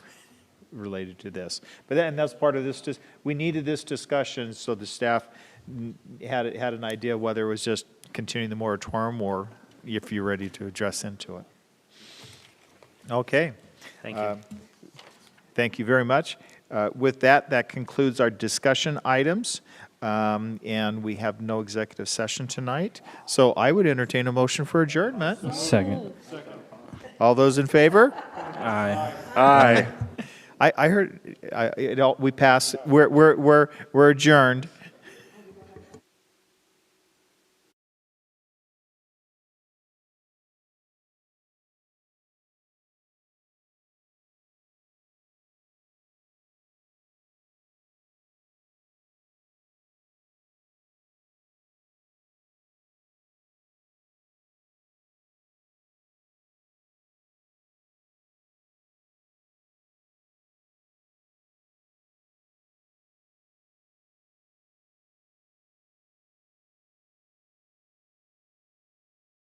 related to this. But that's part of this, we needed this discussion so the staff had an idea whether it was just continuing the moratorium or if you're ready to address into it. Okay. Thank you. Thank you very much. With that concludes our discussion items, and we have no executive session tonight. So I would entertain a motion for adjournment. Second. All those in favor? Aye. Aye. I heard we passed. We're adjourned.